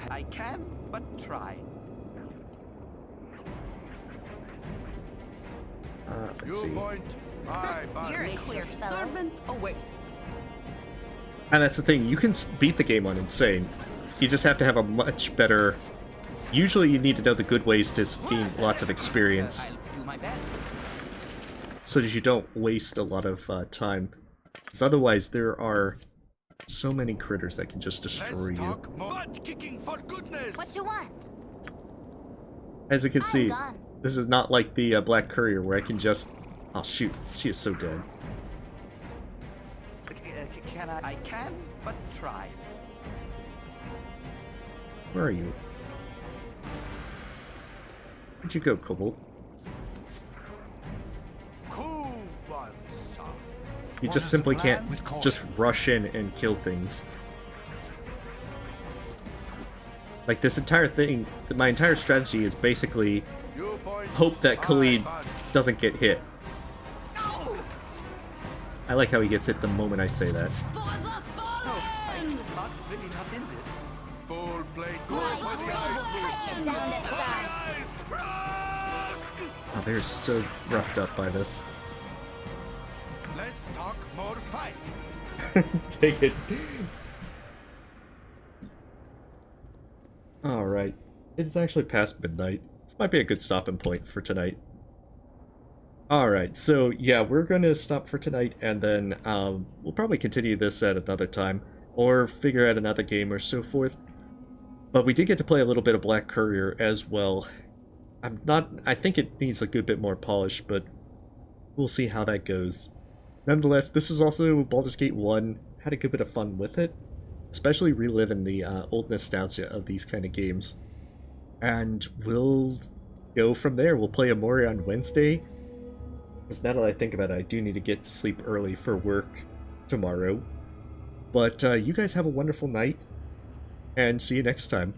Speaker 19: I can, but try.
Speaker 1: Let's see.
Speaker 17: You're a queer fellow.
Speaker 11: Servant awaits.
Speaker 1: And that's the thing, you can beat the game on Insane. You just have to have a much better... Usually you need to know the good ways to gain lots of experience,
Speaker 19: I'll do my best.
Speaker 1: so that you don't waste a lot of time. Because otherwise there are so many critters that can just destroy you.
Speaker 3: Butt kicking for goodness!
Speaker 17: What you want?
Speaker 1: As you can see,
Speaker 17: gone.
Speaker 1: this is not like the Black Courier where I can just... Oh shoot, she is so dead.
Speaker 19: Can I can, but try.
Speaker 1: Where are you? Where'd you go, Kobold?
Speaker 3: Cool ones.
Speaker 1: You just simply can't just rush in and kill things. Like, this entire thing, my entire strategy is basically hope that Khalid doesn't get hit. I like how he gets hit the moment I say that.
Speaker 3: Full plate, go for the eyes.
Speaker 1: Oh, they're so roughed up by this.
Speaker 3: Let's talk more fight.
Speaker 1: Take it. Alright. It is actually past midnight. This might be a good stopping point for tonight. Alright, so yeah, we're going to stop for tonight, and then we'll probably continue this at another time, or figure out another game or so forth. But we did get to play a little bit of Black Courier as well. I think it needs a good bit more polish, but we'll see how that goes. Nonetheless, this is also Baldur's Gate 1. Had a good bit of fun with it, especially reliving the old nostalgia of these kind of games. And we'll go from there. We'll play Amori on Wednesday. Because now that I think about it, I do need to get to sleep early for work tomorrow. But you guys have a wonderful night, and see you next time.